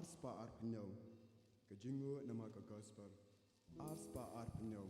ars pa arpnyo kajingu nama ka gospel ars pa arpnyo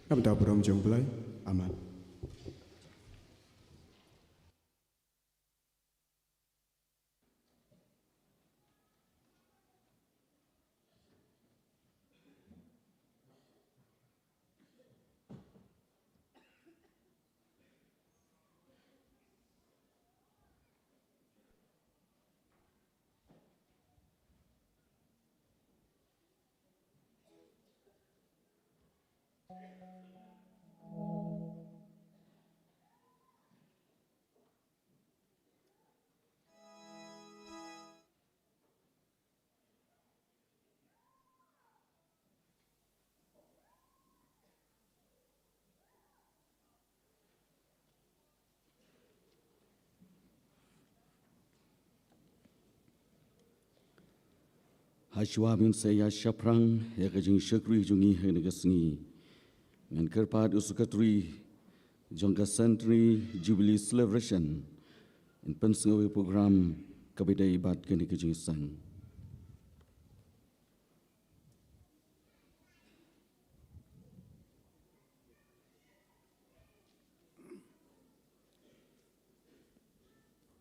Kami tahu berong jong belai, aman. Hashwa bin saya syaprang ya kajing syakri jungi hai negasngi ngan kerpat usukatri jongga century jubilee celebration in pensengawi program kabeda ibat kini kajing sang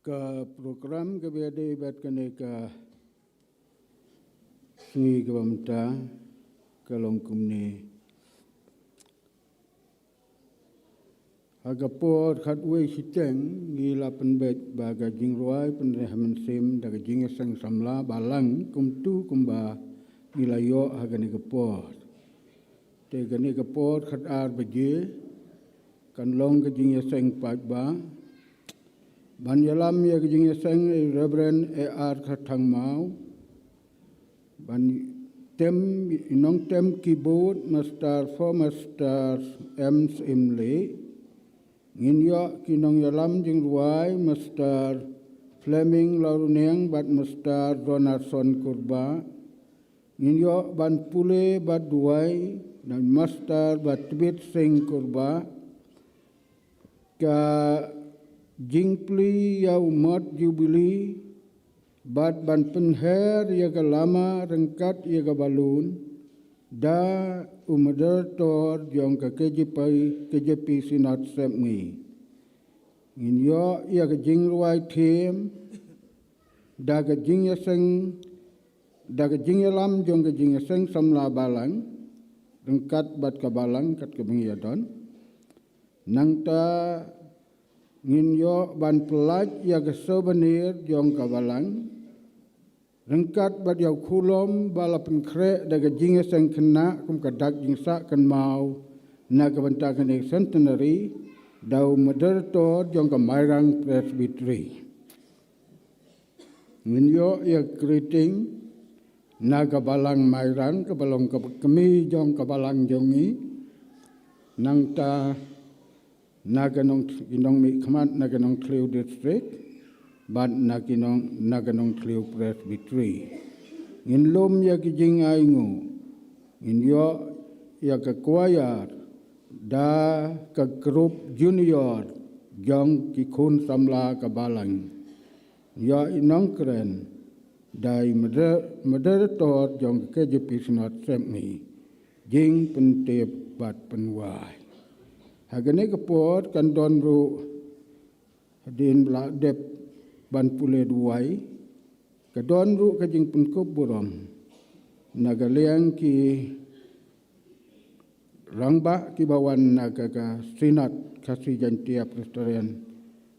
ke program kabeda ibat kini ke Sungai Kebamta kalong kumne agapor khatwe siteng ngila penbet baga jingruai penrehaman sim daga jingesang samla balang kumtu kumba ngila yo hagani gapor te gani gapor khat ar baje kan long ga jingesang pagba ban yalam ya ga jingesang Reverend ar khathang mau ban tem inong tem keyboard master master ems imle nginyo kinong yalam jing ruai master Fleming Lauruneng bat master Donaldson kurba nginyo ban pule bat duai dan master bat tibit sing kurba ka jingpli ya umat jubilee bat ban penher ya ga lama rengkat ya ga balun da umadar tor jong ka KJP sinat semngi nginyo ya ga jingruai them da ga jingya seng da ga jingya lam jong ga jingya seng samla balang rengkat bat ka balang kat ka bangiyadon nang ta ngin yo ban pelaj ya ke souvenir jong kabalang rengkat bat yau kulom balapan krek daga jinga sang kena kum kadak jingsa kan mau na kebantakan ek centenary dau moderator jong kamairang presbytery ngin yo ya greeting na kabalang mairang kabalong kami jong kabalang jongi nang ta naganong ginong mi kamat naganong Clio district bat naganong Clio presbytery ngin lom ya kijing aingu ngin yo ya ke choir da ke grup junior jong kikun samla kabalang ya inong keren dai moderator jong KJP Sinat Semni jing pentep bat penwai hagane kepot kan don ru din bla dep ban pule duai ka don ru ka jing pun burom nagaliang ki rangba ki bawan naga ka Sinat kasih jantia prestarian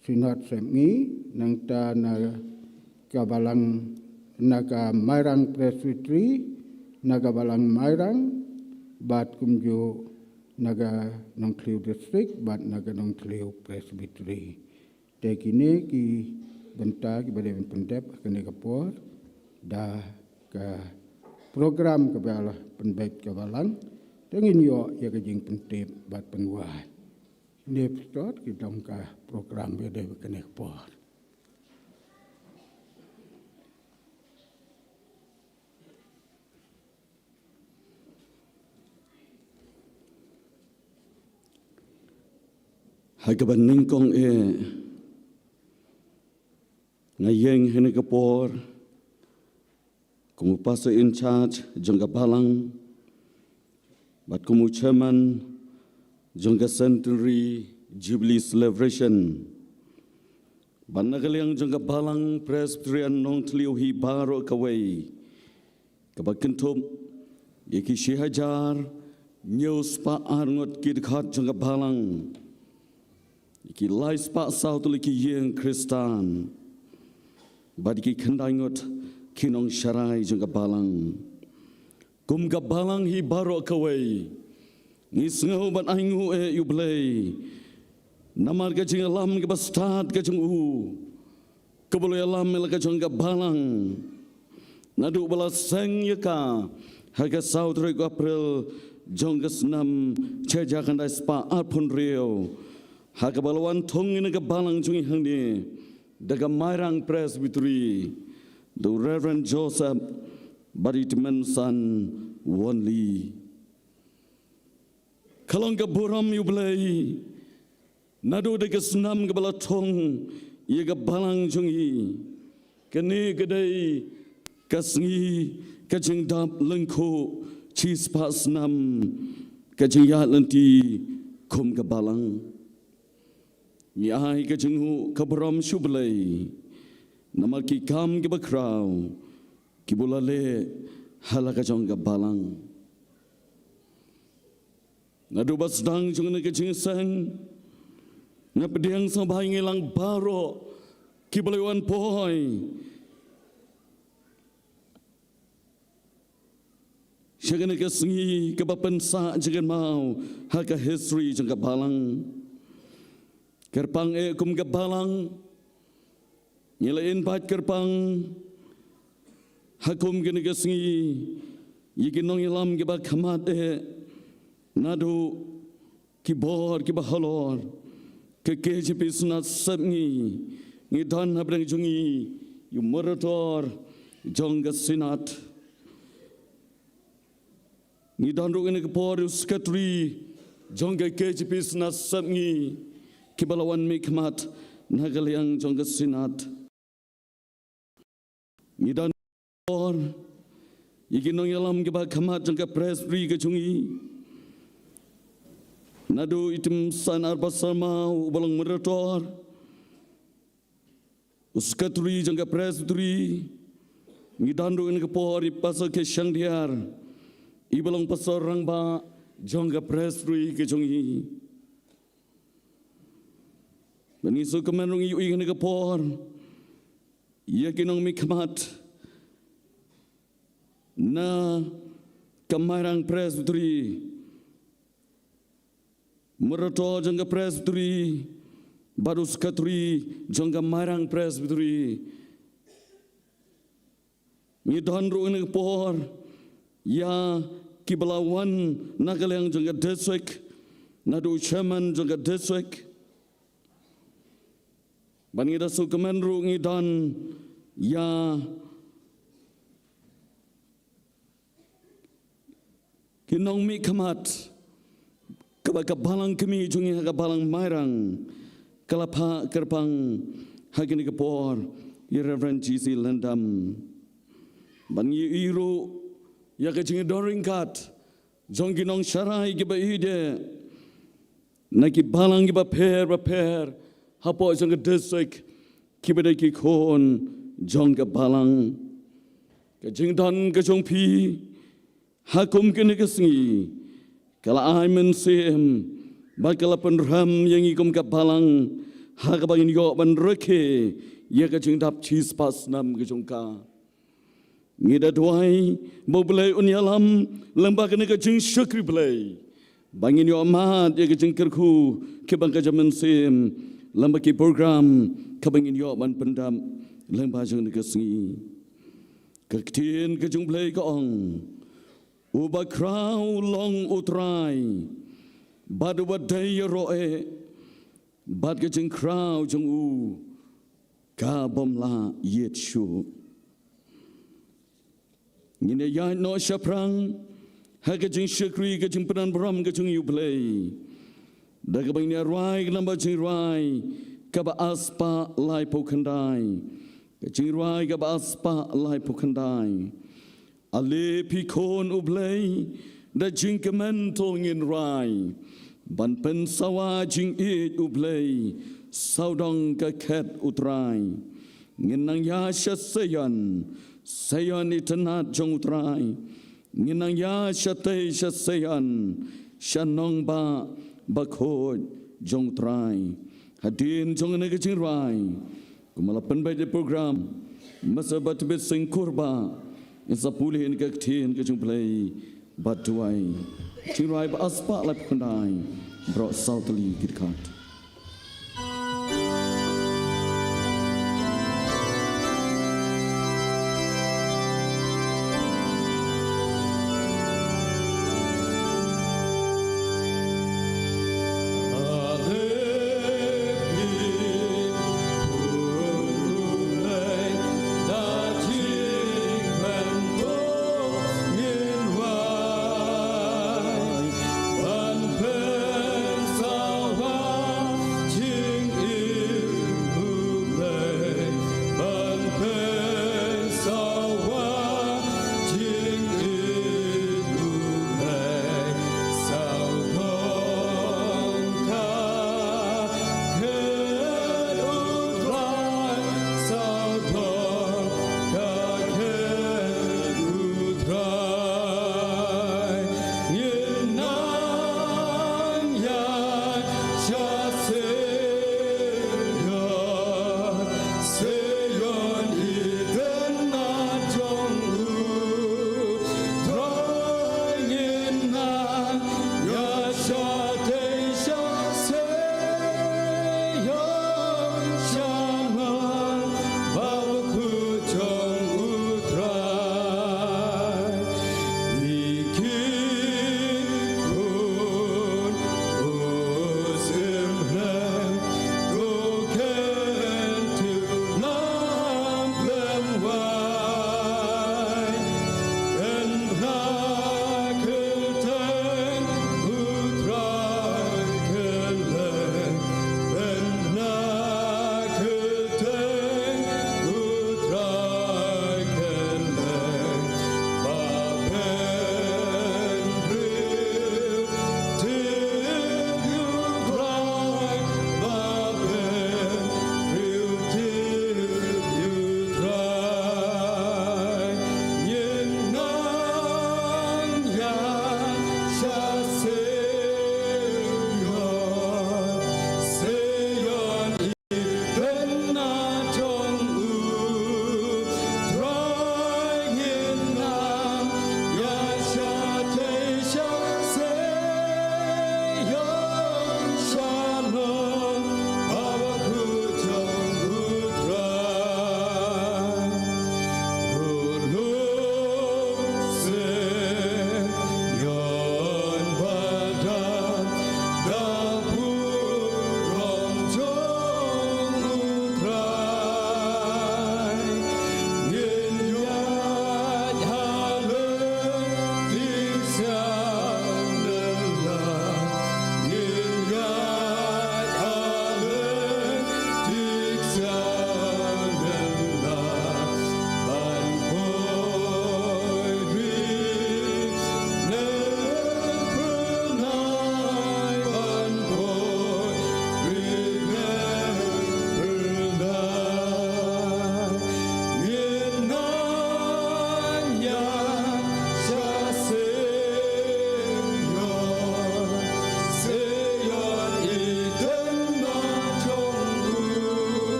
Sinat Semni nang ta na kabalang naga mairang presbytery naga balang mairang bat kumjo naga nong Clio district bat naga nong Clio presbytery tekine ki benta ki bade pendep kene kapor da ka program ke bala penbaik ke balang tengin yo ya ke jing pendep bat penwai ne start ki dong ka program bade kene kapor Hagaban ningkong ngayeng hene kapor kumu pastor in charge jongga balang bat kumu chairman jongga centenary jubilee celebration banagaliang jongga balang presbyterian nong tliu hi baro kawai kabakentum yeki shihajar news pa arngot kidkhat jongga balang iki lais pa sau tuliki yeng kristan badiki kendangot kinong syarai jengka balang kum ga balang hi baro kawai ni sengau ban aingu yublei namar ka jeng lam ke bastad ka jeng kebolo lam mel ka jengka balang nadu bala seng yaka haga sau tri april jongga senam cejakan dai spa apun rio haga balawan thong ni ka balang jungi hangni daga mairang presbytery the Reverend Joseph Baritman son Wonli kalong ka buram yublei nadu daga senam ka bala thong ye ka balang jungi kene kadai kasngi kajing dap lengko chis pas nam kajing ya lenti kum ka balang ni ai ka jenghu kabram shublai namar ki kam ki bakrau ki bulale halaka jong ka balang ngadu basdang jong ne ka jingsang ngapdiang sabai ngelang baro ki balewan poi syagane ka sengi ka bapensa jangan mau haka history jong ka balang kerpang kum ke balang nyelain pat kerpang hakum kene kesengi yikin nong ilam ke bak khamat nadu kibor ke bahalor ke KJP Sinat Semni ngidan habrang jungi yu morator jongga Sinat ngidan ru kene ke por sekretari jongga KJP Sinat Semni kibalawan mikmat nagaliang jongga Sinat ngidan or yiginong yalam kiba khamat jongga presbytery ke jungi nadu itim sanar basama ubalang moderator uskaturi jongga presbytery ngidan ru ini kepor pasal ke Shangdiar ibalang pasal rangba jongga presbytery ke jungi Banisu kemenung iu ingin kepor. Ia kinong mikmat. Na kemarang presbyteri. Meroto jangka presbyteri. Baru sekaturi jangka marang presbyteri. Ngidon ruang kepor. Ya kibelawan nagalang jangka deswek. Nadu chairman jangka deswek. Bangira sukeman rungi dan ya kinong mi kamat kabalang kami jungi kabalang marang kalapa kerpang hagini kepor ya Reverend GC Landam bangi iru ya kecing doringkat jong kinong syarai kiba ide naki balang kiba per Hapo jangka desek kibadai kikon jangka balang kejengdan kejong pi hakum kene kesengi kala aimen sem bakala penram yang ikum ka balang hakabangin yo ban reke ye kejeng dap chis pas nam kejongka ngida duai mo belai unyalam lembah kene kejeng syukri belai bangin yo amat ye kejeng kerku kebang kejamen sem lambaki program kabangin yo ban pendam lembah jeng kesengi kektin kejung blai kaong uba krau long utrai badu badai roe bad kejeng krau jeng u ka bomla yetshu ngine ya no shaprang ha kejeng syukri kejeng penan bram kejeng yu blai daga bangni rai lamba jing rai kaba aspa lai pokandai jing rai kaba aspa lai pokandai ale pikon ublei da jing kementol ngin rai ban pen sawa jing it ublei saudong ka ket utrai ngin nang ya sayan itenat jong utrai ngin nang ya sayan shanong ba bakhod jong trai hadin jong ne kecing rai kumalapan by the program masa batbet sing kurba isa pulih in kektin kecing play batuai cing rai ba aspa lap kandai bro sautli kitkat Ban pen sawa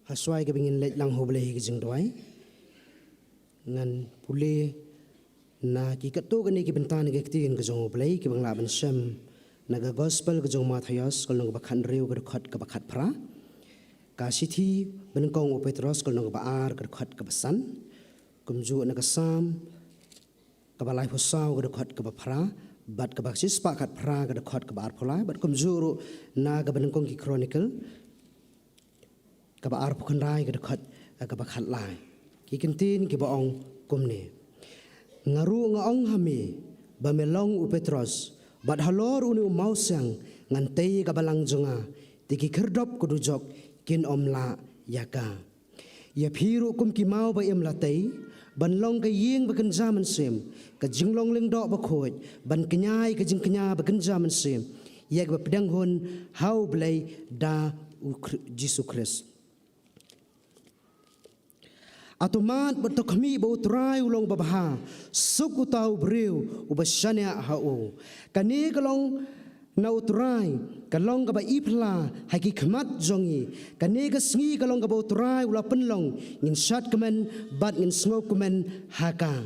haswai ka bingin let lang hoble hi jing doi ngan pule na ki kato gani ki bentan ki tin ka jong hoble ki bangla ban sem naga gospel ka jong Matthias kal nang bakhan reu ka khat ka bakhat phra ka sithi ben kong o Petros kal nang ba ar ka khat ka basan kumju naga sam ka balai phosau ka khat ka ba phra bat ka baksis pa khat phra ka khat ka bar pholai bat kumju ro na ka ben kong ki chronicle ka ba ar phukhan rai ka khat ka ba khat lai ki kintin ki ba ong kumne ngaru nga ong hami ba melong u Petros bat halor uni mau sang ngan tei ka balang jonga tiki kherdop ku dujok kin omla yaka ya phiru kum ki mau ba em la tei ban long ka yeng ba kan zaman sem ka jinglong leng do ba khoj ban knyai ka jing knya ba kan zaman sem yak ba pedang hon how blai da Jesus Christ atomat bat khami ba utrai ulong babha suk utau breu ubashania hao kani kalong na utrai kalong ka ba ipla haki khmat jongi kani ka sngi kalong ka ba utrai ula penlong ngin shat kemen bat ngin sngo kemen haka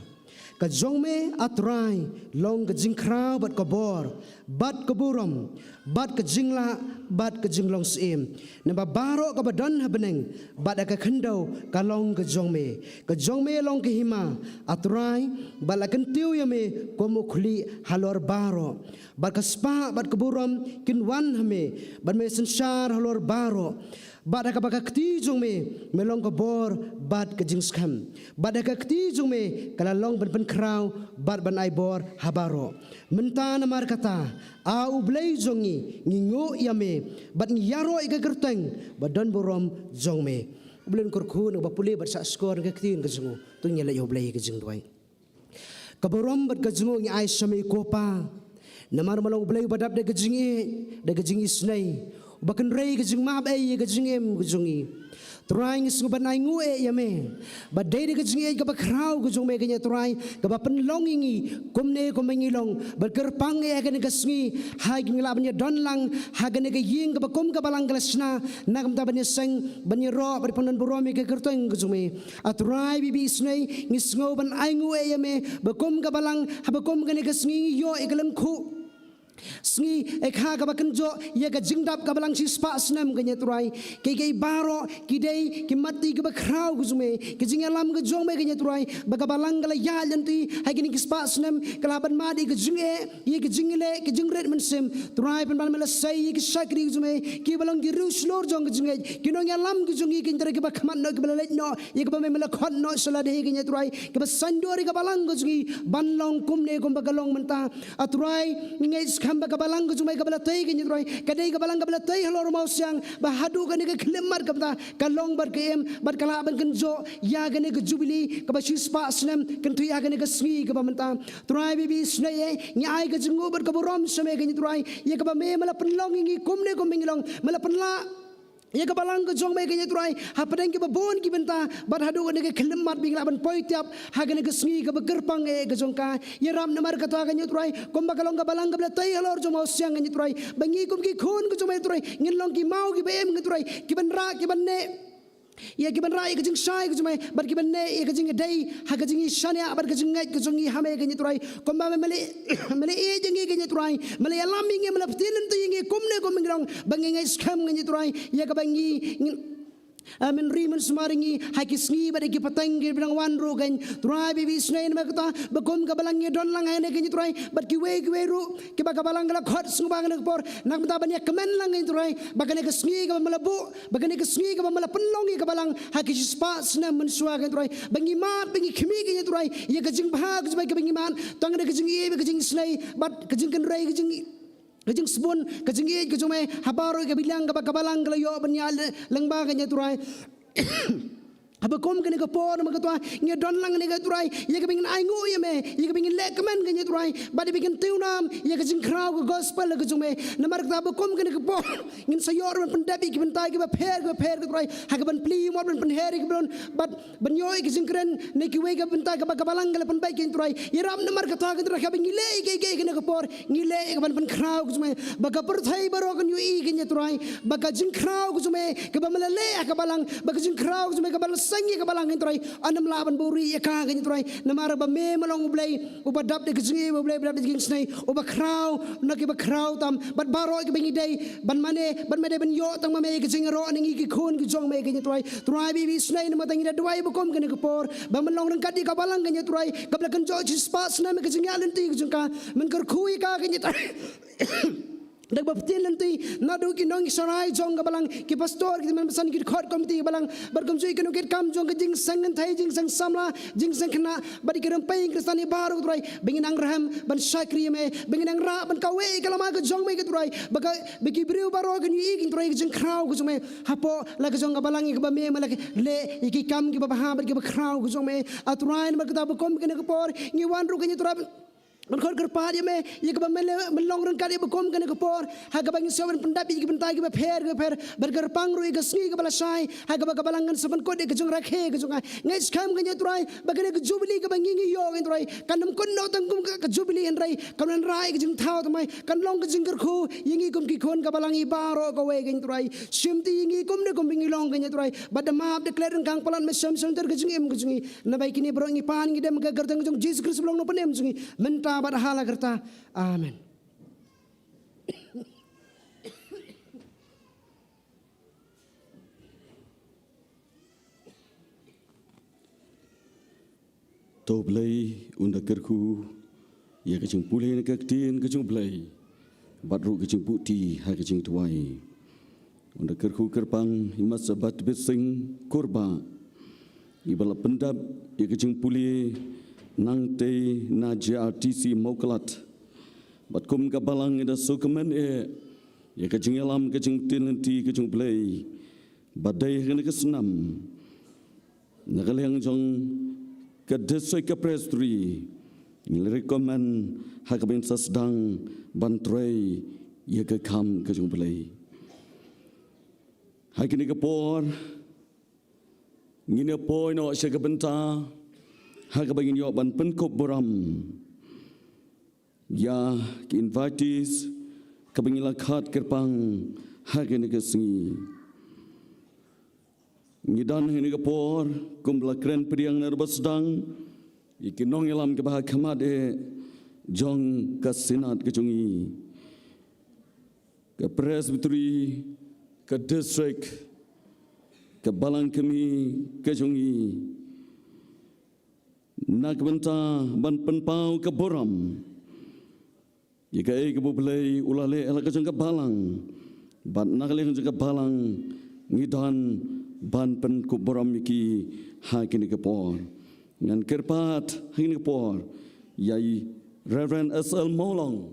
ka jongme atrai long ka jingkrau bat ka bor bat ka buram bat ka jingla bat ka jinglong sim na ba baro ka ba don habeneng bat ka khandau ka long ka jongme long ka hima atrai bala kan tiu yame ko mo khuli halor baro bat ka spa bat ka buram kin wan hame bat me sanshar halor baro bat ka bakti jongme melong ka bor bat ka jingskam bat ka kti jongme kala long ban krau bat ban ai bor habaro mentana mar kata au blai jongi ngingo yame bat yaro ika kerteng badan borom jongme bulan kurku no bapuli bat sa skor ka ktin ka jongo tu nyala yo blai ka jing doi ka borom bat ka jongo ngi ai same kopa namar malong blai badap de ka jingi snai bakan rei ka jing mab ai ka jingem ka jongi trying is nguban ai ngu e yame ba dei ka jing e ka ba krau ka jong me ka nya try ka ba pen longingi kumne ko mengilong ba kerpang e ka ni ka sngi hai gi la banya don lang ha ga ni ka ying ka ba kum ka balang glasna na kam ta banya seng banya ro ba ponan boromi ka kerteng ka jong me atrai bibi snai ngi sngo ban ai ngu e yame ba kum ka balang ha ba kum ka ni ka sngi yo e ka lang khu sngi ekha ka bakan jo ya ka jingdap ka balang si spa snam ka nyatrai ke baro ki dei ki mati ka bakrau guzume ki jingalam ka jome ka nyatrai ba ka balang kala ya janti ha ki ni ki spa snam kala ban madi ka jinge ye ki jingile ki jingret mensem trai pan bal mala sai ki sakri guzume ki balang ki rus lor jong ka jinge ki no ngalam ki jungi ki ndere ki ba khaman no ki bala let no ye ka ba mala khon no sala de ki nyatrai ki ba sandori ka balang ka jungi ban long kum ne kum ba ka long menta atrai ngai khamba ka balang ka jumai ka bala tai ka nyitrai ka dei ka balang ka bala tai halor mau siang ba hadu ka ni ka khlemar ka bata ka long bar ka em bar kala ban kan jo ya ga ni ka jubili ka ba shispa snam kan tu ya ga ni ka sngi ka ba menta trai bibi snai ye nyai ka jingu bar ka borom sme ka nyitrai ye ka ba me mala penlong ngi kumne ko mingilong mala penla ye ka balang ka jong me ka nyatrai ha padang ki ba bon ki benta bar hadu ka ni ka khlemat bingla ban poi tiap ha ga ni ka sngi ka ba gerpang e ka jong ka ye ram namar ka ta ka nyatrai kom ba kalong ka balang ka bla tai halor jo mau siang ka nyatrai bangi kum ki khon ka jong me nyatrai ngin long ki mau ki bem nyatrai ki ban ra ki ban ne ye ki ban ra ka jing sai ka jong me bar ki ban ne ye ka jing dei ha ka jing shania bar ka jing ngai ka jong i hame ka nyatrai kom ba mele e jing ka nyatrai mele alam ngi mele ptilen tu ngi kum ne ko mingrong bangi ngai skam ka nyatrai ye ka bangi amin riman smaringi haki sngi bade ki patang ki bidang wan ro gan trai bibi snai na kata bagom ka balang ye don lang ane ki trai bat ki we ru ki ba ka balang la khot sung bang na por nak mata ban ya kemen lang ngai trai bagane ka sngi ka malabu bagane ka sngi ka mala penlong ka balang haki spa snam men suwa ka trai bangi mat bangi khimi ki trai ye ka jing bhag jbai ka bangi man tang na ka jing ye ka jing snai bat ka jing kan rai ka jing kajing spoon kajing ye kajung me habaro ka bilang ka balang ka yo banya lengba ka nyatrai Abakom kene kapor magatua nge don lang ne gaturai ye kapingin aingu ye me ye kapingin lekman kene turai badi bikin tiunam ye kajing krau ke gospel ke jume namar ta abakom kene kapor ngin sayor ban pendabi ki bentai ki ba pher ke turai hagaban pli mo ban penheri ki blon but banyoy ki jingkren ne ki we ke bentai ke bagabalang ke pen baik ki turai ye ram namar kata ke turai kaping ngile ke kene kapor ngile ke ban pen krau ke jume bagapur thai baro kan yu i kene turai bagajing krau ke jume ke ba melale ke balang bagajing krau ke jume ke balang sangi ke balang intrai anam laban buri eka ke intrai namara ba me malong ublay uba dap de kzingi ublay dap de kingsnai uba kraw naki ba kraw tam bat baro ke bingi day ban mane ban yo tang ma me ke zingro ningi ki khun ki jong me ke intrai trai bi snai nama tangi da dwai ba kom ke ne kapor ba malong rang kadi ka balang ke intrai kabla kan jo spas na me ke zingalan ti jungka men kar khui ka ke intrai dak baptin lanti nadu ki nong sarai jong ga balang ki pastor ki man san ki khot komti balang bar kom sui kenu ket kam jong ga jing sang thai jing sang samla jing sang khna badi kerem pai kristani baru turai bingin ang raham ban sakri me bingin ang ra ban kawe kalama ga jong me ga turai baka biki briu baro ga ni ki turai jing krau ga jong me hapo la ga jong ga balang ki ba me malak le ki kam ki ba ha ba ki ba krau ga jong me aturai mar ka ba kom ki ne ka por ni wan ru ga ni turai man khor kerpa dia me ye ka mele melong rang kali bekom kan kapor ha ka bang sowen pendapi ki bentai ki pher berger pangru ke sngi ke balasai ha ka balangan saban ko de ke jong rakhe ke jong ngai skam ke nyatrai bagane ke jubili ke bangingi yo ke trai kanam kun no tangkum ke jubili en rai kanan rai ke jong thau tamai kan long ke jingker khu yingi kum ki khon ka balangi baro ko we ke trai simti yingi kum ne kum bingi long ke nyatrai badamap de kleren kang palan me sam ter ke jong em ke jong na bai kini bro ngi pan ngi dem ke gertang jong Jesus Kristus long no panem jong menta pada hala kerta amen. To blai unda kerku ya kecing pulih ne kektin kecing blai batru kecing putih ha kecing tuai unda kerku kerpang himas sabat besing korba ibala pendap ya kecing pulih nang te na JRTC Moklat bat kum ka balang ida sukaman ya kecing alam kecing tinanti kecing play badai kena kesenam nakaleng jong ke desoi ke prestri rekomen hakabin sasdang bantrei ya ke kam kecing play hakini ke por ngine poi no se ke benta Hak bagi yo ban penkop boram ya ki invitees ka bagi lakhat kerpang hak ni ke singi ngidan ni ke por kum lakren priang nerbasdang ikinong elam ke bahak khamade jong ka senat ke jungi ke presbytery ke district ke balang kami ke jungi nak benta ban penpau ke boram jika ke bublai ulale ala ke jengka balang ban nak le jengka balang ngidan ban pen ku boram iki ha kini ke por ngan kerpat kini ke por yai Reverend SL Molong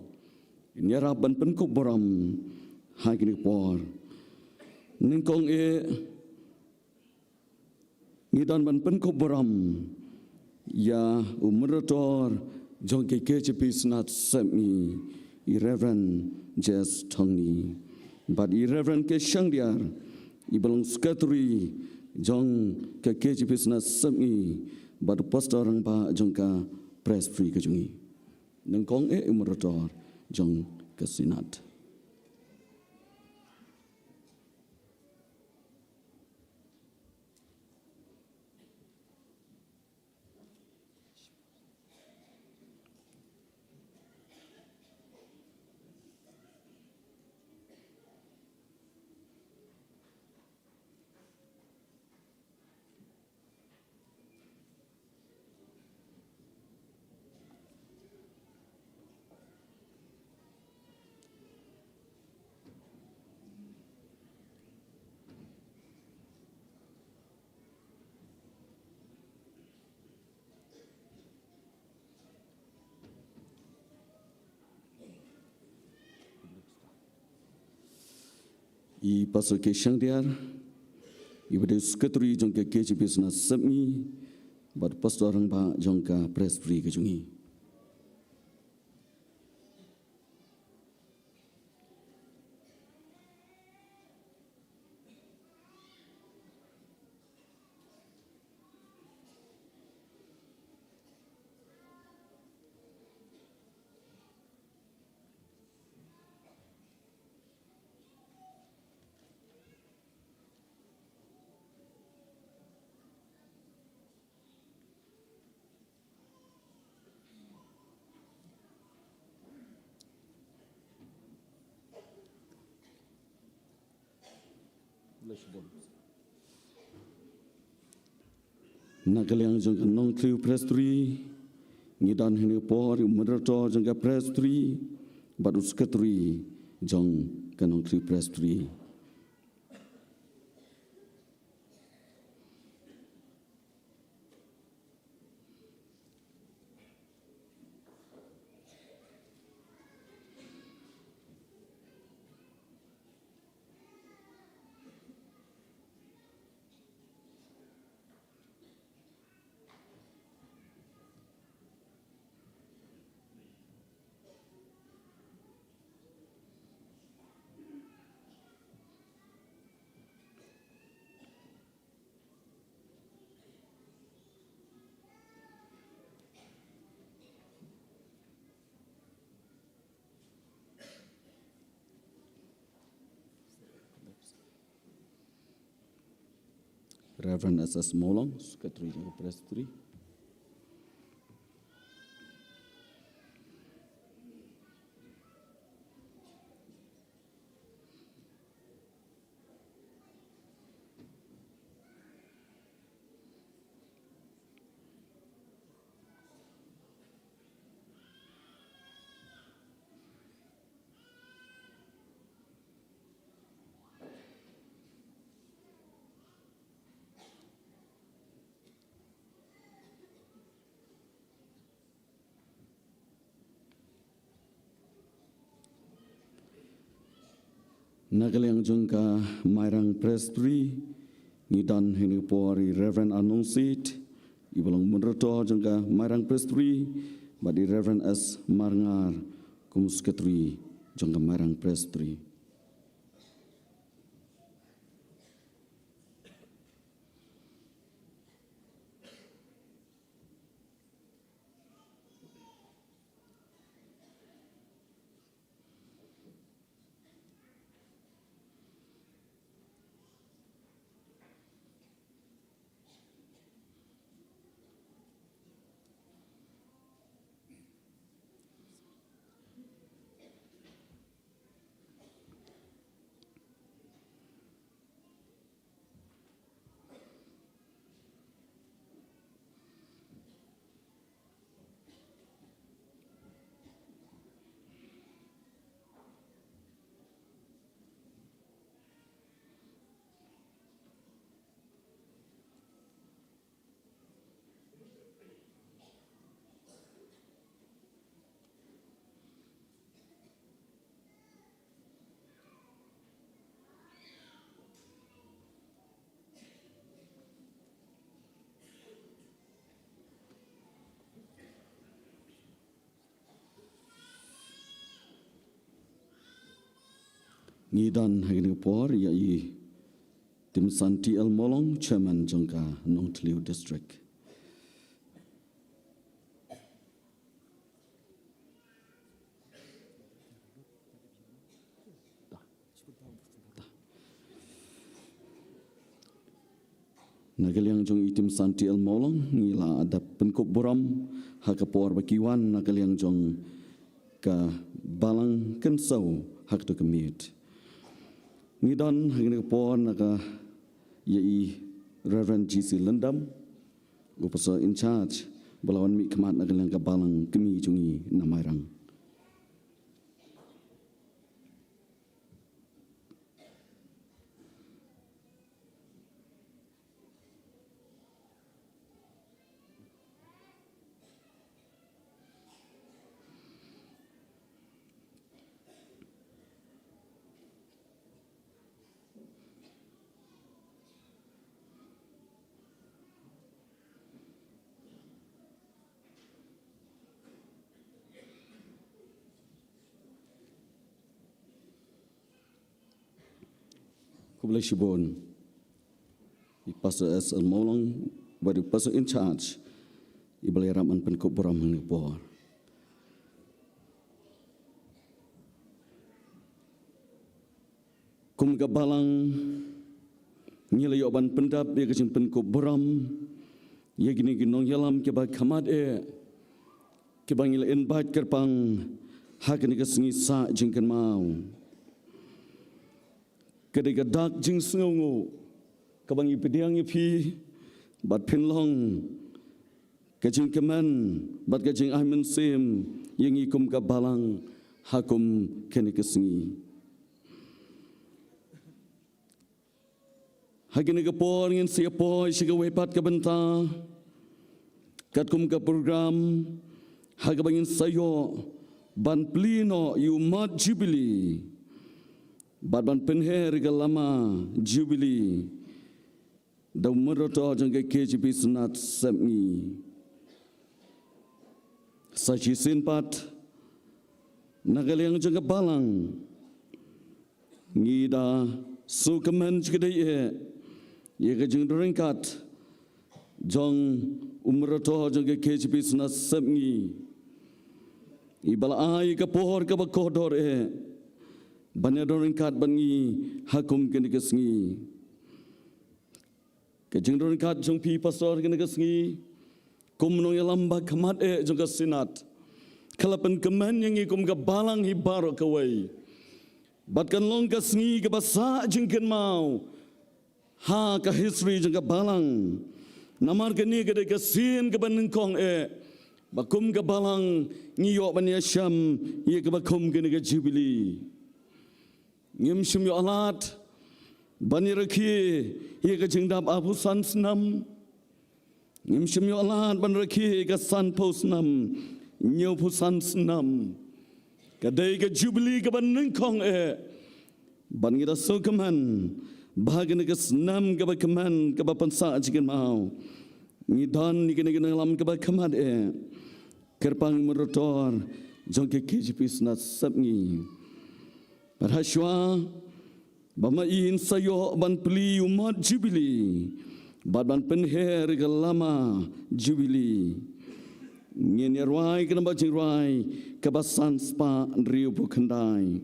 nyara ban pen ku boram ha kini ke por ningkong ngidan ban pen ku boram ya umrator jong ke KCP snat semi Reverend Jes Tongni but Reverend ke Shangdiar ibalong skaturi jong ke KCP snat semi but pastor orang ba jong ka press free ke jungi nengkong umrator jong ke sinat I pasal ke Shangdiar Ibadah sekretari jangka KJP na semi, bad pastor orang ba jangka press free kejungi. Nakaliang jangka nong kriu prestri, ngidan hini por moderator jangka prestri, baru sekretari jangka nong kriu prestri. Reverend SS Molong, Sekretari Jangka Prestri. Nakaliang jangka Mairang Prestri, ngidan hini pori Reverend Anungsit, ibalang moderator jangka Mairang Prestri, badi Reverend S. Marngar, kum sekretari jangka Mairang Prestri. Ngidan hini por yai Tim Santi El Molong, Chairman jangka Nong Tliu District. Nagaliang jong itim Santi El Molong ngila ada penkop boram hakapor bakiwan nagaliang jong ka balang kensau hak tu kemit. Ngidan hagini por naga yai Reverend GC Lendam upasa in charge balawan mi kemat nagaliang ka balang kemi jungi namairang. Kublai Shibon, the pastor as a Molong, but the person in charge, Ibalai Raman Penkop Boram Hangapor. Kum gabalang nyilai oban pendap ya kecin Penkop Boram, ya gini ginong yalam ke bag kamad ke bang ila invite kerpang hak ni kesengi sa jingkan mau. Kedai gadak jing sengongo kabang ipediang ipi bat pinlong kajing keman bat kajing ahmen sim yang ikum kabalang hakum kene kesengi hagini kapor ngin siapoy siga wepat kabenta katkum ka program hagabangin sayo ban plino yumat jubilee Badban penher lama Jubilee da meroto jangka KJP senat semni saji sinpat nagaliang jangka balang ngida sukemen jgedai ye kajing ringkat jong umroto jangka KJP senat semni ibala ai ka pohor ka bakodor banyak orang kat bangi hakum kena kesengi. Kejeng orang kat jong pi pastor kena kesengi. Kumno yalam bak kamat jong kesinat. Kalapan keman yang ikum ke balang hibar kawai. Batkan long kesengi ke basa jengken mau. Ha ke history jong ke balang. Namar keni ke kesin ke banengkong bakum ke balang ngiyok bani Asyam ye ke bakum kena ke Jubilee. Ngim shimyo alat bani rakhi ye ka jingdap abu san snam ngim shimyo alat ban rakhi ka san pos nam nyo pu san snam ka dei ka Jubilee ka ban ningkong ban ngira so kaman bahagin ka snam ka ba kaman ka ba pansa jigen mau ngidan ni kene lam ka ba kaman kerpang merotor jong ke KJP snat sapngi Parhashwa bama in sayo ban pli umat Jubilee ban penher lama Jubilee ngin yarwai kana ba jingrai ka basan spa riu bukandai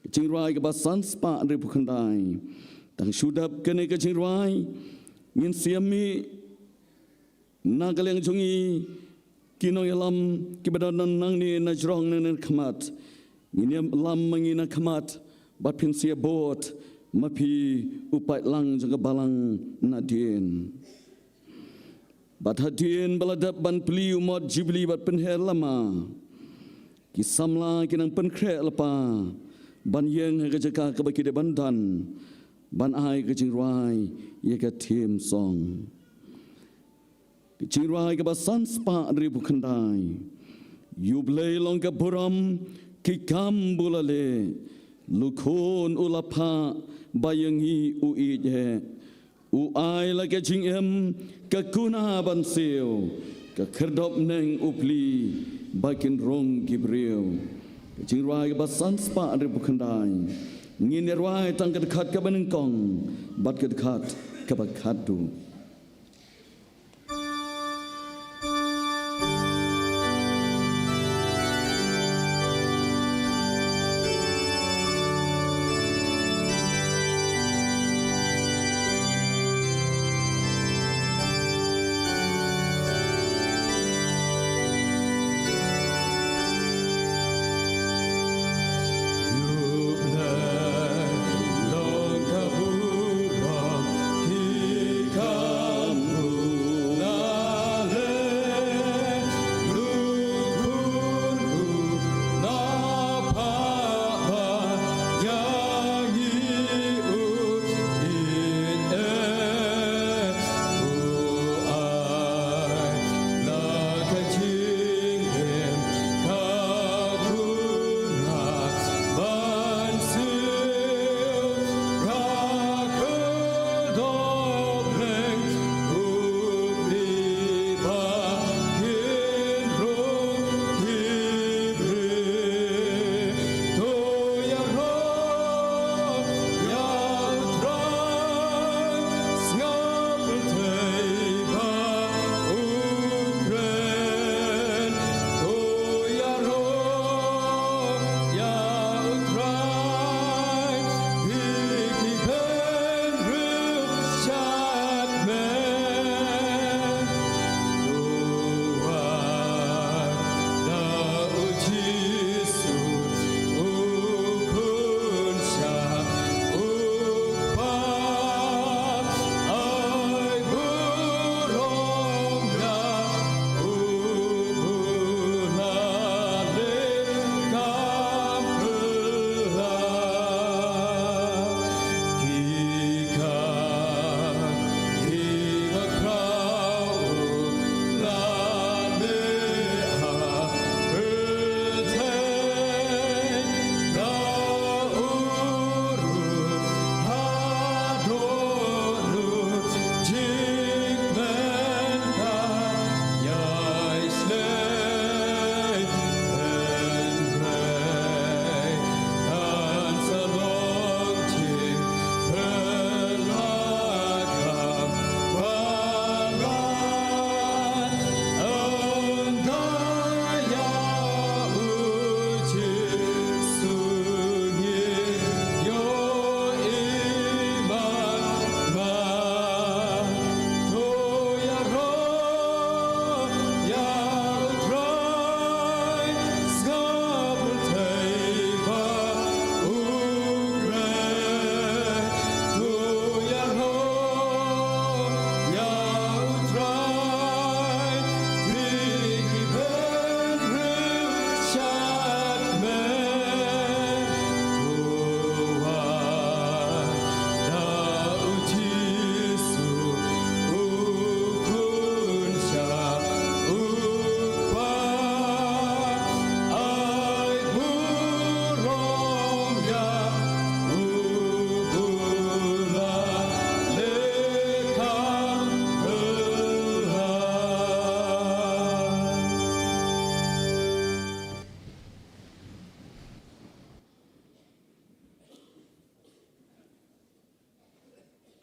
jingrai ka basan spa riu bukandai tang sudap kene ka jingrai ngin siami nagaleng jongi kinong yalam kibadan nang ni najrong nen khamat ini lam mengina kamat bat pinsia bot mapi upai lang jaga balang nadien bat hadien baladap ban pli umat Jubilee bat penher lama kisamla kinang penkre lepa ban yeng ha jaga ka baki de bandan ban ai ka jingrai ye ka tim song jingrai ka basan spa ribu kandai yublei long ka buram Kikam bulale lukon ulapa bayangi uije uai lagi jingem kakuna banseo kakerdop neng upli bakin rong gibril jingrai basan spa ada bukandai nginerwai tangkat khat kabanengkong bat khat kabakadu Long kabura, hika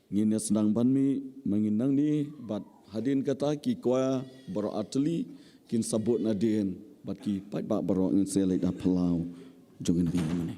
ngin senang banmi menginang ni bat hadin kata ki kwa baro atli kin sabut nadin bat ki pai ba baro ngin selai da pelau jongin bi mane.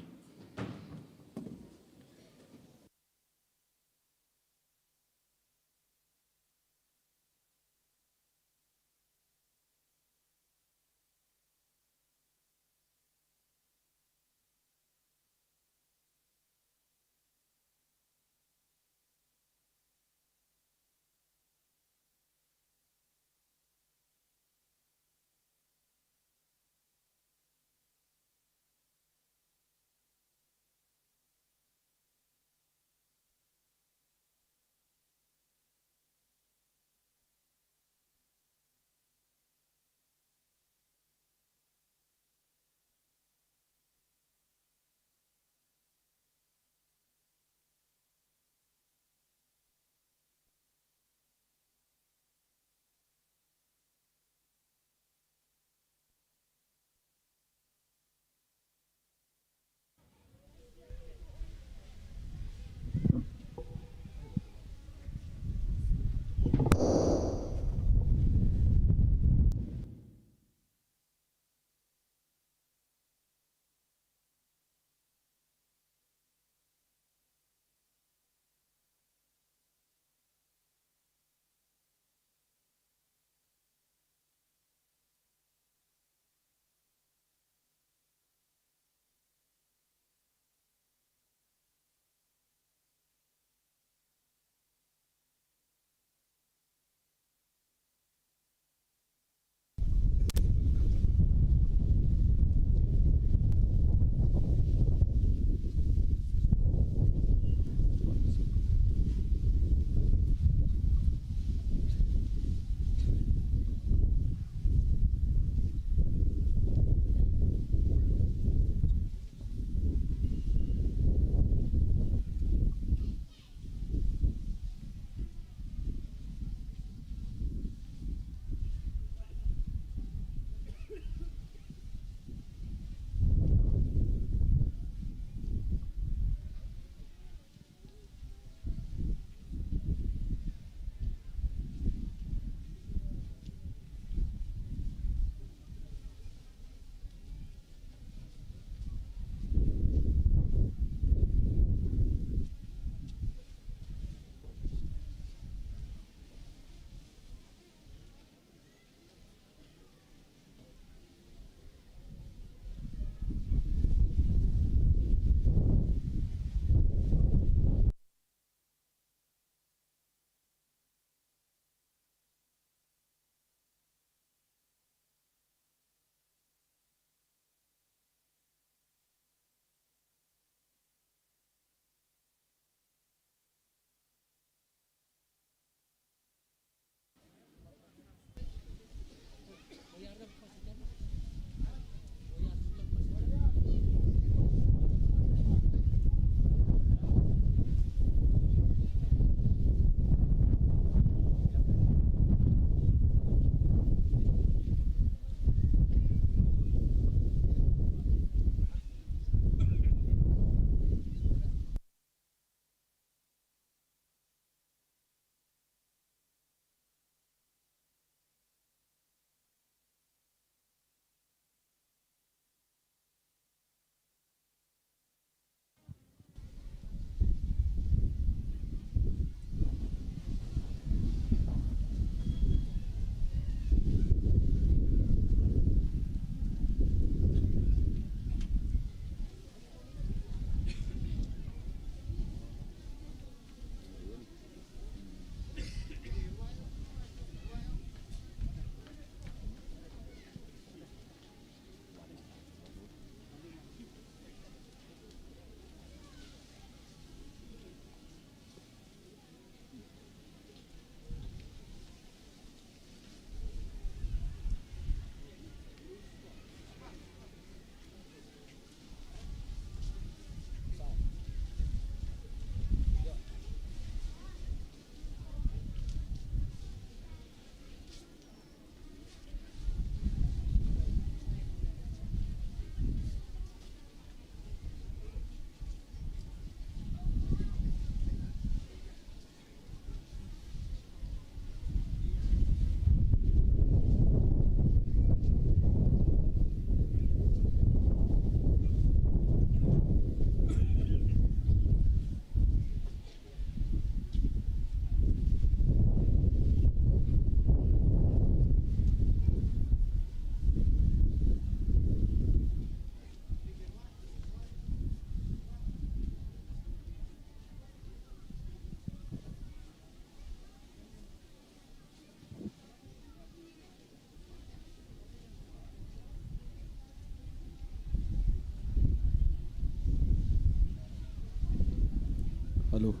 Halo,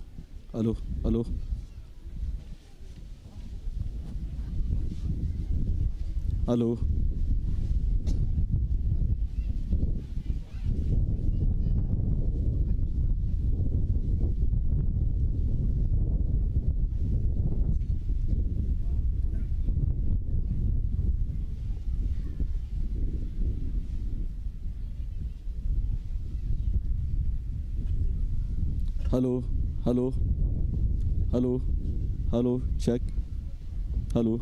halo, halo. Halo. Halo, halo, halo, halo, check. Halo.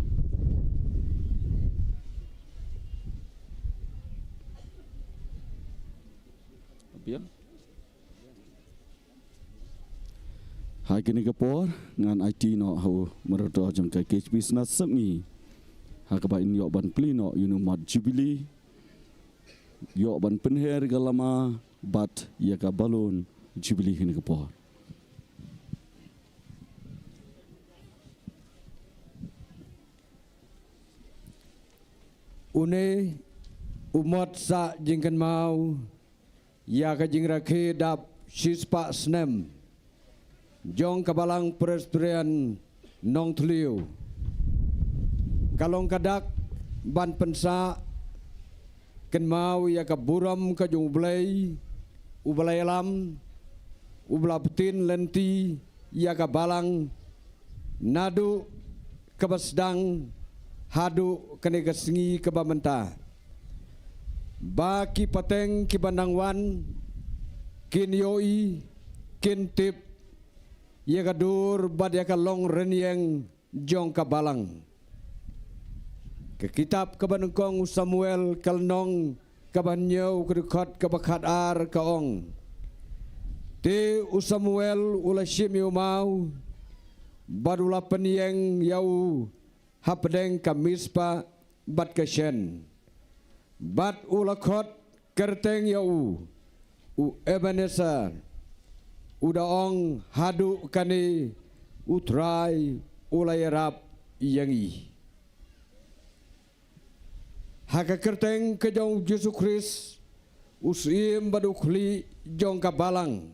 Biar. Hai kini kapor ngan IT no hau merodo jang kai cage business sengi. Ha ka ba in yok ban pli no you know mod jubilee. Yok ban penher galama bat ya ka balon jubilee kini kapor. Une umat sa jingkan mau ya ka jing rakhe dap sispa snem jong kabalang presbyterian nong tliu kalong kadak ban pensa ken mau ya ka buram ka jung blai ubalai alam ubla betin lenti ya ka balang nadu kabasdang hadu kene kesengi kebamenta baki pateng ki bandangwan kin yoi kin tip ya kadur bad ya kalong renyeng jong kabalang ke kitab kabanengkong Samuel kalnong kabanyau kedekot kabakat ar kaong te Samuel ula shim mau badula penyeng yau hapdeng kamispa bat keshen bat ulakot kerteng yau u Ebenezer udaong hadu kani utrai ulayarap yangi haka kerteng kejong Yesus Kristus usim badukli jong kabalang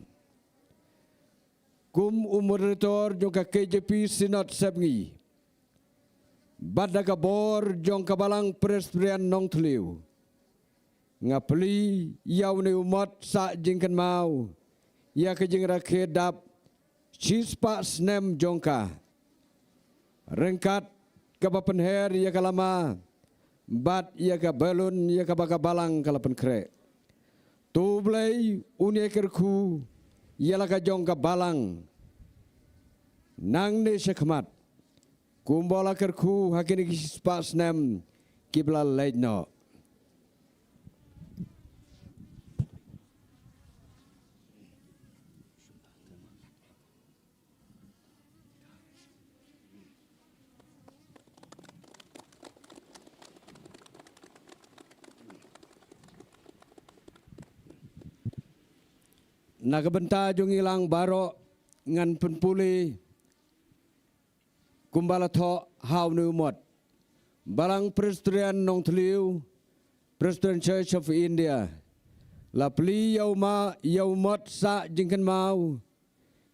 kum umuritor jong ka KJP Sinod Sebngi Badaga bor jong kabalang presbyterian nong tliu ngapli yau ne umat sa jingkan mau ya ke jing rakhe dap sispa snem jongka rengkat kabapen her ya kalama bat ya ka balun ya ka bakabalang kalapen kre tu blai unie kerku ya laka jongka balang nang ne sekmat Kumbala kerku hakini kispa snem kibla leidno. Nagabenta jung ilang baro ngan penpuli kumbala tho hau nu mot balang presbyterian nong tliu Presbyterian Church of India la pli yau mot sa jingkan mau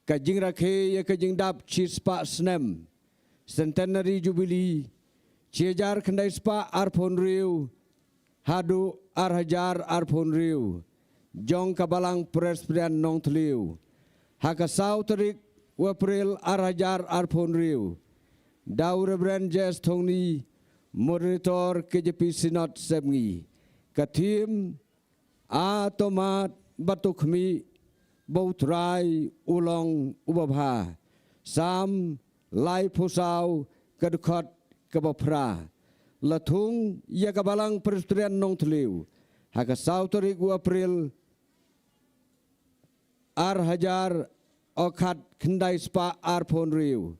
ka jing rakhe ya ka jing dap chispa snem centenary jubilee chejar khandai spa arphon riu hadu arhajar arphon riu jong kabalang presbyterian nong tliu haka sauterik April arhajar arphon riu Daur Brand Jes Thongni Moderator KJP Sinod Sebngi Katim A Tomat Batukmi Bautrai Ulong Ubabha Sam Lai Pusau Kedekot Kebapra Latung Yakabalang Presbyterian Nong Tliu Haka Sauterik April Arhajar Okat Kendai Spa Arphon Riu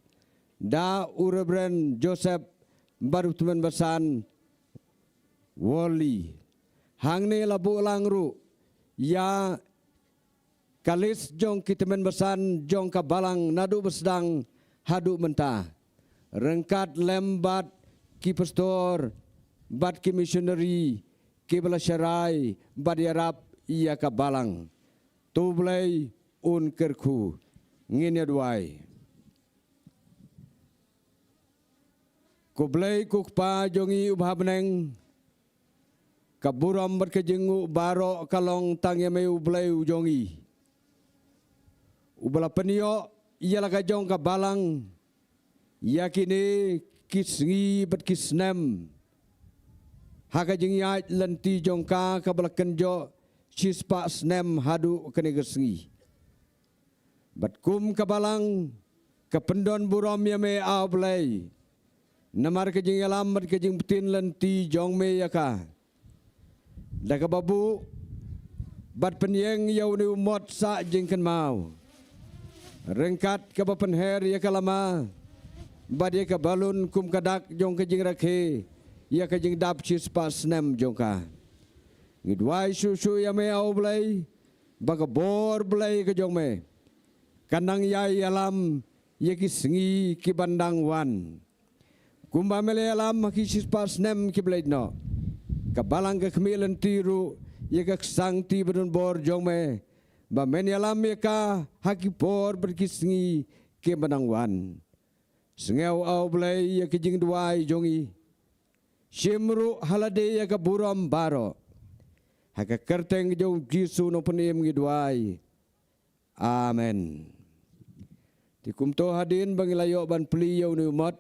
Da Urebren Joseph Barutman Basan Woli Hangne labu langru ya kalis jong kitemen basan jong kabalang nadu besdang hadu mentah rengkat lembat ki pastor bat ki missionary ki belasyarai bat yarap ia kabalang tublai un kerku ngin ya duai. Ku blay ku pa jongi ubah beneng kaburam berkejengu baro kalong tangya me ublay ujongi. Ubala penio ialah kajong ka balang yakini kisngi bet kisnem haka jing yaj lenti jongka kabala kenjo sispa snem hadu kene gesngi bat kum kabalang kapendon buram ya me ablay namar kajing alam bat kajing betin lenti jong me yaka daga babu bat penyeng yau ni umot sa jingkan mau rengkat ke penher ya kalama badai ke balun kum kadak jong ke jing rakhe ya ke jing dap cis pas nem jongka ngidwai susu ya me au blai baga bor blai ke jong me kanang yai alam ya ki sengi ki bandang wan kumba mele alam ki cis pas nem ki blai no kabalang ke kemilan tiru ya ke sang ti bedun bor jong me ba men alam ya ka haki por berkisngi ke banangwan sengau au blai ya ke jing duai jongi simru halade ya ke buram baro haka kerteng jong jisu no penim ngiduai amen tikumto hadin bangilayo ban pliyo ni umat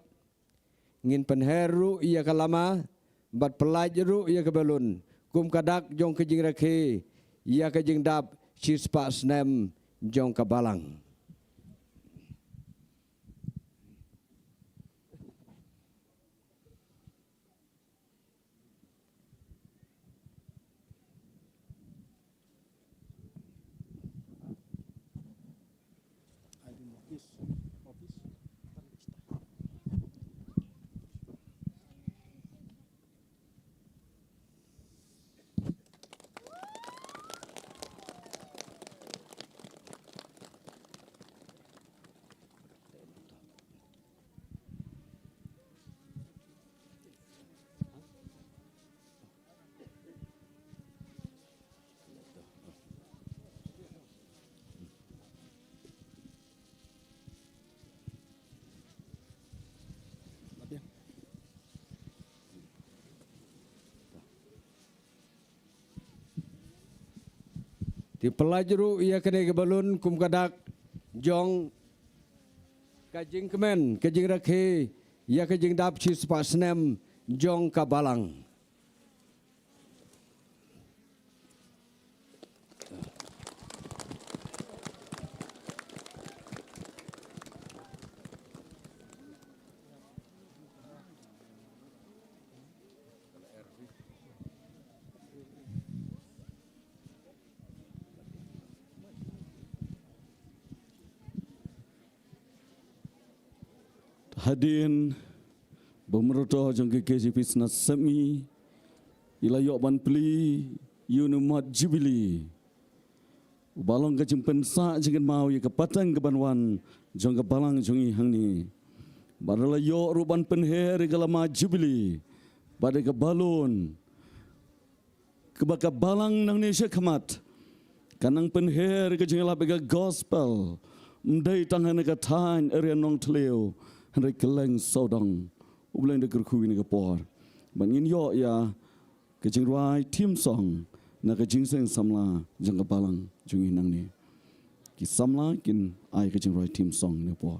ngin penheru ya kalama bat pelajaru ya ke belun kum kadak jong ke jing rakhe ya ke jing dap cispa snem jong kabalang. Di pelajaru ia kena ke balun kum kadak jong kajing kemen kajing rakhe ia kajing dap cis pa snem jong kabalang. Hadirin bemerto jong ke KJP na semi ilayo ban pli yunumat jubili balong ke jempen sa jengen mau ye ke patang ke banwan jong ke balang jongi hangni badala yo ruban penher galama jubili pada ke balon ke baka balang nang ne syakmat kanang penher ke jengela bega gospel mdai tangan ke tan area nong tleo Henry keleng sodong ublang de kerku ini kepor bangin yo ya kejing ruai tim song na kejing seng samla jang kebalang jungi nang ni ki samla kin ai kejing ruai tim song ne por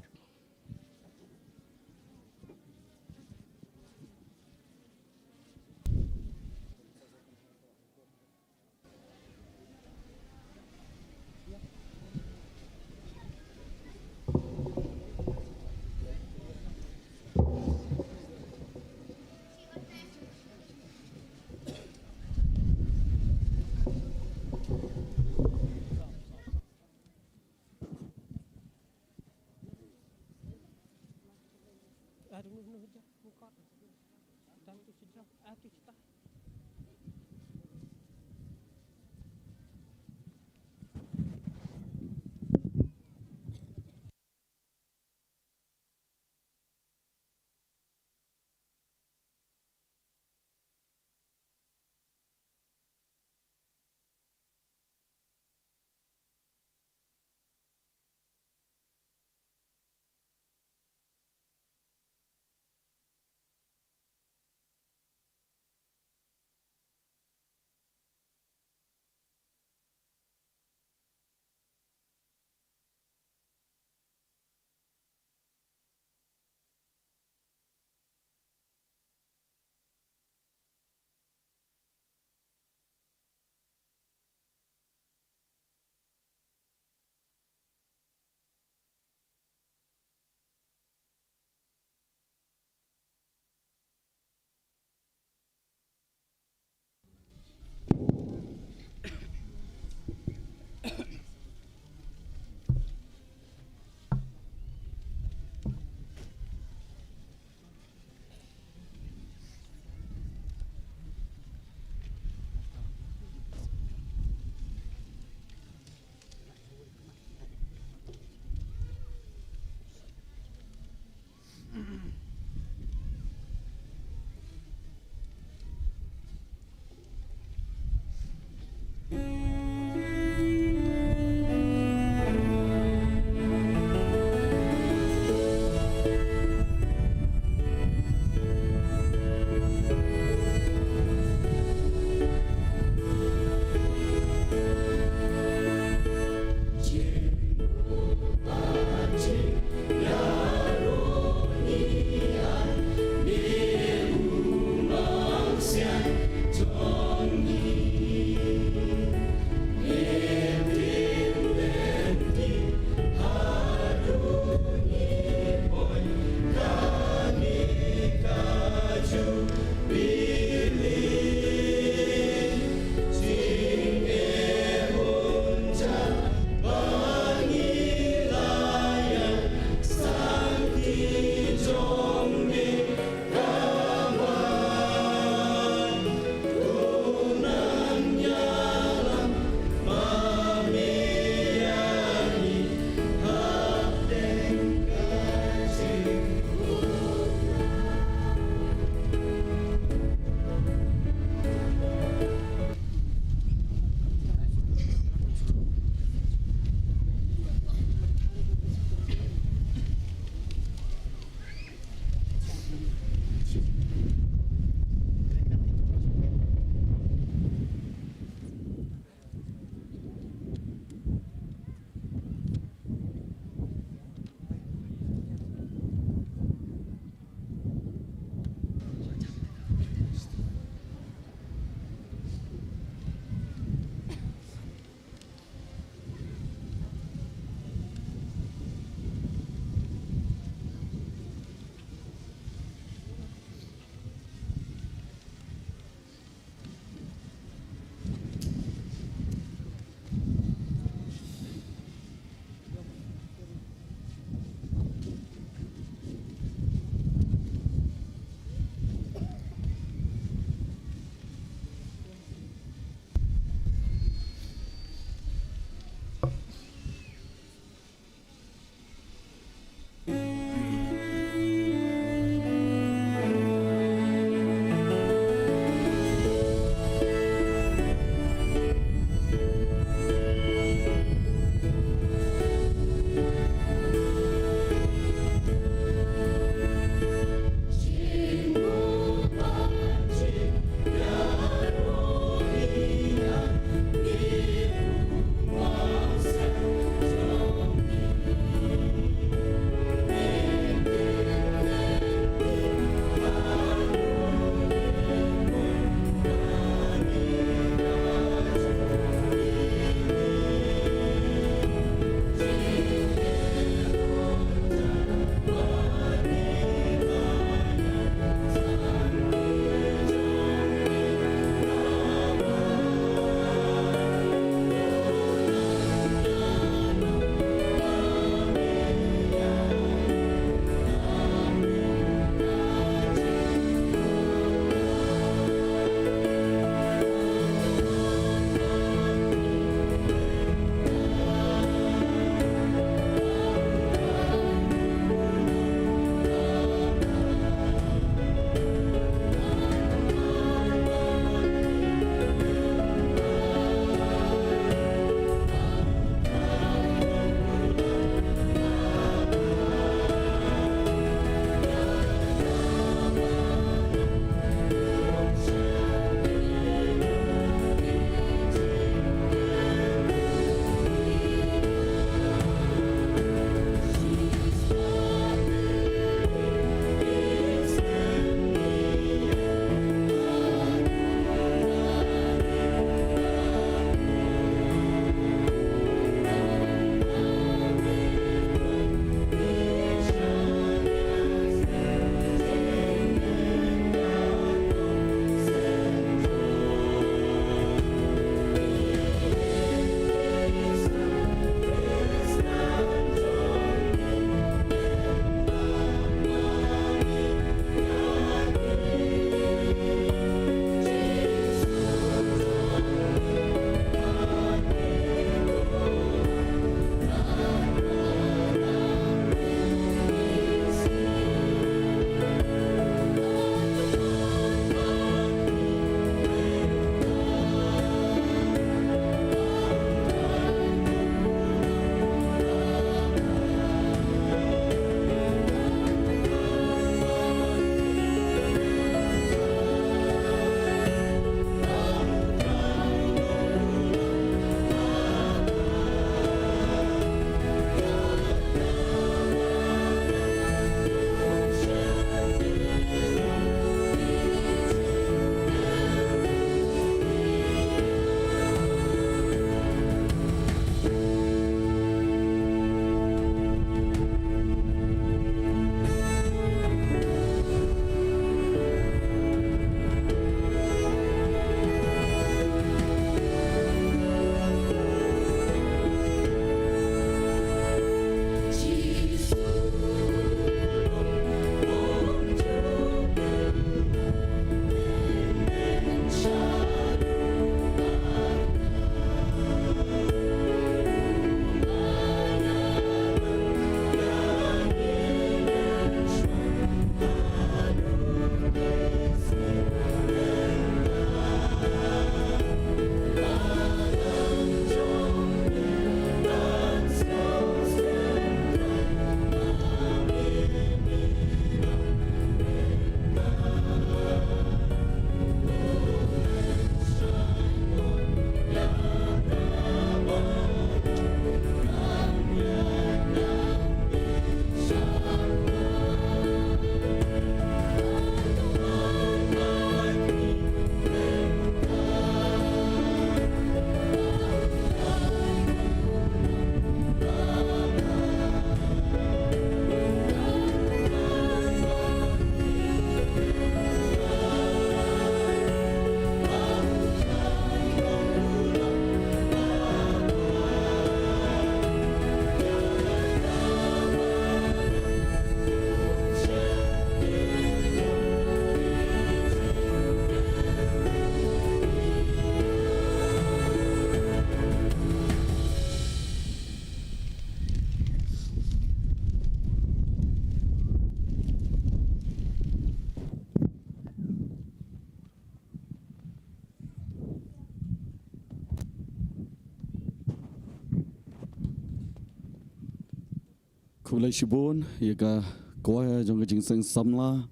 Kulai Shibun, Yaga Koya Jonga Jingseng Samla,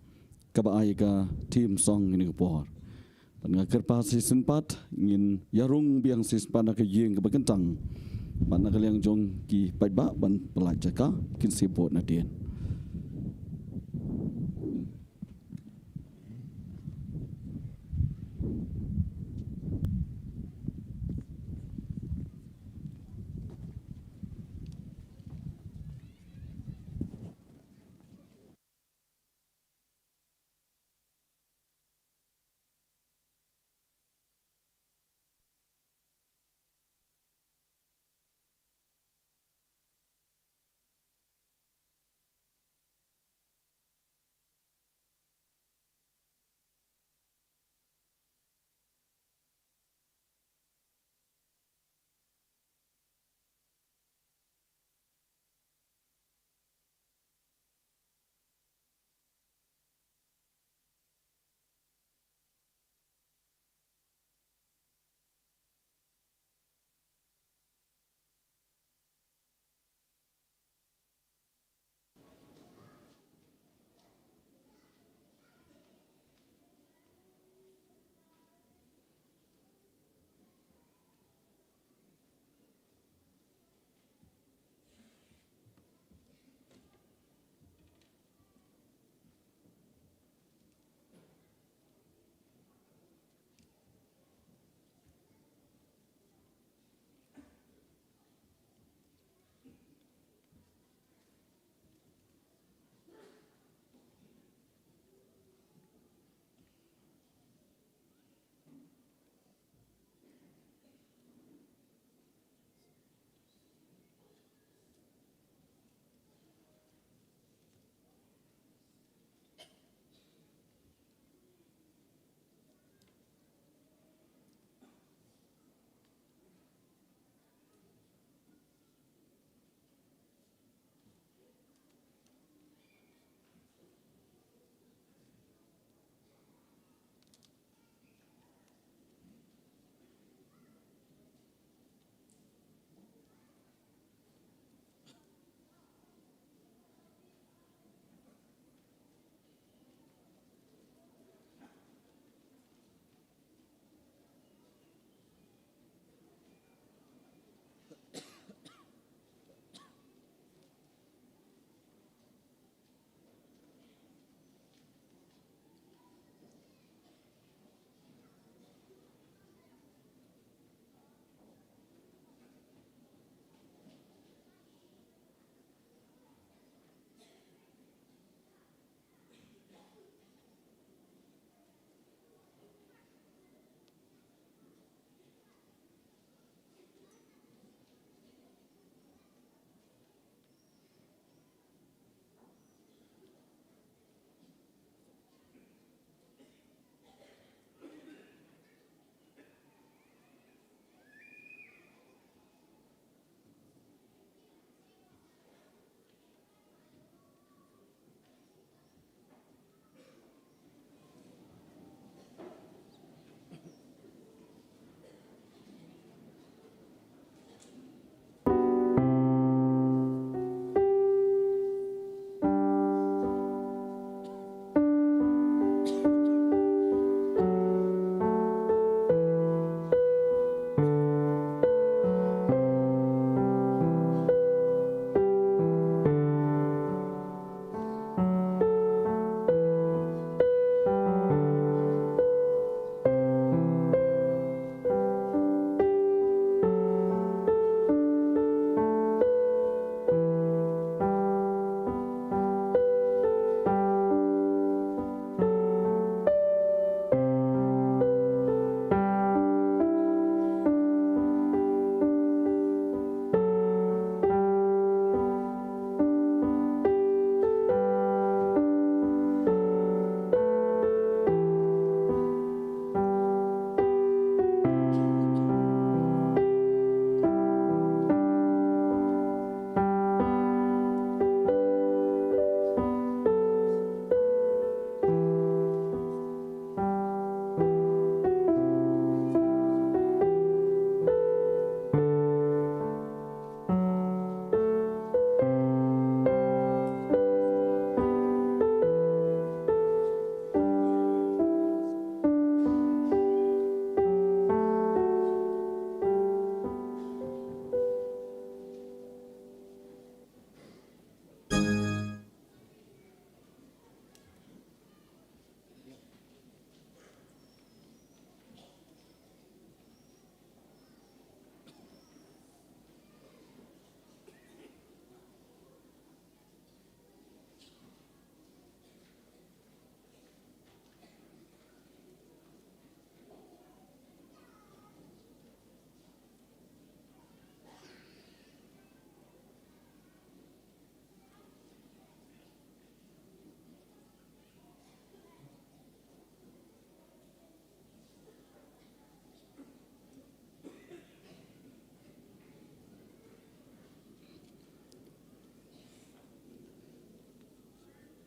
Kaba Ayaga Team Song in Singapore. Pengakar pas season 4 ingin yarung biang season 4 nak yeng ke bagentang. Mana kalian jong ki baik ban pelajar ka kin sibuk nadien.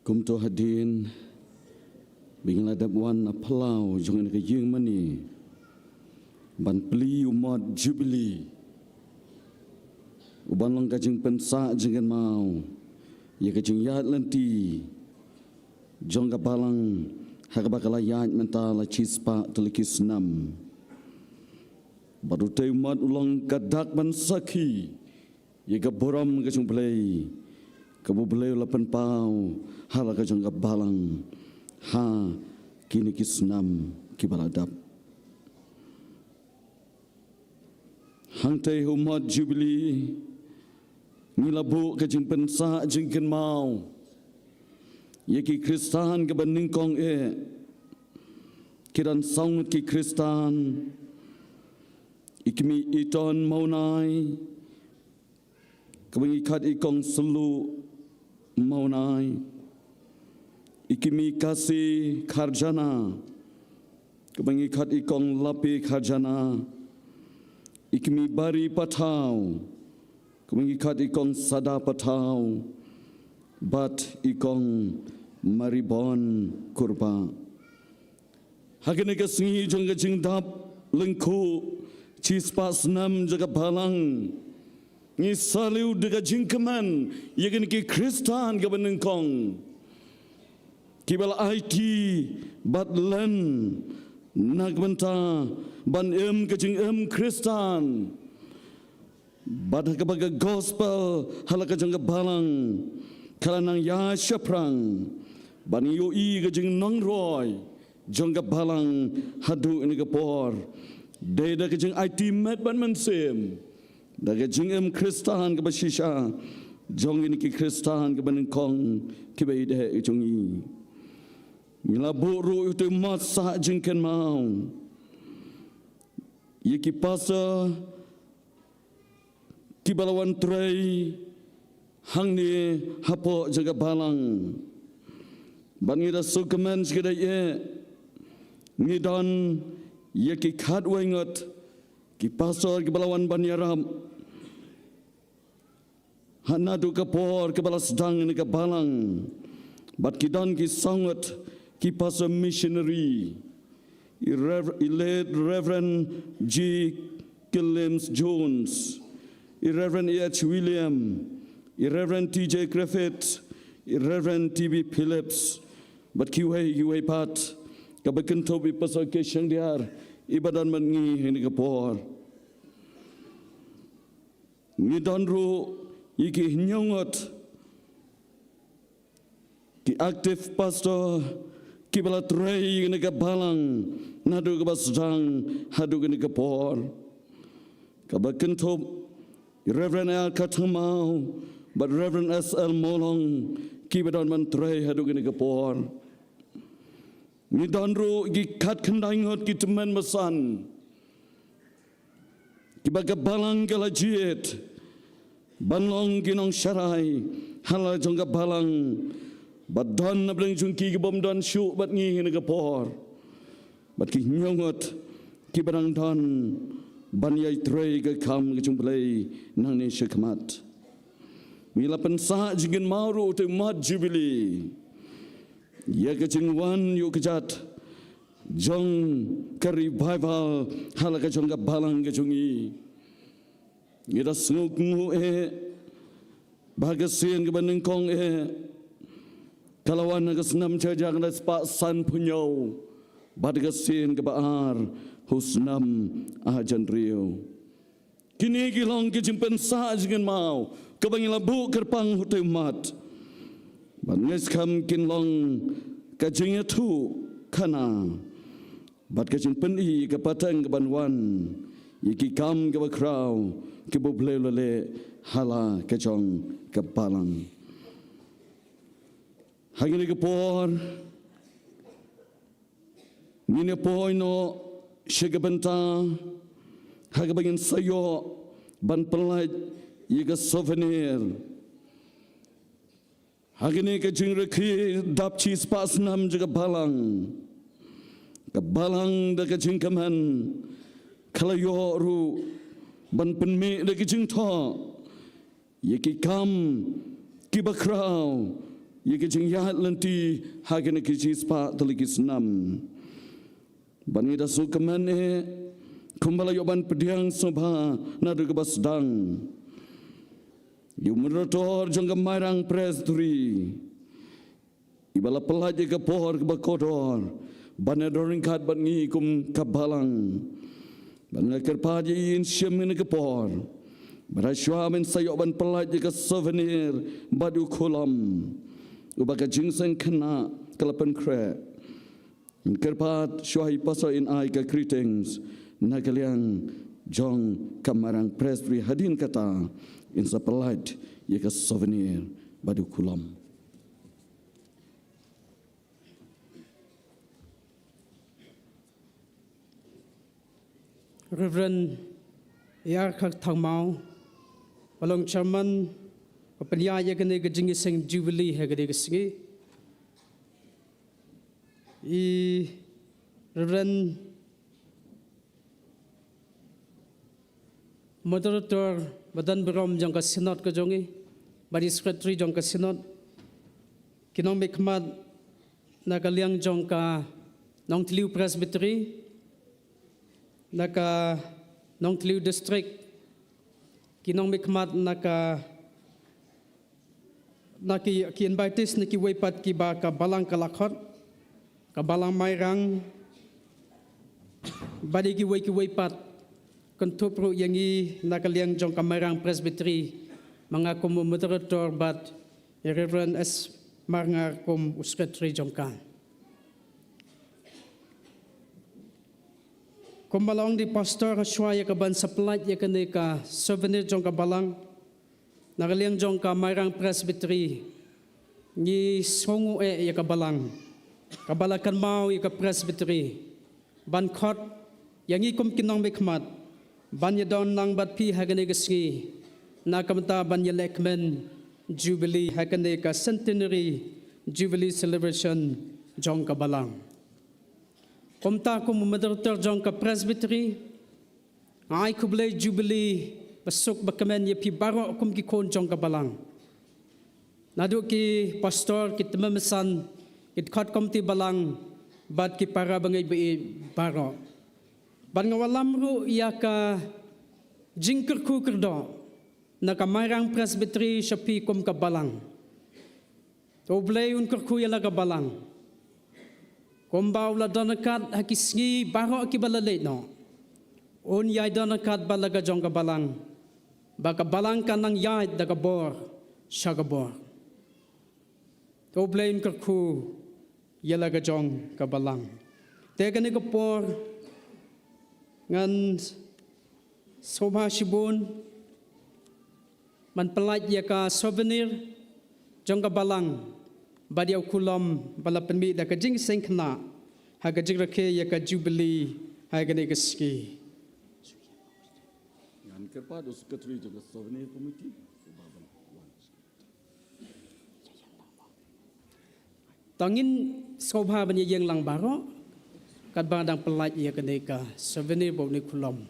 kum to hadin bingla dabwan aplau jongan ke yeng mani ban pli umot jubilee uban long kajing pensa jengan mau ye kajing yat lenti jong ka balang hakabakala yat mentala chispa telikis nam baru te umat ulang kadak ban saki ye ka boram kajing play kabu play lapan pau hala kajing ka balang ha kini kisnam kibaladap hang te umat jubilee Nilabu ke jing pensa jing ken mau Yeki Kristan ke bening kong Kiran saungut ki Kristan Ikmi iton maunai Kebengi kat ikong selu maunai Ikmi kasih karjana Kebengi kat ikong lapi karjana Ikmi bari patau Kemengikat ikong sada patau, bat ikong maribon kurba. Hakene kesengi jangka jingdap lengku cispas nam jaga balang. Ngisaliu dega jingkeman, yakin ki Kristan ke benengkong. Kibal IT bat len nak benta ban ke jing Kristan. Badah kebaga gospel halaka jangka balang kalanang ya syaprang bani yoi ke jeng nongroy jangka balang hadu ini kepor deda ke jeng IT met ban mensem daga jeng Kristan ke basisha jong ini ki Kristan ke benengkong ke baide jongi mila buru itu masa jengken mau yeki pasa Kibalawan tray hang ni hapo jaga balang bangira sukemen segera ye ngidon ye ki khat wengot ki pasor kibalawan banyaram hanadu kapor kibala sedang ni ke balang bat kidon ki sangot ki pasor missionary Reverend G. Killems Jones Reverend E.H. William, Reverend T.J. Griffith, Reverend T.B. Phillips, but kiway pat, kabakan tobi pasal ke syangdiar, ibadan mengi ini kapor. Ngidan ru iki nyongot, ki aktif pastor, ki balat rei ini kabalang, nadu kabasdang, hadu ini kapor. Kabakan tobi Reverend Al Katamau, but Reverend S.L. Molong, Kibadan Mantre, Hadugini Kapor. Nidandro, Gikat Kandangot, Gitaman Masan, Kibaga Balang Galajiet, Banlong Ginong Sharai, Hala Jonga Balang, but Don Nabling Junki Bom Don Shu, but Ni in Kapor. But Kinyongot, Kibadan Don. Banyai tray ke kam ke jumplay nang ni syekmat. Mila pensa jingin maru te mat jubilee. Ya ke jingwan yu kejat. Jong ke revival hala ke jong ke balang ke jungi. Ida senguk ngu bagasien ke benengkong Kalawan ke senam cajang dan sepak san punyau. Bagasien ke baar. Husnam ajan rio. Kini gilong kejimpen sa jingen mau. Kabangila bu kerpang hutai mat. Bangis kam kinlong kajingnya tu kana. Bat kejimpen i kapatang kebanwan. Iki kam kebakrau. Kebuble lele hala kejong kebalang. Hagini kepor. Ngine poino. Syagabanta hagabangin sayo ban pelaj yiga souvenir hagini ke jingrekri dapchi spas nam juga balang ke balang da ke jingkaman kalayo ru ban penme da ke jingtho yiki kam kibakrau ye ke jing yahat lenti hagene ke spa telikis nam bani da su kemane kumbala yoban pediang sobha na de basdang yu merotor jong marang presduri ibala pelaje ke pohor ke bakodor bana doring kat ban ngi kum kabalang bana kerpaji in syemin ke pohor beraswa men sayok ban pelaje ke souvenir badu kolam ubaka jingseng kena kelapan kre kerpat syuai pasal in ai ke greetings nagaliang jong kamarang presbytery hadin kata in sapelaj ye ke souvenir badu kolam. Reverend Yarkak Thangmau, along Chairman, Openya Yakane Jingising Jubilee Hagadegasgi, Reverend Moderator Badan Berom Jangka Sinod Kajongi, Badi Secretary Jangka Sinod, Kinong Mekmat Nagaliang Jangka Nong Tliu Presbytery, naka Nong Tliu District, Kinong Mekmat naki invites naki wepat ki ba ka balang kalakot, ka balang mairang, badi ki wepat, kontupro yangi nakaliang jong kamarang presbytery, mga moderator bat Reverend S. Marngar kum secretary jongkan. Kumbalong di pastor syuaya ka ban supply ya kene ka souvenir jong ka balang nakaliang jong ka mairang presbytery ni songu ya ka balang kabalakan mau ya ka presbytery ban khot yang ikum kinong mekmat ban ya don nang bat pi hagane gasgi na kamta ban ya lekmen jubilee hagane ka centenary jubilee celebration jong ka balang. Komta ko moderator jong ka presbytery ay kublay jubilee pasok bakamen ye pi baro kum ki kon jong ka balang nadu ki pastor ki temamesan it khat komti balang bat ki para bangai be baro ban ngawalam ru ya ka jingker ku kerdo na ka marang presbytery shapi kum ka balang to blay un ku ya la ka balang Kombaw la donakat hakisngi baro akibalale no. On yai donakat balaga jong kabalang. Baka balang kanang yai dagabor shagabor. To blain kerku yalaga jong kabalang. Tega ni kapor ngan sobha shibun man pelat ya ka souvenir jong kabalang. Badiau kulam balapan mi da kajing sengkna ha kajing rake ya ka jubilee ha gane gaski Yan kerpa dos secretary jong souvenir committee tangin sobha ban yang lang baro kat badang pelat ya gane ka souvenir bo ni kulam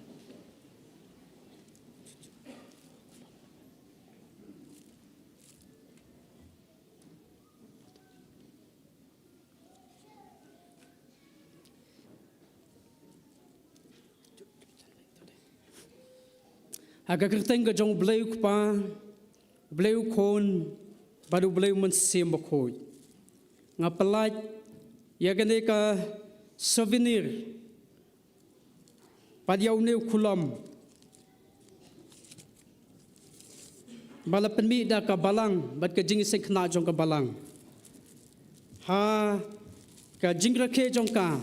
Agak kerteng ke jong beliau kupa, beliau kon, baru beliau mensim bakoi. Ngapelat, ya kene ka souvenir. Padiau neu kulam. Balapan mi da ka balang, bat ka jing sing kena jong ka balang. Ha ka jing rake jong ka,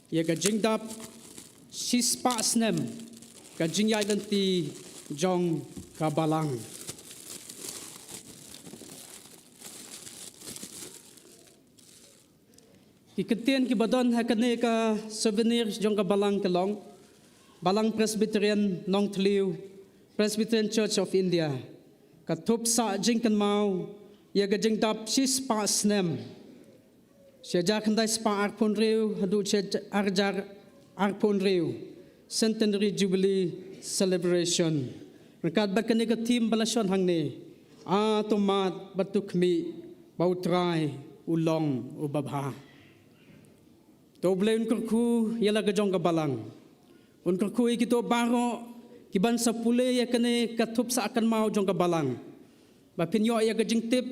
ya ka jing dap sispa snem, ka jing yai danti jong kabalang. Iketian ki badon hakane ka souvenir jong kabalang kelong. Balang Presbyterian Nong Tliu, Presbyterian Church of India. Katup sa jingkan mau, ya ka jing dap sis pa snem. Siya jakandai spa arpon riu, hadu siya arjar arpon riu. Centenary Jubilee Celebration. Rekat bakane ka team balasyon hang ni. Tomat batuk mi bautrai ulong ubabha to blain kurku yala gajong kabalang un kurku ikito baro kiban sa pule ya kene katup sa akan mau jong kabalang ba pinyo ya gajing tip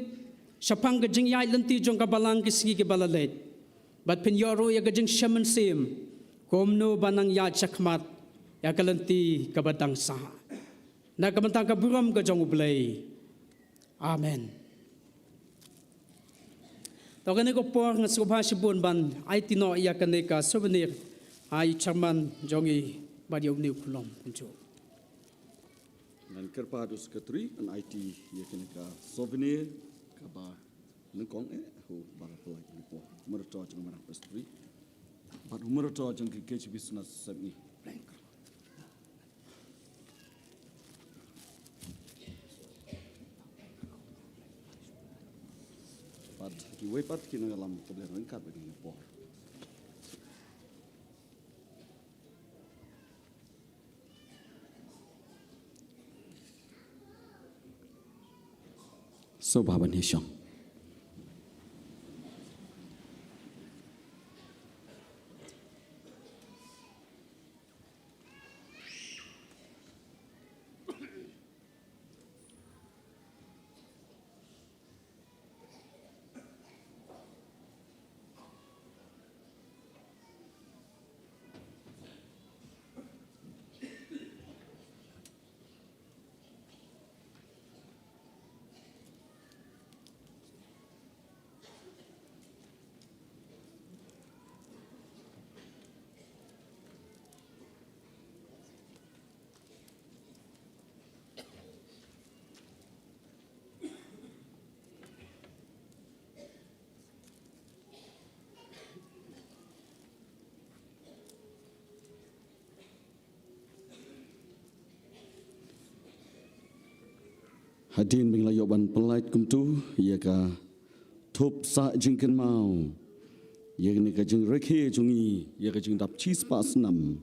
sapang gajing yai lenti jong kabalang kisigi kibalalet bat pinyo ro ya gajing shaman sim komno banang ya chakmat ya kalenti kabadang sa na kamantang kaburam gajong ublay amen. Tau kene ko por nga subha sibun ban ai tino iya kene ka souvenir ai charman jongi badiau niu kulom kunjo. Ngan kerpa dus ketri an IT ya kene ka souvenir ka ba nengkong ho ba pelai ni po merto jeng marang pastri. Ba merto jeng ke business semi. Ki wepat ki na lam ko beron ka begini po. So baban hishong. Hadin menglayo ban pelait kumtu ia ka thop sa jingken mau ia ni ka jing rekhe jungi ia ka jing dap chis pas nam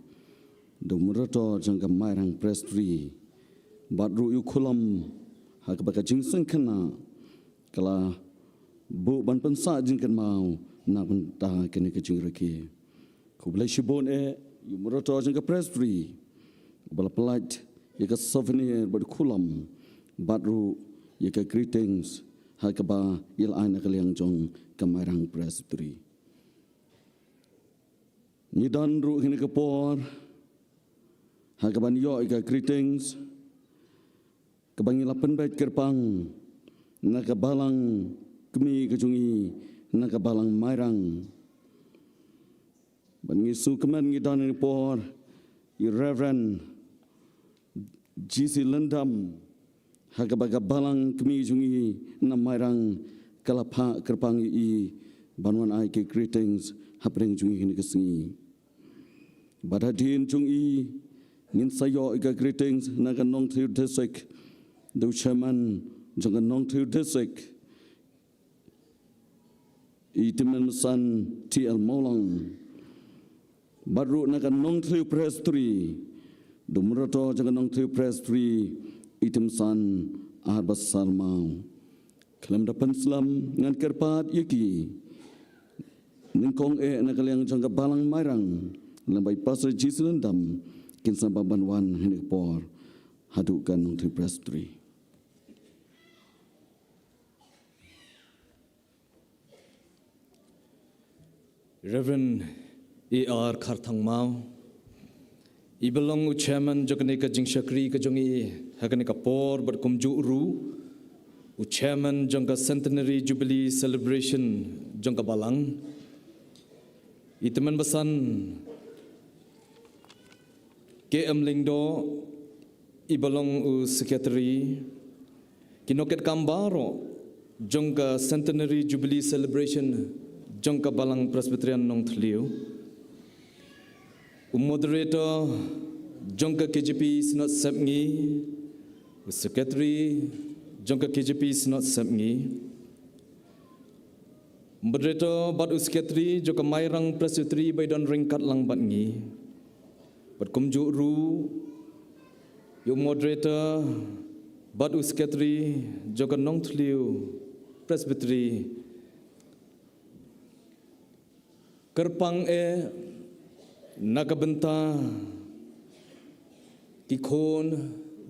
do murato jang ka mairang prestri badru yu khulam ha ka ka jing sangkana kala bu ban pensa jingken mau na ban ta kene ka jing rekhe kublai shibon yu murato jang ka prestri bala pelait ia ka souvenir bad khulam Badru yaka greetings hakaba il aina kaliang jong kamarang presbytery. Nidan ru hini kapor hakaban yo yaka greetings kabangila penbait kerpang nakabalang kemi kejungi nakabalang mairang bangisu keman ngidan ni por Reverend GC Lendam Hagabaga balang kemi jungi namairang kalapa kerpang i banwan ai ke greetings hapring jungi hini kesengi badadin jungi ngin sayo ika greetings naga nong thiu desek do chairman jonga nong thiu desek i timen san TL Molang baru naga nong thiu prestri do murato jonga nong thiu prestri item san arbas salmau kelam dapan selam ngan kerpat yaki ningkong nakaliang jangka balang mairang lambai pasar jiselendam kin sababan wan henik por hadukan nong prestri Reverend A.R. Kharthang Mau Ibelong Chairman Jogane ka Jingshakri ka jongi hagane ka por bar kumju ru Chairman jongka Centenary Jubilee Celebration jongka balang Iteman basan KM Lingdo Ibelong Secretary Kinoket Kambaro jongka Centenary Jubilee Celebration jongka balang Presbyterian Nong Thliu Moderator Jongka KJP Sinot Sepngi Secretary Jongka KJP Sinot Sepngi Moderator Bad Secretary Jongka Mairang Presbytery Baidon Ringkat Lang Batngi Bad Kumjuk Ru Yo Moderator Bad Secretary Jongka Nong Thliu Presbytery Kerpang nakabenta Kikon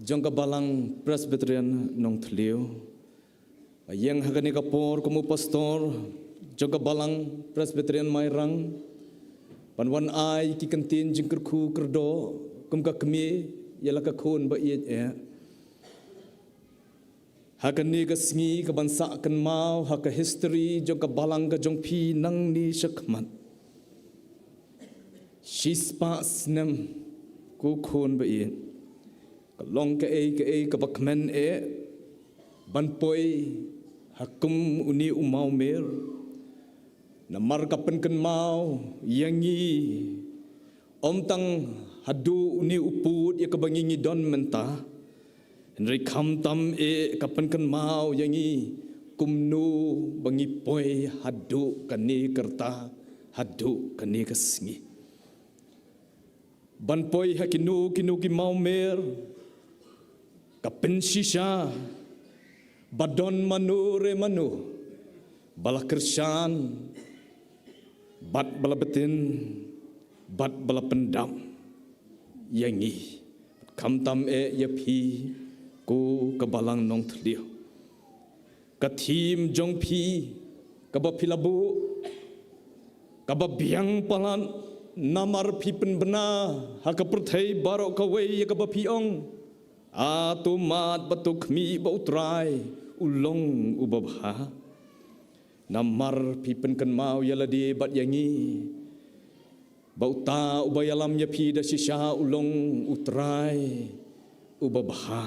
Jongka Balang Presbyterian Nong Tliu yang hagani kapor kumu pastor Jongka Balang Presbyterian Mairang Panwan ai ki kantin jingkerku kerdo kumka kemi yala ka khon ba iet Hakani ka sngi ka bansa kan mau haka history Jongka Balang ka jong pi nang ni shakmat Shispa snem ku khon ba iet Kalong ka bakmen banpoi hakum uni umau mer namar kapen ken mau yangi omtang hadu uni uput ya kabangingi don menta Henry kamtam kapen ken mau yangi kumnu bangi poi hadu kani kerta hadu kani kasngi banpoi hakinu kinu ki mau mer Kapen shisha badon manu re manu bala kersan bat bala betin bat bala pendam yangi kamtam yapi ku kebalang nong tliu katim jong pi kabapilabu kababiang palan namar pi penbena hakaperthai barok kawai kabapiong Atumat batuk mi bautrai ulong ubabha namar pipen kan mau yaladi bat yangi bauta ubayalam yapi da shisha ulong utrai ubabha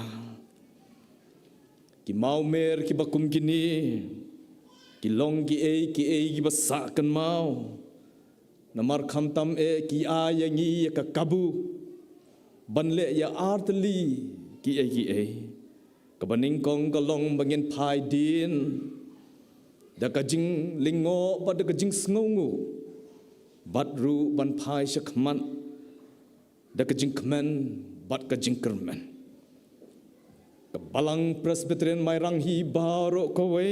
ki mau mer ki bakum kini ki long ki ki basa kan mau namar khamtam ki yangi ka kabu banle ya artli ki kabaning kong kalong bangin pai din da kajing lingo ba da kajing sngongu badru ban pai shakman da kajing kmen bat kajing kermen kabalang Presbyterian Mairang hi baro kowe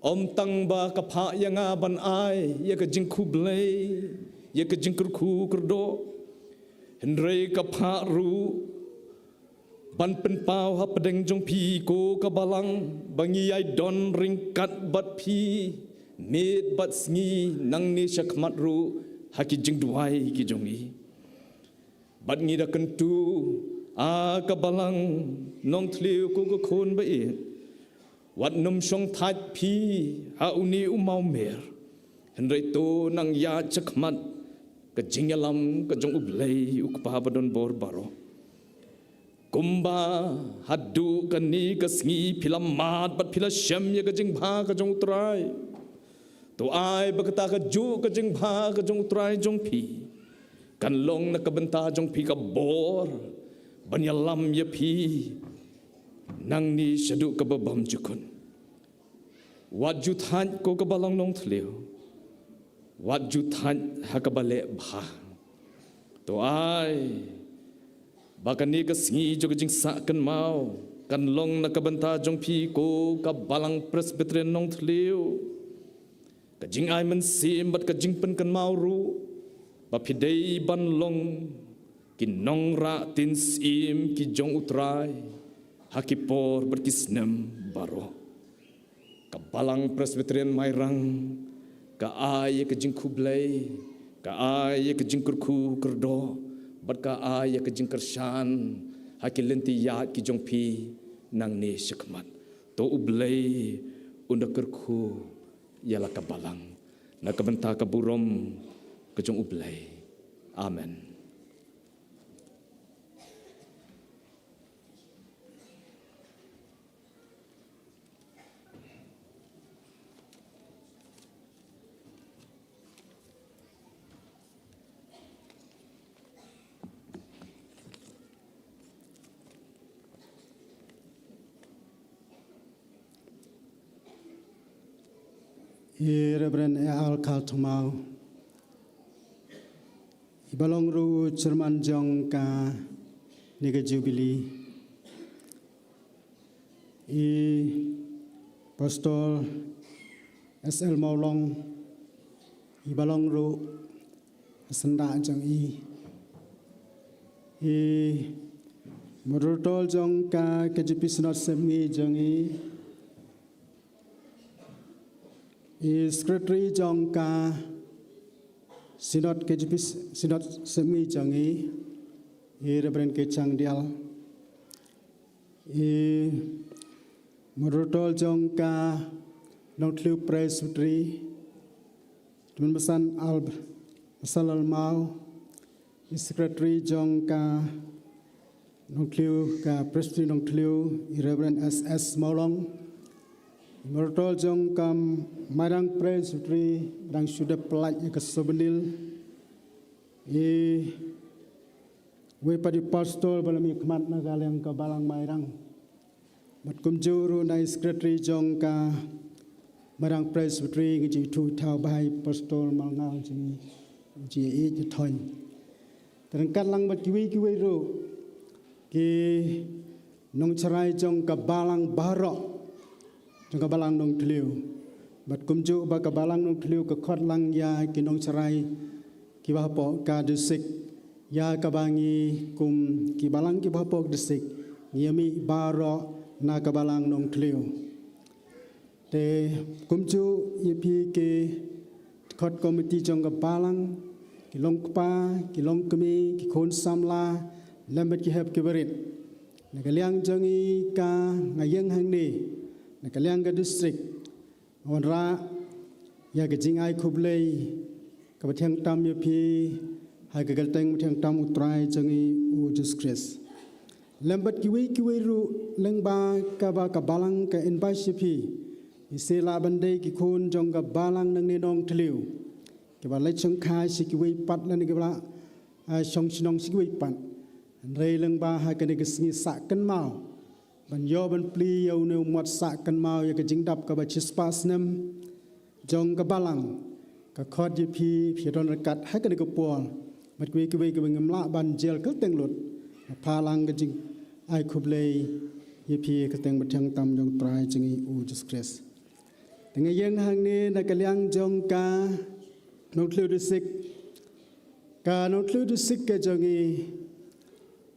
om tang ba kapha yanga ban ai ya kajing kublai ya kajing kurku kerdo Henry kapha ru ban penpau ha pedeng jong pi ko kabalang bangi ai don ringkat bat pi med bat sngi nang ni shakmat ru haki jing duai ki jongi bat ngi da kentu kabalang nong tliu ko ko khon ba wat num shong that pi ha uni umau mer henrei to nang ya chakmat ka jingyalam ka jong ublei ukpa badon bor baro Kumba hadu kani kasngi pilam mat bat pila syam ya kajing bha kajong utrai to ai bakata kaju kajing bha kajong utrai jong pi kan long na kabenta jong pi ka bor banyalam ya pi nang ni syadu ka babam jukun wat juthan ko ka balang nong thleu wat juthan hakabale bha to ai Bakani kasngi jo jing sa kan mau kan long na kabanta jong pi ko ka balang Presbyterian nong thleu ka jing ai man sim bat ka jing pen kan mau ru ba pidei ban long ki nong ra tin sim ki jong utrai hakipor berkisnem baro ka balang Presbyterian Mairang ka ai ka jing kublai ka ai ka jing kurku kerdo Badka ay ka jingkersan hakilenti ya ki jongpi nang ni shakmat to ublay unda kerku yala kabalang na kabenta kaburom ka jong ublay amen Reverend Al Kaltumau, Ibalong Ru Cerman Jong Ka Niga Jubilee, Pastor SL Maulong Ibalong Ru Senda Jang Moderator Jong Ka KJP Synod Semngi Jang Secretary Jong Ka Synod KJP Synod Semngi Jang Reverend Kechang Dial Moderator Jong Ka Long Tliu Presbytery Tuan Besan Masalal Mau Secretary Jong Ka Long Tliu Ka Presbytery Long Tliu Reverend SS Maulong Moderator Jong Ka Marang Presbytery Rang Sudah Pelat Ke Sobenil Wepadi Pastor Balam Ikmat Nagal yang ke Balang Mairang Matkum Juru Nai Secretary Jong Ka Marang Presbytery Ngi Tu Thao Bai Pastor Malngal Ji Ji Thon Terangkat lang mat kiwi ro ki nong cerai Jong Ka Balang Barok Jong Ka Balang Nong Tliu Matkum Ju ba Ka Balang Nong Tliu Ka Khot Lang Ya ki nong cerai ki ba po ka disik Ya kabangi kum kibalang kibapok desik yami baro na kabalang nong tliu te kumcu yipi ke khot komiti jong kabalang kilong kpa kilong kemi ki khon samla lambet ki hep kibarit nakaliang jongi ka ngayeng hangni nakaliang ka district onra ya gejingai khublei ka bathang tam yipi hai ka galteng thiang tam utrai changi u disgrace lambat kiwi ru lengba ka ba ka balang ka inbasipi isela bandai ki khun jong ka balang nang ni nong tliu ke ba lai chung khai si kiwi pat lan ke ba chong chinong si kiwi pat rei lengba ha ka ni ka singi sa kan mau ban yo ban pli yo ne mot sa kan mau ya ka jingdap ka ba chispas nem jong ka balang ka khot yipi phiron kat ha ka ni ka pol Mat kuwi ngam la ban jel ka teng lut phalang ka jing ai khublei yipi ka teng bathang tam jong trai chingi u disgrace tenga yeng hang ni na kalyang jong ka no tlu disik ka jongi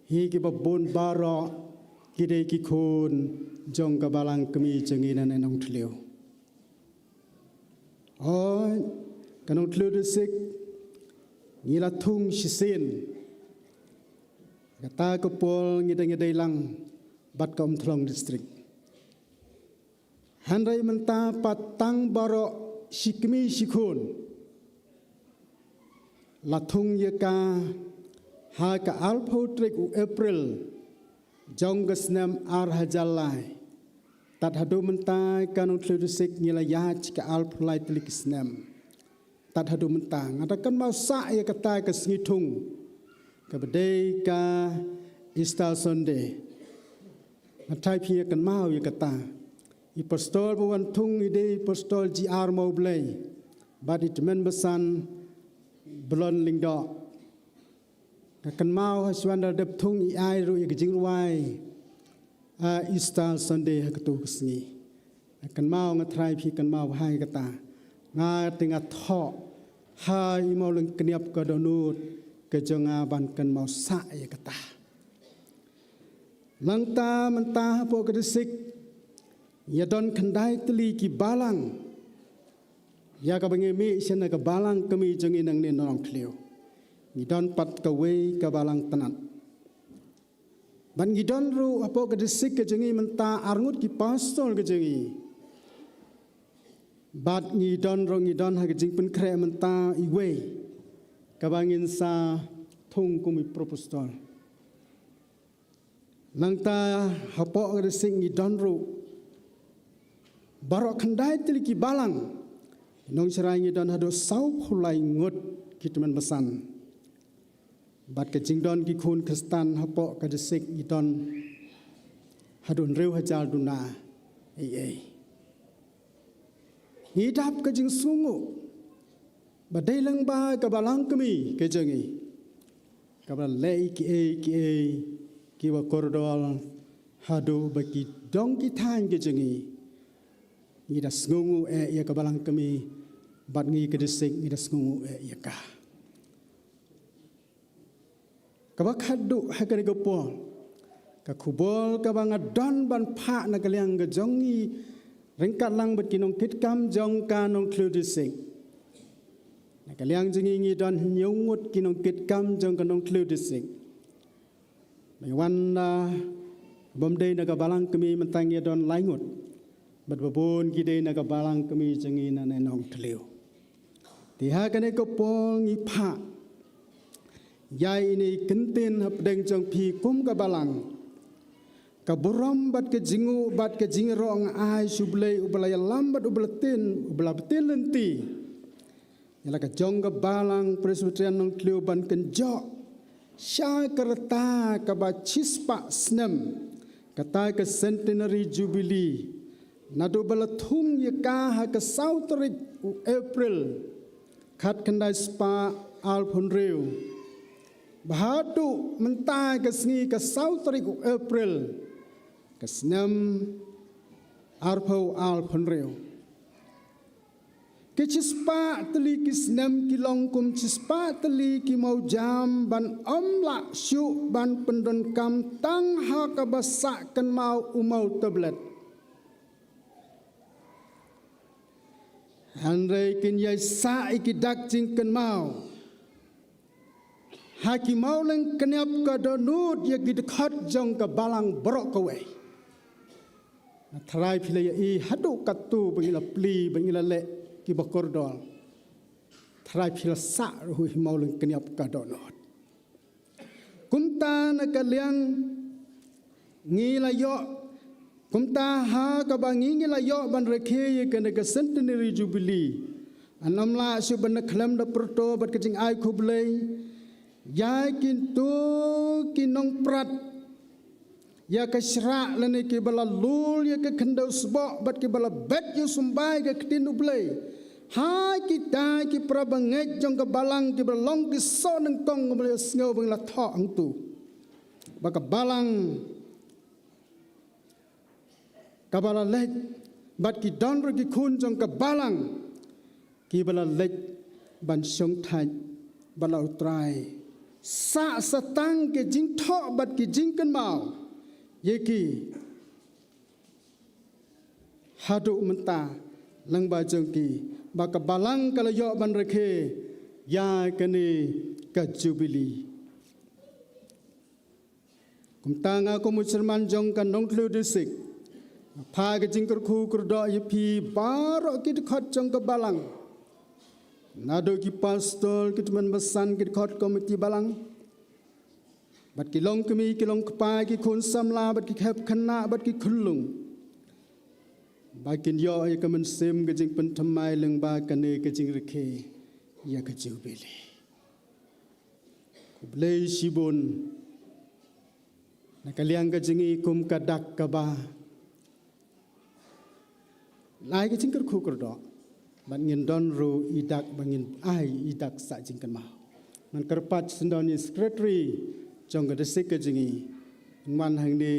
hi ki babon baro ki dei ki khun jong ka balang kami chingi na nong tliu oi ka no tlu disik ngila thung sisin kata kepol ngidai lang bat ka Thlong district handai menta patang baro sikmi sikhun la thung yaka ha ka alpho trek u April jong gasnam ar hajalai tat hadu menta kanung tlusik ngila ya ka alpho lai tlikisnam tat hadu mentang atakan mau sa ya kata ke sengitung ke bedai ka Easter Sunday matai pia kan mau ya kata i pastor bawan tung ide pastor GR mau blai badi temen besan blon lingdo kan mau haswanda dep tung i ai ru ya jing ruai Easter Sunday ha ketu kesengi kan mau ngatrai pia kan mau hai kata nga tengah thok hai mau leng keniap ka donut ke jonga ban kan mau sa ya kata langta mentah po kedesik ya don kendai teli ki balang ya ka bangemi sena ka balang kami jongi nang ne nong tliu ni don pat ka we ka balang tenan ban gidon ru apo kedesik ke jongi mentah arngut ki pasol ke jongi bat ngidon ha jing pen kre menta iwe kabangin sa thung kumi proposal langta hapo resing ngidon ru barok khandai tiliki balang nong serai ngidon hado sau khulai ngut kitman besan bat ke jingdon ki khun kristan hapo ka resik ngidon hadun reu hajal duna ei Hidap ke jing sungu badai lang ba ka balang kami ke jangi ka ba lei ki wa kordol hadu baki dong ki than ke jangi ngida sngungu ia ka balang kami bat ngi ke desik ngida sngungu ia ka khadu hakani ko pol ka khubol ka bang adon ban pha na kaliang ga jongi rengkat lang bat kinong kitkam jong ka nong klu desik na kaliang jengi ngi don nyungut kinong kitkam jong ka nong klu desik mai wan bom dei na ka balang kami mentang ia don laingut bat babon ki dei na ka balang kami jengi na nong tliu ti ha ka ne ko pol ngi pha yai ini kentin hap deng jong pi kum ka balang ka borom bat ke jingu bat ke jingrong ai sublei ublaya lambat ublatin lenti yala ka jong ka balang presbyterian nong tliu ban kenjo sya kerta ka ba chispa snem kata ke centenary jubilee nado balathum ye ka ha ka sautrik April khat kandai spa alphonreu bahadu mentai ke sngi ka sautrik April ke snem arpau alphonreu ke chispa teli ki snem ki longkum chispa teli ki mau jam ban omla syu ban pendon kam tang ha ka basak kan mau umau tablet Andai kin yai sa iki dak jing kan mau haki mau leng kenyap ka donut ya gid khat jong ka balang borok ka we na tharai phile ya I hadu katu bangila pli bangila le ki bakordol tharai phila sa ru hi mau leng kenyap ka donut kumta na kaliang ngila yo kumta ha ka bangi ngila yo ban rekhe ye ka na centenary jubilee anamla su ban khlam da proto bat kajing ai khublei ya kintu kinong prat ya ka shra lane ki bala lul ya ka khandau sbo bat ki bala bet yu sumbai ka ktinu blei ha ki ta ki prabanget jong ka balang ki balong ki soneng tong blei sngo bang la tho ang tu ba ka balang ka bala lek bat ki don ro ki khun jong ka balang ki bala lek ban song thai bala utrai sa satang ke jing tho bat ki jing kan mau ye ki hadu menta lang ba jong ki ba ka balang kala yo ban rekhe ya kani ka jubilee kum tanga ko musulman jong kan nong klu disik pha ke jing kur khu kur do ye phi baro ki khat jong ka balang nado ki pastor ki teman besan ki khot komiti balang bat ki long kemi ki long kpa ki khun samla bat ki khap khana bat ki khulung ba kin yo ya kamen sem ke jing pen thamai leng ba kane ke jing rekhe ya ka jubile kublei sibon na kaliang ka jingi kum ka dak ka ba lai ke jing kur khu kur do ban ngin don ru idak bangin ai idak sa jing kan mau man kerpat sendoni secretary jong ga desik ke jingi man hang ni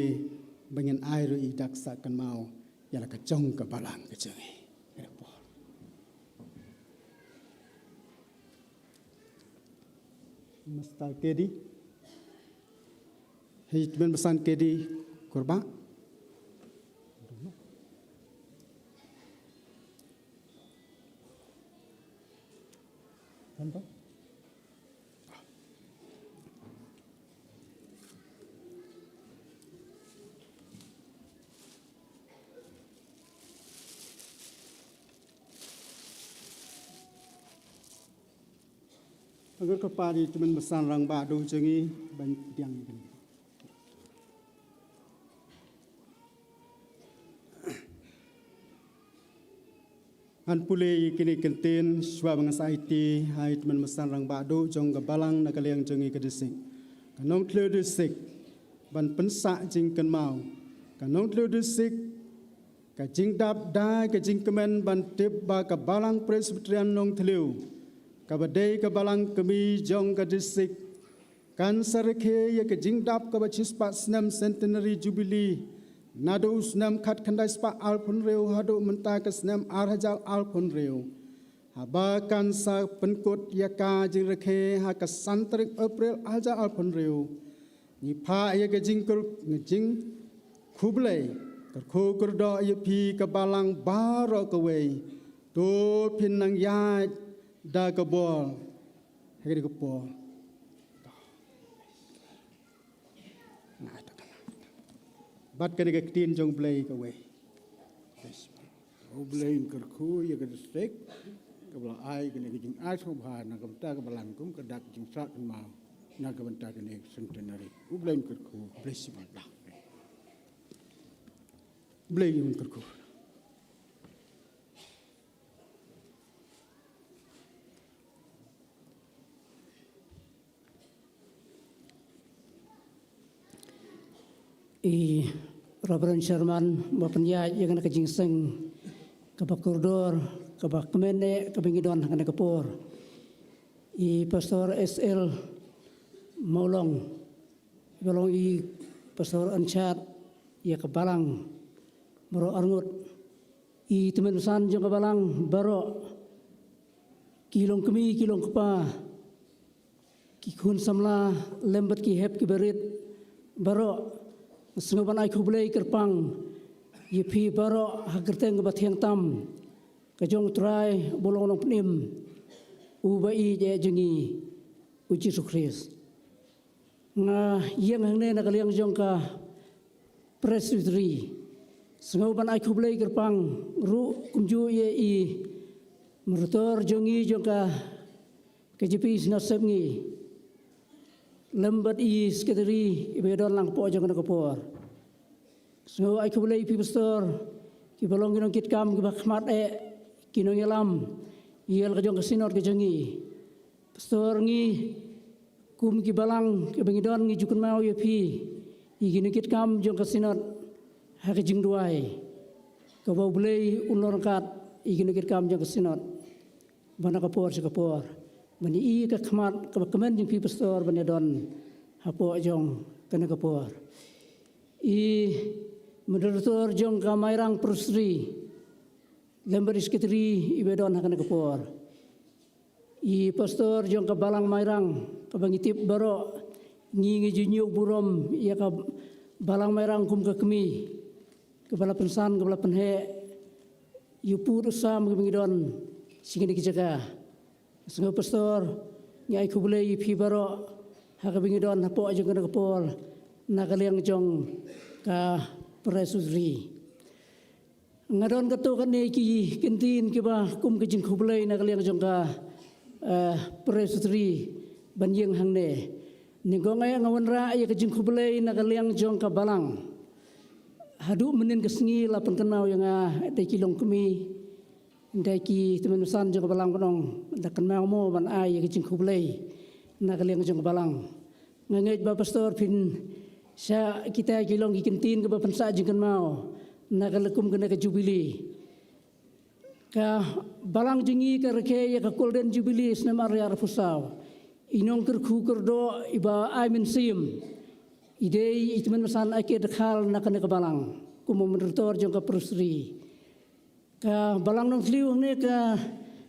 bangin ai ru idak sa kan mau yala ka jong ka balang ke jingi Masta kedi hei ben besan kedi kurba Nampak? Agar kepadi teman besan rang badu jengi ban tiang ini. Han pulei kini kentin swa bangasai ti hai teman besan rang badu jong gabalang nakaliang jengi kedesik. Kanong tlu desik ban pensa jing kan mau. Kanong tlu desik ka jing dap da ka jing kemen ban tip ba gabalang presbyterian nong tliu. Kabadai kabalang kami jong ka desik kan sarekhe ya ka jing dap ka bachis pa snam centenary jubilee Nado usnam kat kandai spa alpun reu hadu menta kesnam arhajal alpun reu. Habakan sa penkut yaka jing rekhe ha kasantrik April alja alpun reu. Ni pa ya gejing ngejing kublai kerku kerdo ya pi kebalang baro kewe. Tol pinang yai da kebol. Hegedi kebol. Bat kena ketin jong blay kawe. Blay kerku ya kena stek. Kabla ai kena kejing ai sobha na kabta kabalan kum kedak jing sat mau. Na kabanta kena centenary. Blay kerku bless you dah. Blay kerku. Reverend Sherman Bapanya yang nak jingseng kabak koridor kabak kemene kabingidon hangana kapor Pastor SL Maulong balong Pastor Anshat ya kabalang baro arngut temenusan jong kabalang baro kilong kemi kilong kepa kikun samla lembat ki hep ki berit baro Sengaban ai kublai kerpang yepi baro hagerteng bathiang tam kajong trai bolong nong pnim ubai je jengi uji sukris nga yang hangne na kaliang jong ka presbytery sengaban ai kublai kerpang ru kumju ye i merutor jongi jong ka KJP sinasebngi lembat i sekretari ibedon lang po jang nakapor so ai kublai pi pastor ki balong ginong kit kam ki bakhmat kinong yalam yel kajong kasinor kajangi pastor ngi kum ki balang ki bangidon ngi jukun mau ye pi i ginong kit kam jong kasinor ha kajing duai ka bau blai unor kat i ginong kit kam jong kasinor bana kapor sekapor mani i ka khmat ka kemen jing pi pastor banedon hapo jong kana kapor moderator jong ka mairang prosri lembar sekretari ibedon kana kapor pastor jong ka balang mairang ka bangitip baro ngi junyuk burom ya ka balang mairang kum ka kemi ka bala pensan ka bala penhe yupur usam ka bangidon singini kijaga Sengaja pastor nyai kublai pi baro hakabingidon hapo aja kena kapol nakaliang jong ka presbytery ngadon kato kane ki kentin ki ba kum ke jing kublai nakaliang jong ka presbytery banjing hangne ningongay ngawan ra ya ke jing kublai nakaliang jong ka balang hadu menin kesengi lapan kenau yang de kilong kemi Daki temenusan jong balang konong dakan mau mo ban ai ke jing kublai na kaliang jong balang ngait ba pastor pin sa kita kilong gikentin ke bapan sa jing kan mau na kalakum kena ke jubili ka balang jingi ka reke ya ka golden jubilee snam area pusau inong kerku kerdo iba ai min sim idei temenusan ake dekhal na kana ke balang kumo menurtor jong ka prosri ka balang nong tliu ne ka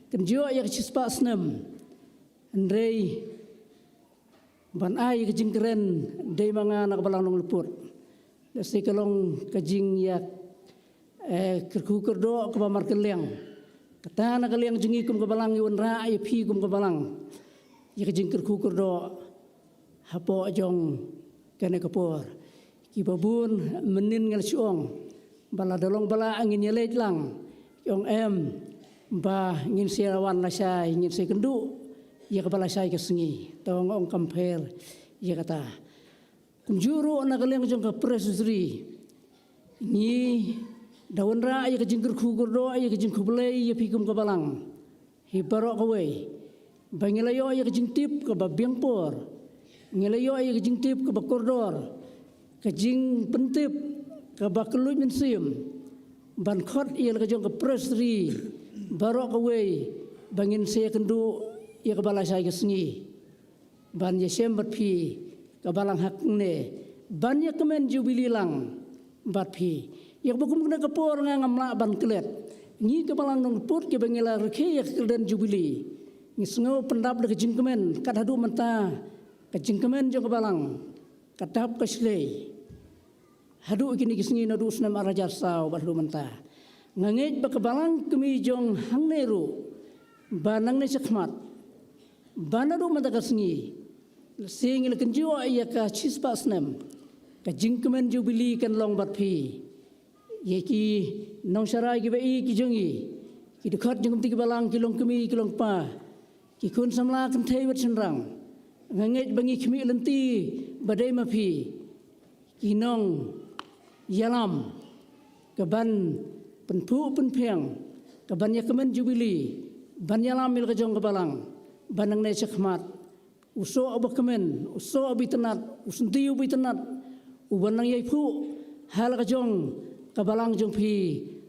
kenjo ya cispa snem ndrei ban ai ke jingkren dei manga nak balang nong leput dasi kalong kajing ya kerku kerdo ke bamar keleng kata na keleng jingi kum ke balang yun ra ya pi kum ke balang ya kajing kerku kerdo hapo jong kene kapor ki babun menin ngal siong bala dolong bala angin yelet lang Yong ba ngin siawan la sai ngin se kendu ya kepala sai ke sengi tawang ong compare ya kata kunjuru na kaleng jong ka presbytery ni dawan ra ya ke jingkur kugur do ya ke jingku belai ya pikum ka balang hi barok kawe bangelayo ya ke jingtip ka babiang por ngelayo ya ke jingtip ka bakordor ka jing pentip ka bakeluj min sim ban khot ia ka jong ka presbytery barok kawe bangin se kendu ya ka balai sai ke sengi ban ya sembat pi ka balang hak ne ban ya kemen jubili lang bat phi yak bukum kena kapor ngamla ban kelet ngi kebalang nong put ke bengela rekhe yak kelden jubili ngi sengo pendap de jingkemen kat hadu menta ka jingkemen jong kebalang katap kaslei hadu kini kisngi nadu snam arajar saw bat hadu menta ngangej ba kebalang kemi jong hangneru banang ne sekmat banadu menta kasngi singil kenjo ayaka chispa snam ka jingkemen jubili kan long bat phi yeki nong sarai ki bai ki jongi ki dekat jengum ti balang ki long kemi ki long pa ki kun samla kan thei wat senrang nganget bangi khmi lenti badai ma phi ki nong yalam ka ban penpu penpeng ka ban yakemen jubili ban yalam mil ka jong ka balang banang ne sekmat uso abakemen uso abitanat usundi ubitanat ubanang yai phu hal ka jong kabalang jong phi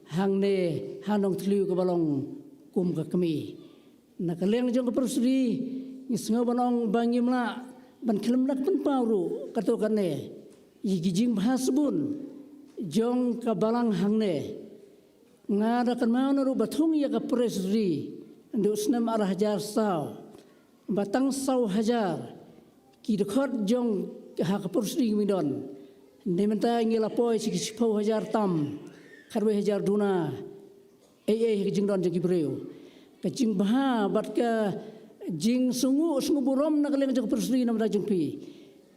hang ne hanong thliu kabalong kum ka kami nakaleng jong kaprusri ngisngo banong bangimla ban khlemnak pen pauru kato kane yigijing bahasbun jong kabalang hang ne ngada kan manu bathung ya kaprusri ndusnam arah hajar saw batang saw hajar ki dekhot jong ha kaprusri midon Nementa ngila poi si kisipau hajar tam karwe hajar duna jing don jagi breu kajing baha bat ka jing sungu burom na kaleng jang persri nam da jing pi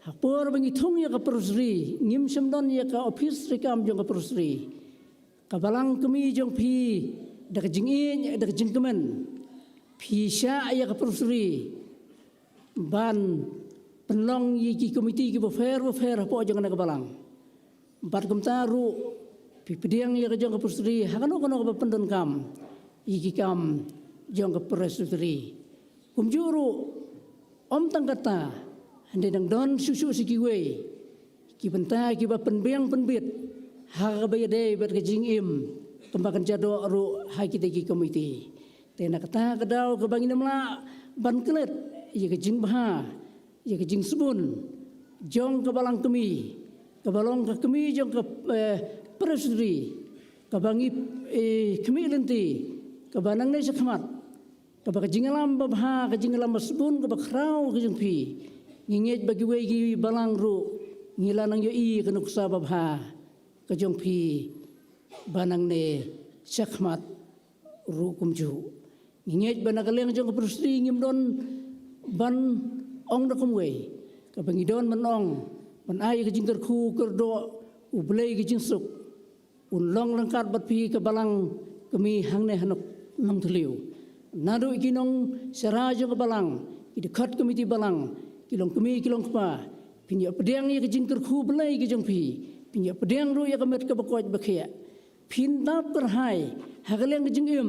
hapor bangi thung ya ka persri ngim semdon ya ka office rekam jang ka persri kabalang kemi jang pi da jing in da jing kemen pi sya ya ka persri ban penlong yiki komiti ki bofer po jangan na kabalang bat kumtaru pipediang ya jong ka pusri hakano ka pendon kam yiki kam jong ka presutri kumjuru om tanggata hande dang don susu sikiwe ki benta ki ba penbiang penbit ha ba yade bat ka jing im tembakan jado ru ha kita ki komiti tena kata kadau ka bangin mla ban kelet ya ka jing baha ya ke jing sebun jong ke balang kemi ke balong ke kemi jong ke presri ke bangi kemi lenti ke banang ne sekmat ke bak jingalam babha ke jingalam sebun ke bakrau ke jong pi nginget bagi wegi balang ru ngilanang yo I ke nuksa babha ke jong pi banang ne sekmat ru kumju nginget banakaleng jong ke presri ngimdon ban ong da kumwe ka bangidon manong man ay ka jingker khu kerdo ublay ka jingsuk unlong langkat bat pi ka balang kami hangne hanok nong thliu nadu ikinong sarajo ka balang idekat kami ti balang kilong kami kilong pa pinya pedang ya ka jingker khu blay ka jong pi pinya pedang ru ya ka met ka bakoj bakhya phindap perhai hagaleng ka jingim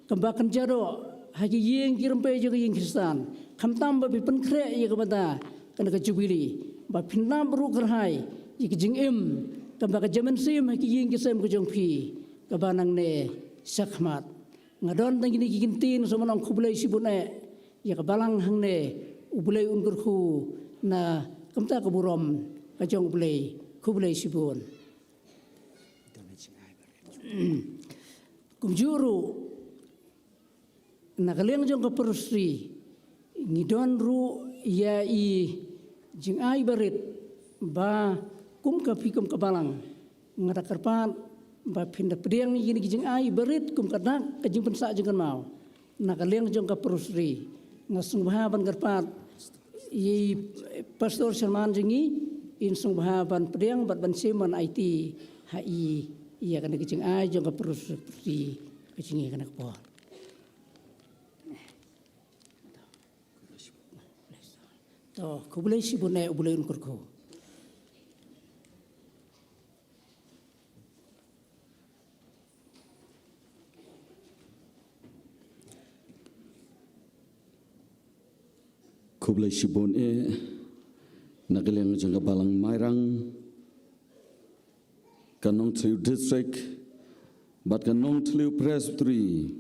kambakan jaro haji yeng kirempe jo ka yeng kristan kamtam babi penkre ya kepada kena kejubili ba pinam ru kerhai yik jingim tamba ka jaman sim ki ying kisem ke jong pi ka banang ne sakmat ngadon tang gini gigintin so manong kublai sibune ya ka balang hang ne ublai ungur khu na kamta ka burom ka jong ublai kublai sibun kumjuru nakaleng jong ka persri ngidon ru ya I jing ai barit ba kum ka pikum ka balang ngada karpat ba pinda pediang ni gini jing ai barit kum kadak ka jing pensa jing mau nakaleng jong ka persri ngasung bahaban karpat I pastor Salman jingi in sung bahaban pediang bat ban seman IT HI iya kana jing ai jong ka persri ka jing kana ko to kubulay sibune ubulay unkur ko kublai sibon nagaleng jang balang mairang kanong thliu district bat kanong thliu presbytery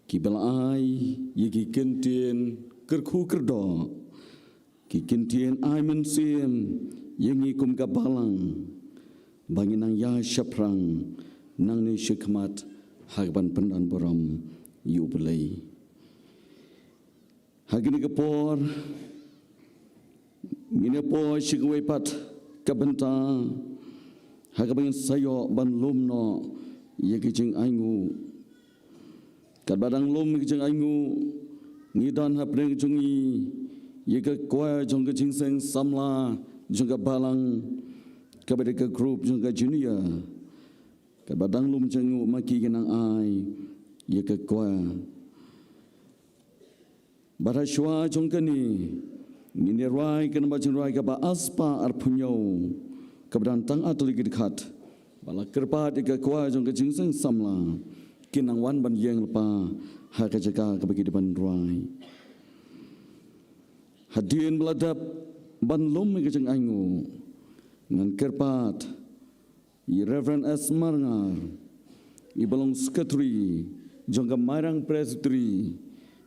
ki balai yigi kentien kerkhu kerdo ki kentien ai men sim yengi kum ka balang bangin nang ya syaprang nang ni syikmat hagban pendan boram yubelai. Hagini kepor ngine po syikwe pat kabenta hagabangin sayo ban lumno yekijing aingu kat badang lum kijing aingu ngidan hapreng jungi yeka kwa jongga jingseng samla jongga balang kabadeka group jongga junior kat badang lum jengu maki genang ai yeka kwa barashwa jongga ni ngine rai kan bajing rai kaba aspa arpunyo kabadan tang atli gidkhat bala kerpa ika kwa jongga jingseng samla kinang wan ban yeng lepa haka jaga kabagi depan ruai hadirin beladap ban lom kejeng aingu ngan kerpat i Reverend S. Marngar i balong sekretari jongga marang presbytery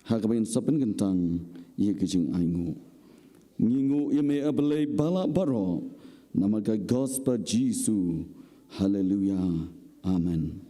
haka bain sapen gentang i kejeng aingu ngingu i me abelai bala baro namaga gospel Jesu haleluya amen.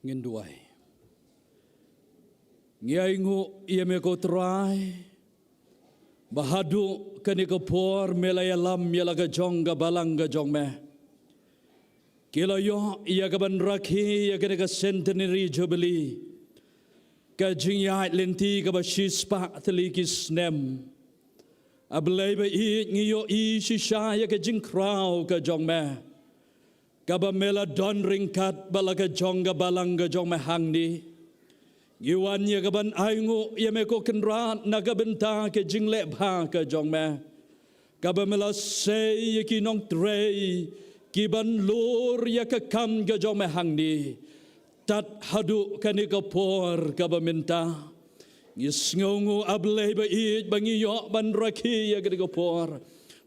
ngin duai ngiai ngu ia me ko trai bahadu kani ko por melaya lam yala ga jong ga balang ga jong me kilo yo ia ga ban rakhi ia ga ga centenary jubilee ka jing ya lenti ga ba shispa tli ki snem ablai ba I ngiyo I shisha ya ga jing kraw ga jong me Kaba mela don ringkat balaga jonga balanga jong mahangni. Iwan ya kaban aingu ya meko kenrat naga benta ke jingle bha ke jong me. Kaba mela say ya ki nong trei kiban lur ya ke kam ke jong mahangni. Tat hadu kani ke por kaba minta. Yisngongu ablay ba it bangi yo ban raki ya ke por.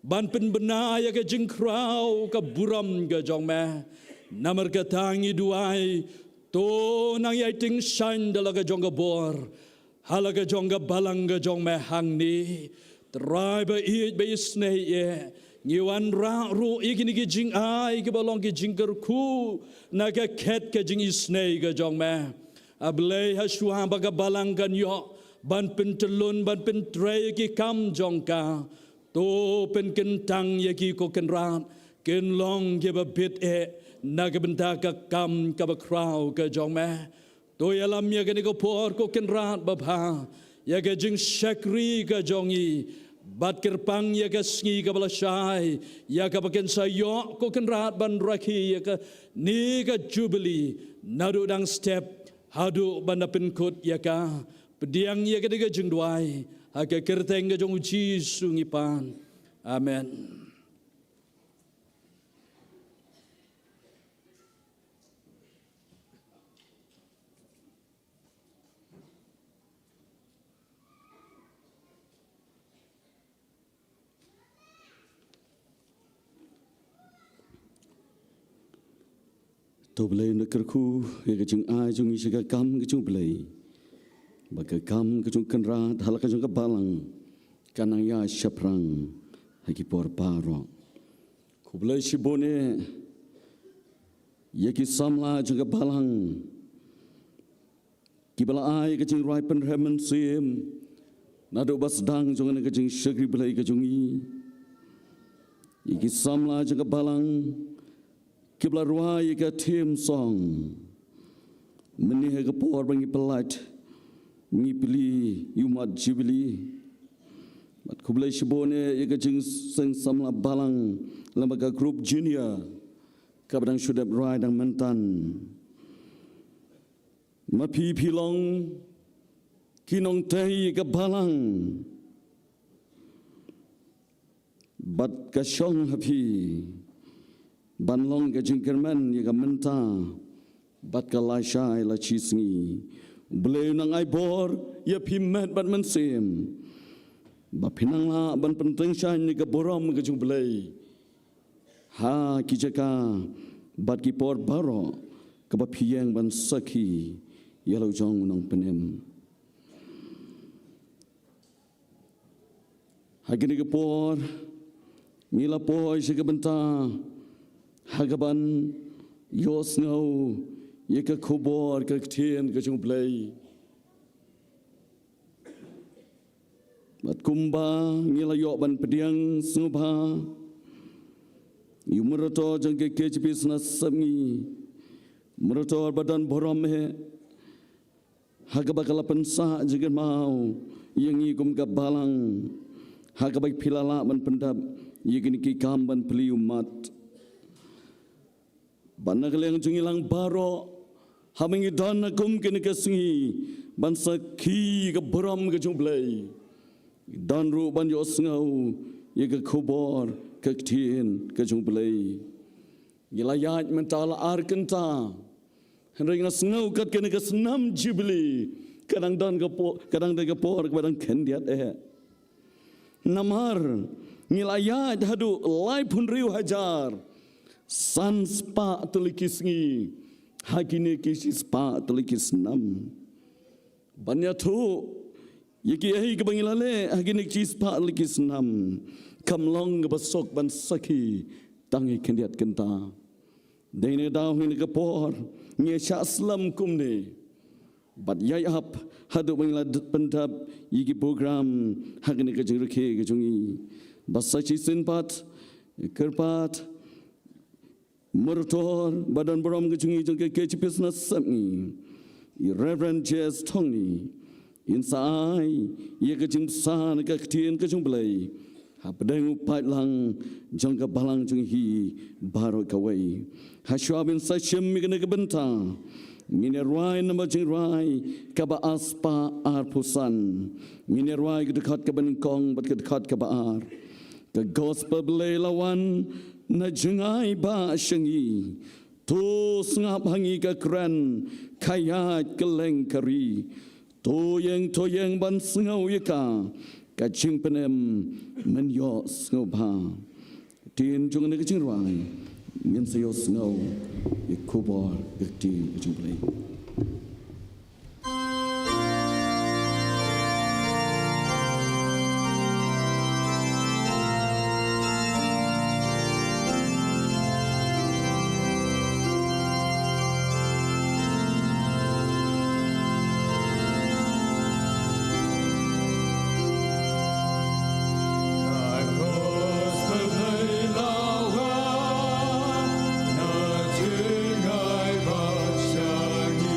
Ban penbena ya ke jingkrau ke buram ke jong me namar ke tangi duai to nang yai ting shan dala ke jong ke bor hala ke jong ke balang ke jong me hang ni trai ba it ba isne ye ngiwan ra ru ikini ke jing ai ke balong ke jingker ku na ke ket ke jing isne ke jong me ablay haswa ba ke balang kan yo ban pentelun ban pentrei ke kam jong ka to pen kentang ya ki ko kenrat ken long ke ba bit na ke benta ka kam ka ba kraw ka jong me to ya lam ya ke ko por ko kenrat ba bha ya ke jing shakri ka jongi bat kerpang ya ke sngi ka bala shai ya ka ba ken sayo ko kenrat ban rakhi ya ka ni ka jubilee nadu dang step hadu banda pen kut ya ka pediang ya ke de jing duai Hake kerteng ke jong uci sungipan. Amen. To belai nak kerku, ya kecing a jung isi kam kecing belai. Bagakam kejung kenrat hal kejung kebalang kanang ya syaprang haki por paro. Kublai shibone yaki samla jung kebalang kibala ai kejung rai penremen sim nado basdang jung kejung syagri belai kejungi yaki samla jung kebalang kibla ruai ke tim song menih ke por bangi pelat ngi pili yumat jibili mat kublai shibone ye ke jing seng samla balang lembaga grup junior kabadang syudap ruai dang mentan mapi pilong kinong tei ke balang bat ka syong hapi banlong ke jingkerman ye ka menta bat ka laishai la chisngi bleu nang ai bor ye pimet bat mensim ba pinang la ban penteng shan ye ka borom ke jung blei ha kijaka bat ki por baro ka ba pieng ban saki ye lo jong nang penem hagini ke por mila po se ke benta hagaban yos ngau ye ka khobor ka thien ka chung play mat kumba ngila yo ban pediang subha yumrato jang ke kechpis na sami mrato badan borom he hagabakala pensa jigen mau yengi kum ka balang hagabai pilala ban pendap yegini ki kamban peliumat banagaleng jungilang baro hamingi dana kum kini kesingi bansa ki ke beram ke jumblai dan ru ban yo sngau ye ke khobor ke tien ke jumblai gilayat mentala arkenta ring sngau kat kini ke senam jibli kadang dan ke po kadang de ke por kadang kendiat namar ngilayat hadu lai pun riu hajar san spa telikisngi hagine kisi spa telikis nam banyathu yeki ahi ke bangilale hagine kisi spa telikis nam kamlong ke besok ban saki tangi kendiat kenta dene daw ni ke por nge syaslam kumne bat yai hap hadu bangila pendap yiki program hagine ke jengke ke jungi basachi sinpat kerpat Mertor badan borom kecungi jengke kecipis na sami Reverend J.S. Tongni insai ye kecing san ke tien kecung belai hapadeng upat lang jengke balang jenghi baro kawai hasyabin sachem migene kebenta minerai nama jengrai kaba aspa arpusan minerai kedekat ke beningkong bat kedekat ke baar ke gospel belai lawan na jengai ba syengi to sengap hangi ke kran kayat keleng kari toyeng ban sengau yeka kacing penem menyo sengau ba tin jung ne kacing rai min sayo sengau ikubor gekti kacing play Shagi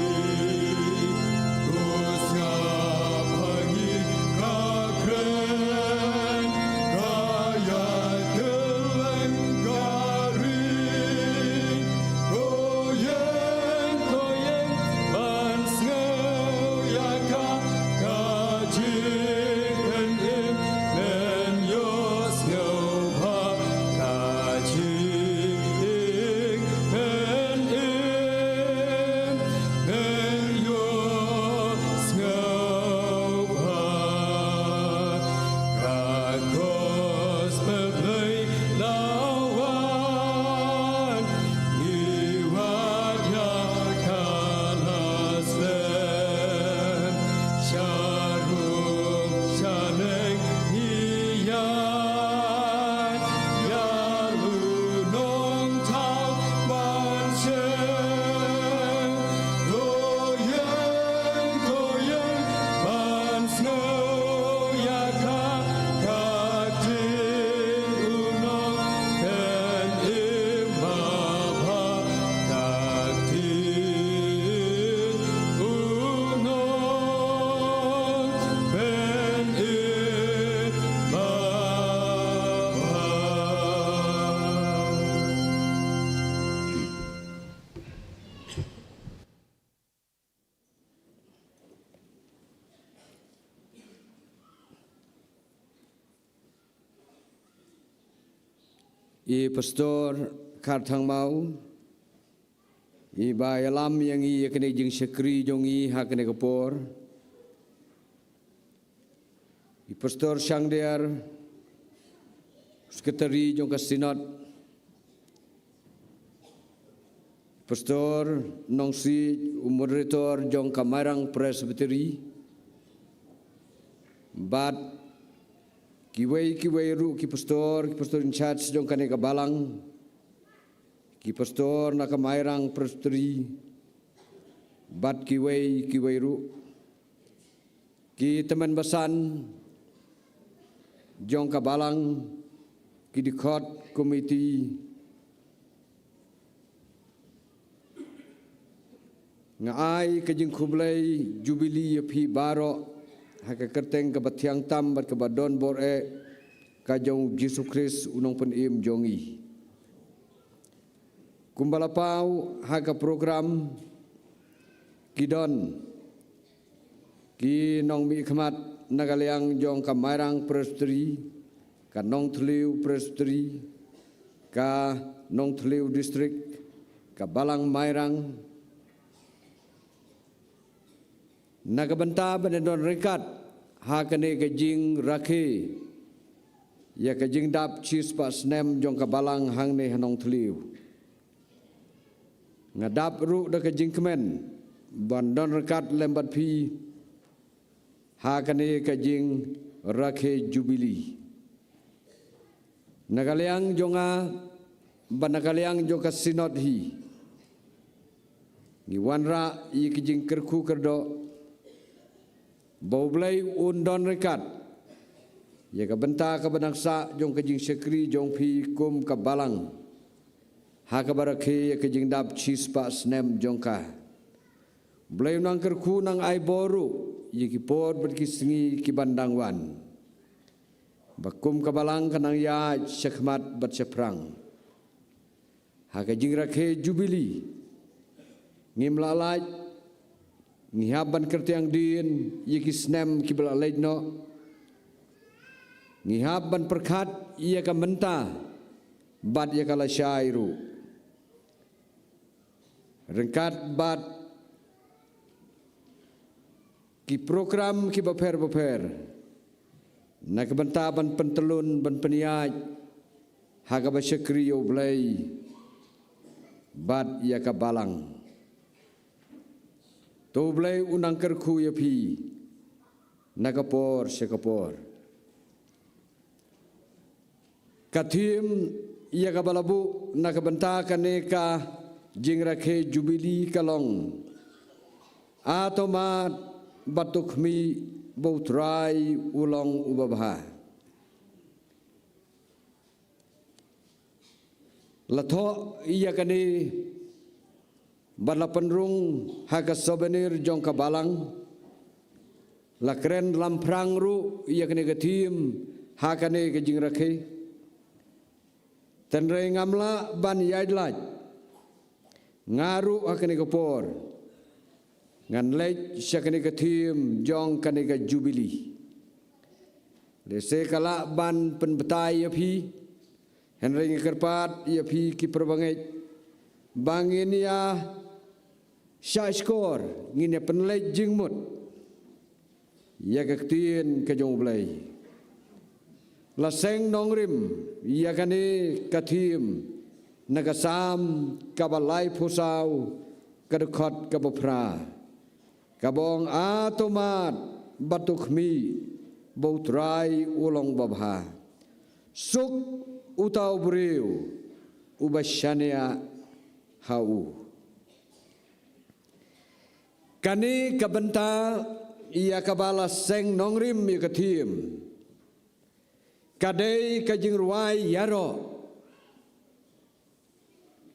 I pastor karthang mau I bayalam yang I kene jing sekri jong I hakene kapor I pastor Sangdiar sekretari jong kasinot pastor nongsi moderator jong kamarang presbytery bat kiwai ru ki pastor in charge jong kane ka balang ki pastor na kamairang presbytery bat kiwai ru ki teman basan jong ka balang ki dikot komiti ngai kajing kublai jubili phi baro haka kerteng ka batyang tam bat ka badon bor ka jong Jesus Christ unong penim jongi kumbalapau haka program kidon ki nong mi khmat nagaliang jong ka mairang presbytery ka nong thliu presbytery ka nong thliu district ka balang mairang nagabanta banedon rekat hakane kajing rakhe ya kajing dap chis pas nem jong kabalang hangne hanong thliu ngadap ru da kajing kemen bandon rekat lembat phi hakane kajing rakhe jubili nagaliang jonga banagaliang jong kasinot hi ngiwanra I kajing kerku kerdo Baublai undon rekat ya ka benta ka banaksa jong kajing sekri jong phi kum ka balang ha ka barakhe ya kajing dap chispa snem jong ka blai nang kerku nang ai boru ya ki pod ber ki singi ki bandangwan bakum ka balang kanang ya syakmat bat seprang ha kajing rakhe jubili ngimlalaj ngihaban kertiang din yiki snem kibla leidno ngihaban perkat ia ka menta bat ia kala syairu rengkat bat ki program ki baper na ka benta ban pentelun ban peniaj haga basyakri yo blai bat ia ka balang to blai unang kerku ya phi nakapor sekapor kathim ia ka balabu nakabanta kaneka jingrakhe jubili kalong atomat batukmi bautrai ulong ubabha latho ia kani Bala penrung haka souvenir jong kabalang lakren lamprang ru ia kene gatim hakane ke jing rakhe tenre ngamla ban yaidlaj ngaru hakane kapor ngan lej syakane gatim jong kane ga jubili lese kala ban penbetai ya phi henre ngekerpat ya phi ki perbangai bangin ya Syashkor ngine penlej jingmut ya kektien ke jong blai la seng nongrim ya kane kathim nagasam kabalai phusau kadkhot kabapra kabong atomat batukmi bautrai ulong babha suk utau briu ubasyania hau kani kabenta ia kabala seng nongrim ia kathim kadai kajing ruai yaro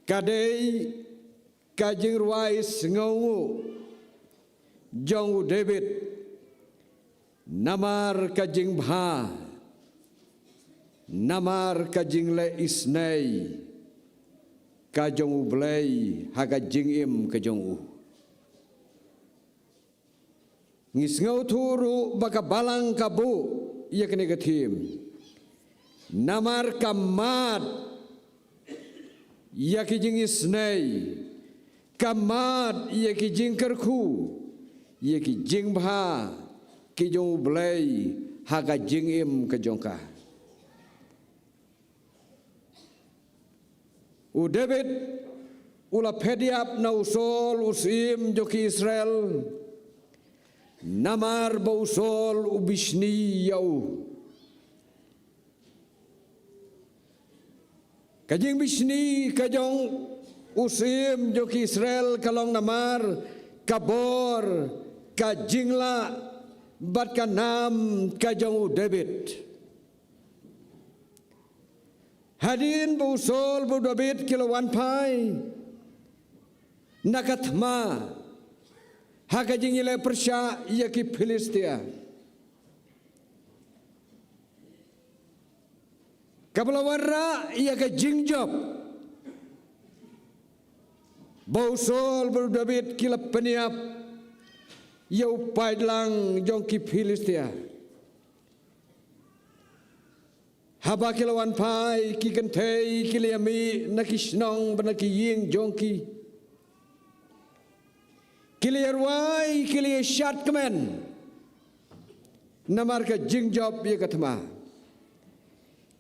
kadai kajing ruai sengongu jongu David namar kajing bha namar kajing le isnei kajong blai haga jing im kajong ngisngau thuru baka balang kabu ia kene gathim namar kamat ia ki jing isnei kamat ia ki jing kerku ia ki jing bha ki jong blai haga jing im ke jongka u David ula pediap na usol usim joki Israel namar ba usol ubishni yau kajing bishni kajong usim joki Israel kalong namar kabor kajingla bat kanam kajong David hadin ba usol ba David kilawan pai nakatma hakajing ile persya ia ki Filistia kablawarra ia ka jingjob bausol ber David kila peniap yau paidlang jong ki Filistia haba kilawan pai ki kentei kiliami nakisnong banaki ying jongki kiliyarwai kiliyashat kemen namar ka jingjob ia katma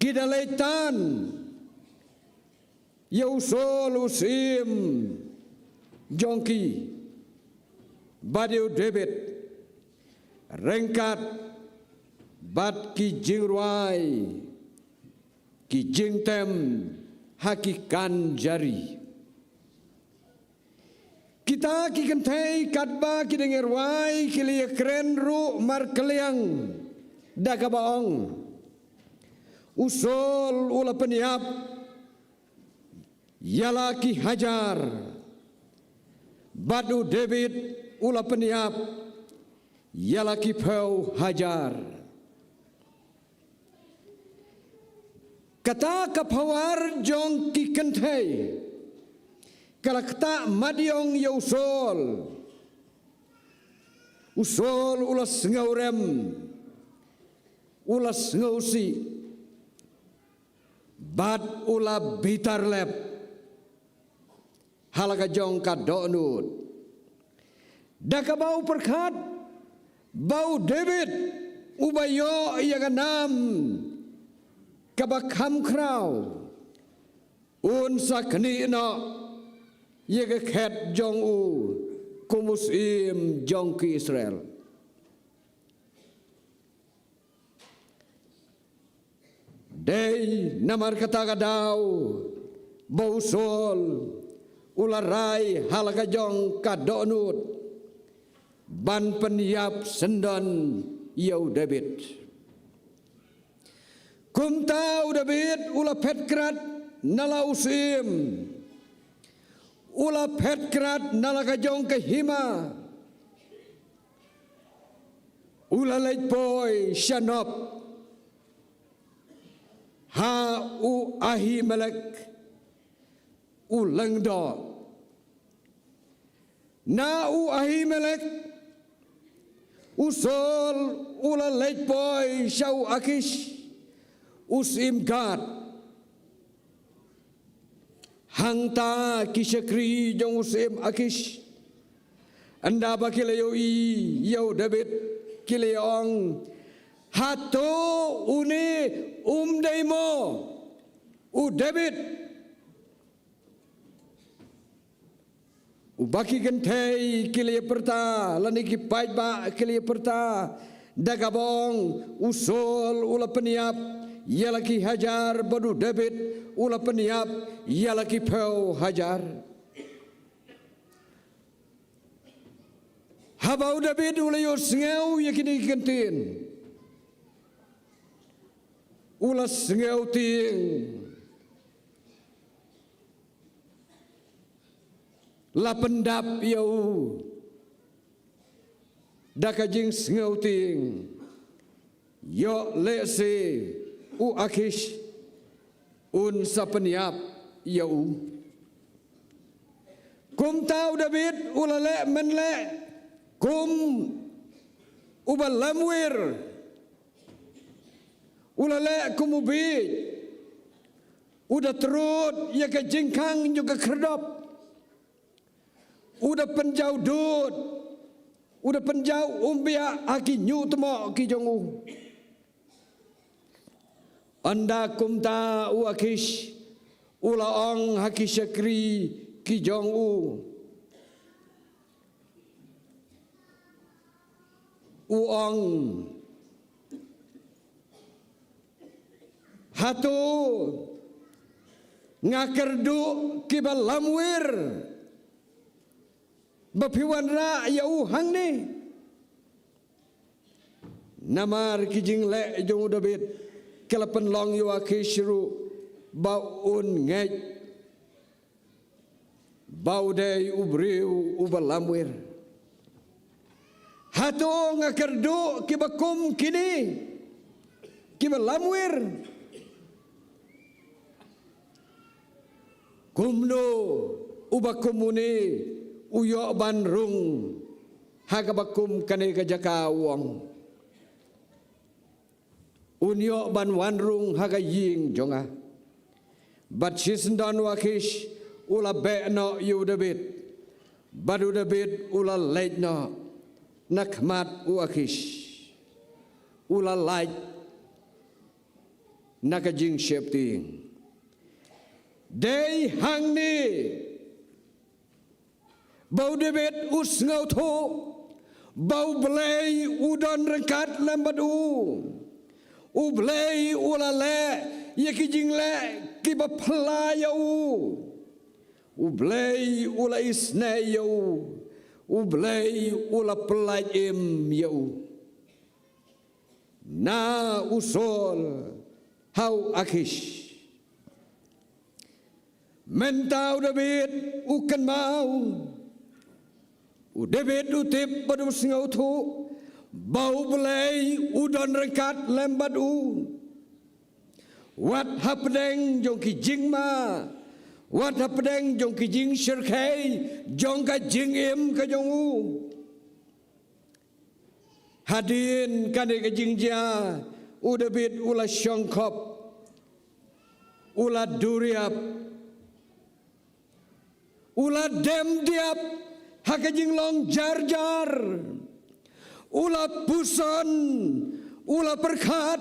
kidalaitan yausol usim jongki badiu David rengkat bat ki jingruai ki jingtem hakikan jari kita ki kentai katba ki dengerwai ki liya keren ru mar keliang dakabaong usol ula peniap yala ki hajar badu David ula peniap yala ki peu hajar kata kapawar jong ki kentai kalakta madiong yausol usol ulas ngaurem ulas ngausi bat ula bitar lep halaga jong ka donut daka bau perkat bau David ubayo ia ganam kabakam krau un sakni no ia ke khet jong u kumusim jong ki Israel Dei namar kata kadau bausol ularai halaga jong kadonut ban peniap sendon yau David kum tau David ula petkrat nala usim ula petkrat nala kajong kehima ula leitpoi shanop ha u Ahimelek u lengdo na u Ahimelek usol ula leitpoi shau Akish usim Gad hangta kishakri jong usim Akish anda bakile yo i yo David kile ong hato une daimo u David u baki gentei kile perta lani ki paitba kile perta dagabong usol ula peniap yalaki hajar badu David ula peniap yalaki peu hajar habau David ula yo sengau yakini kentin ula sengau ting la pendap yau dakajing sengau ting yo lese u Akish un sapeniap yau kum tau David ula le menle kum ubalamwir ulale kumubi udah terut ya ke jengkang juga kerdop, udah penjau dut, udah penjau umbia aki nyu temo ki jongu. Anda kumta uakish ulaong haki syakri ki jongu. Uang hatu ngakerdu kiba lamwir bapiwan ra ya uhang ni namar kijing le jong David kelapan long yu akishru baun ngej baudai ubriu ubalamwir hatu ngakerdu kiba kum kini kiba lamwir kumno ubakumuni uyo banrung hagabakum kane kajaka uang unyo ban wanrung haga ying jonga bat sisndan wakish ula be'no yu David badu David ula leitno nakmat wakish ula lait nakajing shepting day hang ni bau David us ngau tho bau blei udon rengkat lembadu ublei ulale yakijing le kiba playau ublei ula isne yau ublei ula pelayim yau na usol hau akish mentau David ukan mau David utip badu singau tu bau belai udon rengkat lembadu wat hapdeng jong ki jingma wat hapdeng jong ki jing sirkai jong ka jing im ka jongu hadin kane ka jingja David ula syongkop ula duriap ula dem diap hakajing long jar ula puson ula perkat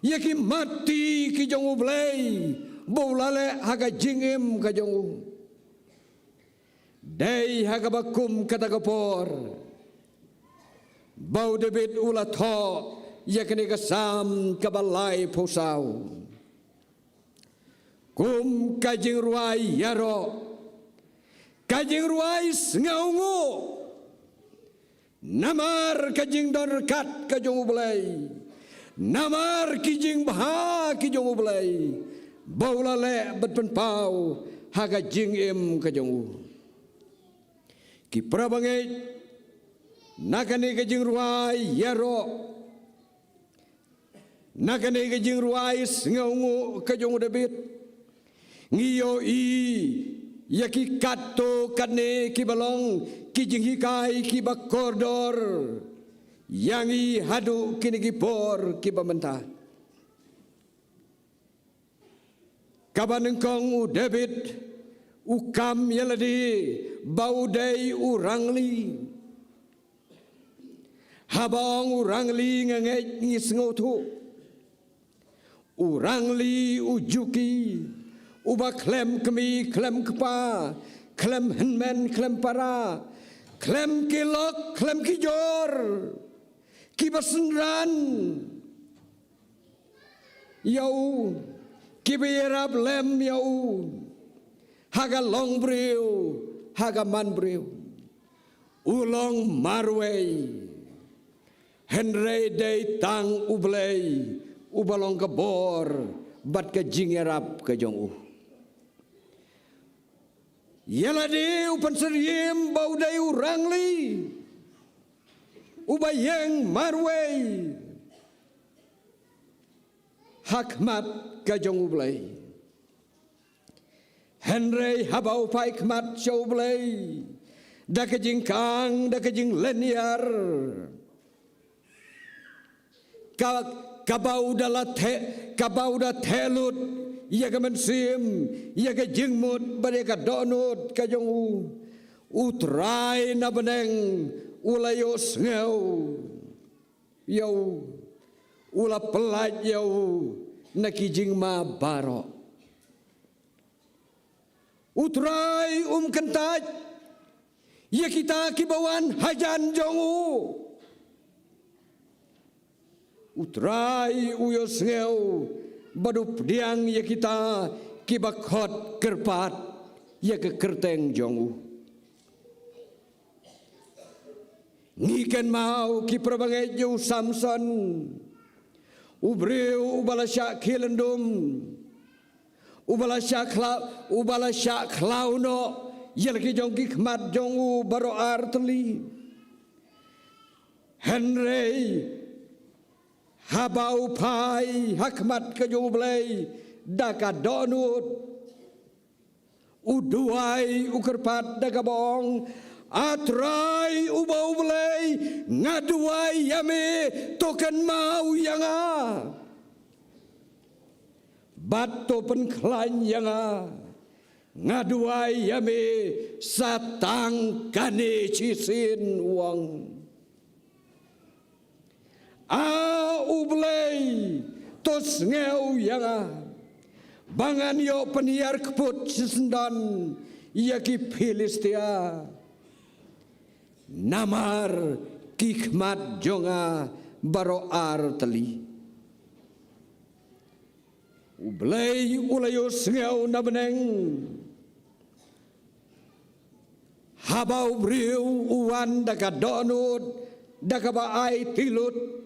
yaki mati ki jongu blei bolale hakajing em ka jongu dei hakabakum kata kapor bau David ula tho yakni kasam kabalai posau kum kajing ruai yaro kajing ruais ngaungu namar kajing dorkat kajong ublay namar kijing baha kijong ublay baulale betpenpau haga jing im kajong ki prabangai nakani kajing ruai yaro nakani kajing ruais ngaungu kajong David ngiyo i yaki kato kane kibalong kijing hikai kiba kordor yangi hadu kini kipor kiba mentah kabanengkong David ukam yaladi baudai urangli habang urangli ngengej ngisngotu urangli ujuki uba klem kemi klem kepa klem henmen klem para klem kilok klem kijor kibasenran yau kibirab lem yau haga long breu haga man breu ulong marway henrei day tang ublei ubalong kebor bat ke jingerap ke jongu yaladi upan seriem baudai urangli ubayeng marway hakmat kajong ublay henrei habau paikmat shaublay da kajing kang da kajing leniar kabau da telut ia ka mensim ia ka jingmut bade ka donut ka jong utrai na beneng ulayo ngeu yau ula pelaj yau na kijing ma baro utrai kentaj ia kita kibawan hajan jongu utrai uyo ngeu badu pediang ia kita kibakot kerpat ia ke kerteng jongu ngiken mau ki prabangai ju Samson ubreu ubalasya kilendum ubalasya klauno yelki jongki khmat jongu baro artli Henry habau pai hakmat ke jublei daka donut uduai ukerpat daka bong atrai ubau belai ngaduai yame token mau yanga bato penklan yanga ngaduai yame satang kane cisin uang ublei tos ngeu yanga bangan yo peniar keput sesendan yaki Filistia namar kikmat jonga baro arteli ublei ulayus ngeu nabeneng habau briu uwan daka donut daka baai tilut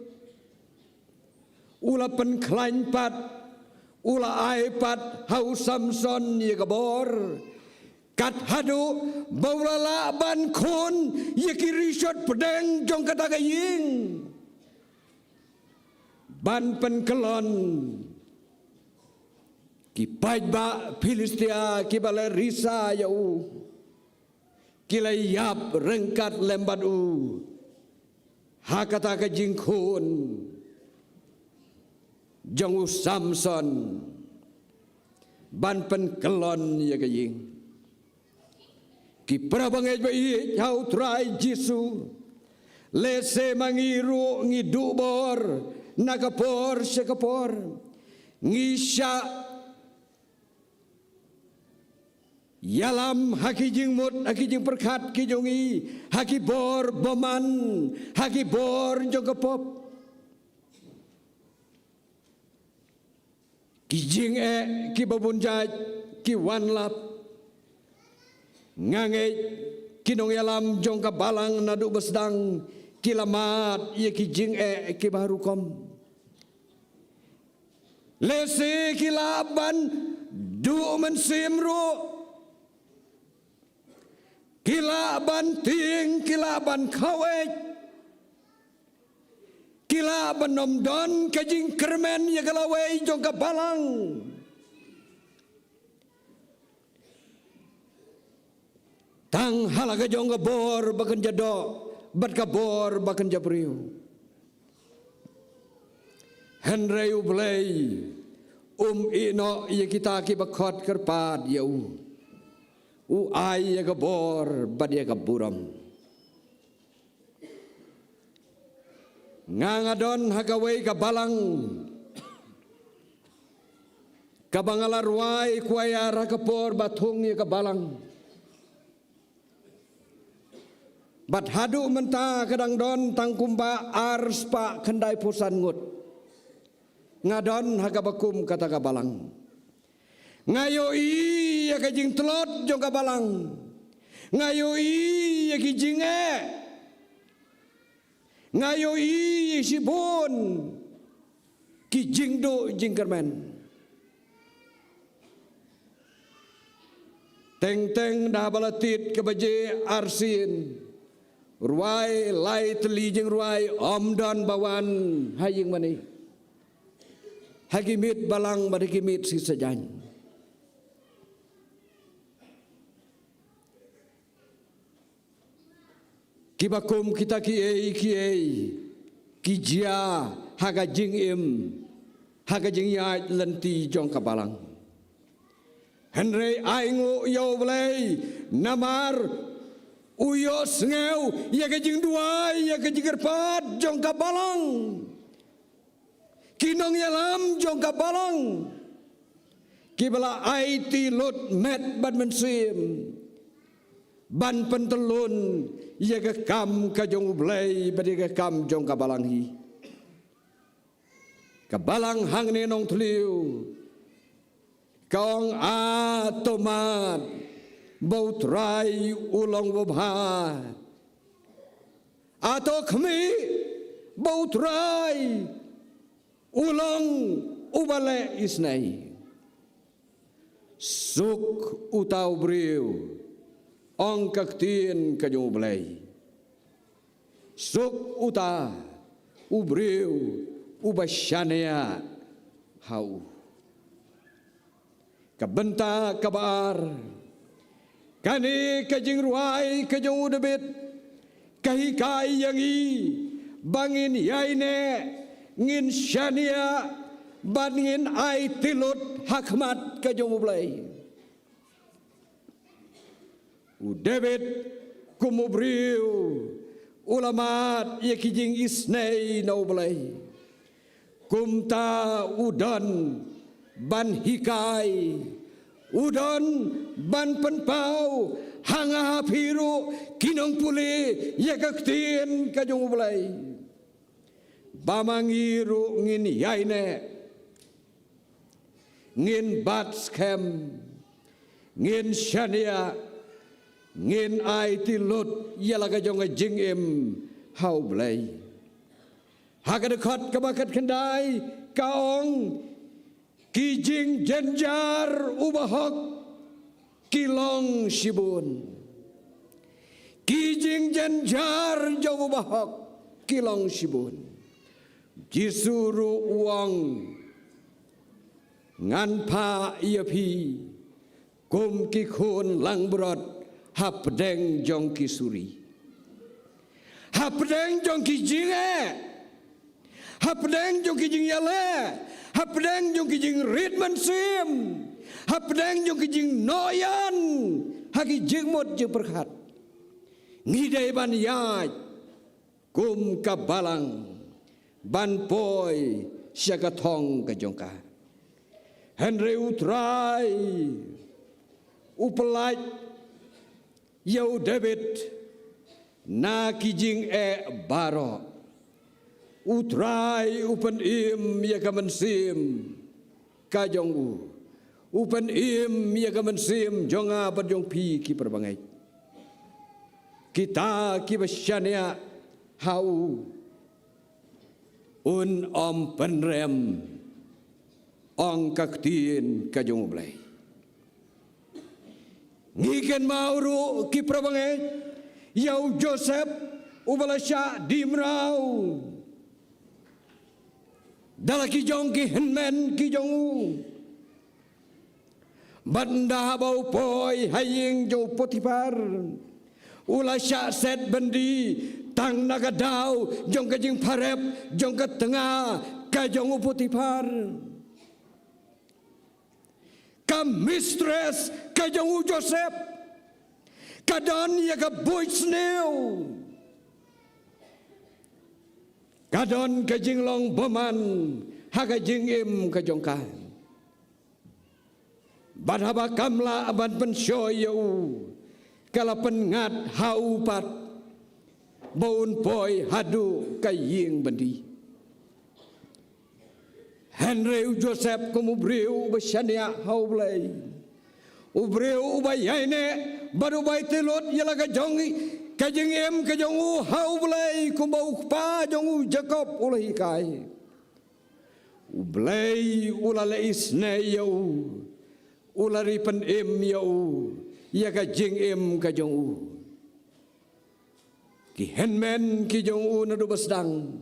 ula penklaimpat ula aipat hau Samson ye kabor kat hadu baulala ban kun ye kirisot pedeng jong kata gaying ban penkelon ki pajba Filistia ki bale risa yau kilayap rengkat lembadu hakata ka jingkun jongu Samson ban penkelon ya kaying ki prabangai bai hau trai Jisu lese mangiru ngidubor nakapor sekapor ngisya yalam haki jingmut haki jing perkat ki jongi haki bor boman haki bor jongkapop ki jing ki babunjaj ki wanlap ngange kinong yalam jong ka balang nadu besdang kilamat ye ki jing ki barukom lese kilaban du mensimru kilaban ting kilaban kawet kila benomdon kajing kermen ya galawai jong kabalang tang halaga jong kabor bakan jado bat kabor bakan jabriu Henry ublay ino ya kita kibakot kerpat yau ai ya kabor bat ya kaburam ngangadon hagawai kabalang kabangalarwai kuaya rakapor batung ya kabalang bat hadu menta kadang don tangkumba arspa kendai pusan ngut ngadon hagabakum kata kabalang ngayoi ya kajing telot jong kabalang ngayoi ya kijing ngayoi sibun ki jingdo jingkermen teng dah balatit ke baje arsin ruai lai teli jing ruai omdan bawan haying mani hakimit balang badikimit si sejan kibakum kita kiai kijia haga jing im haga jing ya lenti jong kabalang Henry aingu yo blay namar uyo sngeu ya ka jing duai ya ka jigerpat jong ka balang kinong yalam jong ka balang kibala IT lot met ban mensim ban pentelun ya ka kam ka jong blay badi ka kam jong ka balang hi ka balang hang ne nong tliu Kong tomat bau trai ulang bobha atau kami bau trai ulang ubale isnai suk utau briu ong kaktien kajung belai suk uta ubriu ubashanea hau kabenta kabar kani kajing ruai kajung udebit kahikai yangi bangin yaine ngin shania bangin ai tilut hakmat kajung ublai udebit kumubriu ulamat yakijing isnei na ublai kumta udan ban hikai udon ban penpau hanga hapiru kinong puli yakaktien kajong ublay bamangiru ngin yaine ngin batskem ngin shania ngin ai tilut yala kajong jingim hau blay hakadekot kabakat kendai kaong kijing jenjar ubahok kilong sibun kijing jenjar jauh ubahok kilong sibun jisuru uang ngan pa iapi kum kikun lang brot hapdeng jong kisuri hapdeng jong kijing hapdeng jong kijing yale hapdeng jong kijing ritman sim hapdeng jong kijing noyan haki jingmot je berkat ngidai ban yaj kum kabalang ban poi syakatong kajongka Henry utrai upelaj yau David na kijing baro utrai upen im ya kamansim kajong upen im ya kamansim jonga berjong pi ki perbangai kita ki basyania hau un om penrem ong kaktin kajong blai ngiken mauru ki perbangai yau Joseph ubalasya dimrau dalam kijong ki henmen kijong banda bau poi haying jo Potifar ulah syak set bendi tang nagadau jong kajing parep jong ke tengah kajong Potifar kam mistress kajong Joseph kadon ya ka boy sneu kadon kajing long boman haga jingim kajongka badhaba kamla aban penshoyu kala pengat haupat baun poi hadu kaying bendi Henry Joseph kumubriu besyania haublai ubriu ubayaine baru bai telot yala kajongi kajing em kajong hau blai kumbau pa jong Jacob ulai kai blai ulale isne yo ulari pen em yo ya kajing em kajong ki henmen ki jong na do basdang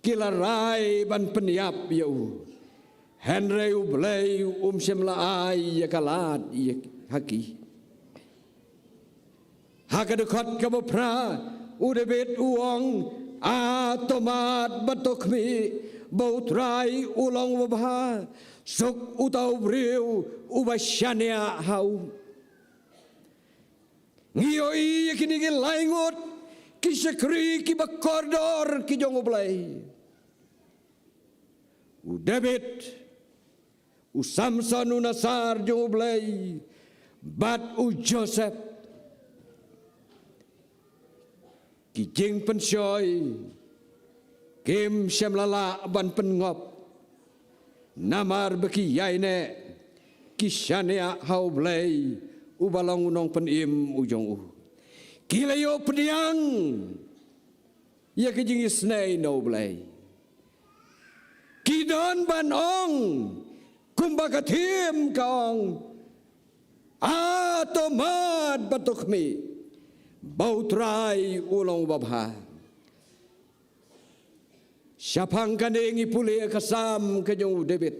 kilarai ban peniap yo Henry blai semlaai ya kalat ya haki hakadekot kabopra udebet uang tomat batokmi bau trai ulang wabha sok utau breu ubashania hau ngioi kini ki laingot ki sekri ki bakordor ki jong oblai u David u Samson u Nasar jong oblai bat u Joseph ki jing pensoi kem syam lala ban pengop namar beki yaine kisania hau blai ubalong unong penim ujong u kilayo pediang ya kejing isnai no blai kidon ban ong kumbaka tim kaong atomad batukmi bautrai ulong babha Syapang kandengi puli kasam kejong David.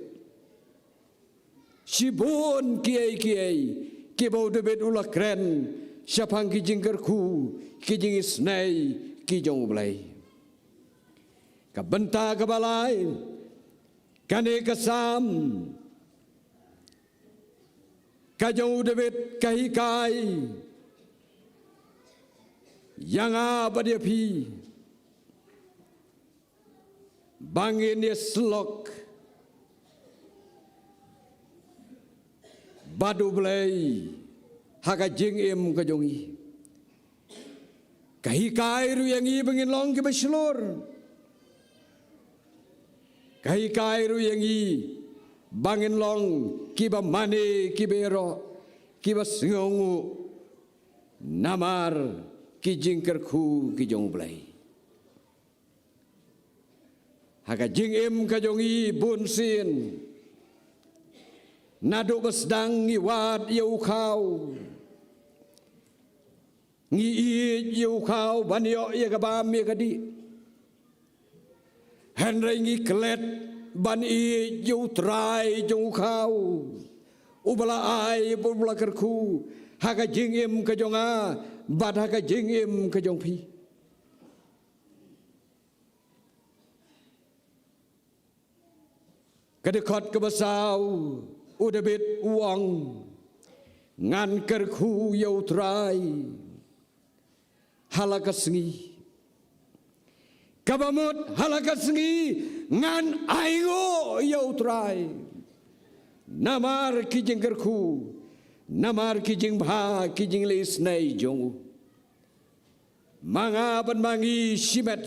Sibun kiai kibau David ulah keren. Syapang kijing kerku kijing isnai kijong belai. Kabenta kabalai kane kasam kajong David kahikai yang abadia pi bangin dia selok badu belai haka jing im kajongi kahikai ru yang i bangin long ke beslur kahikai ru yang i bangin long kiba mane kibero kiba sengongu namar kijing kerku kijong belai haka jing im kajongi bunsin nado basdang ngiwat yau kau ngi yau kau banyo ya kabam ya kadi henry ngi klet ban i yau trai jong kau ubala ai ubala kerku haka jing im kajonga bad haka jing im kajong pi kadekot kebasau udabit uang ngan kerku yau trai halakasengi kabamut halakasengi ngan aingo yau trai namar kijing kerku namar kijing bha kijing leisnai jongu manga ban mangi simet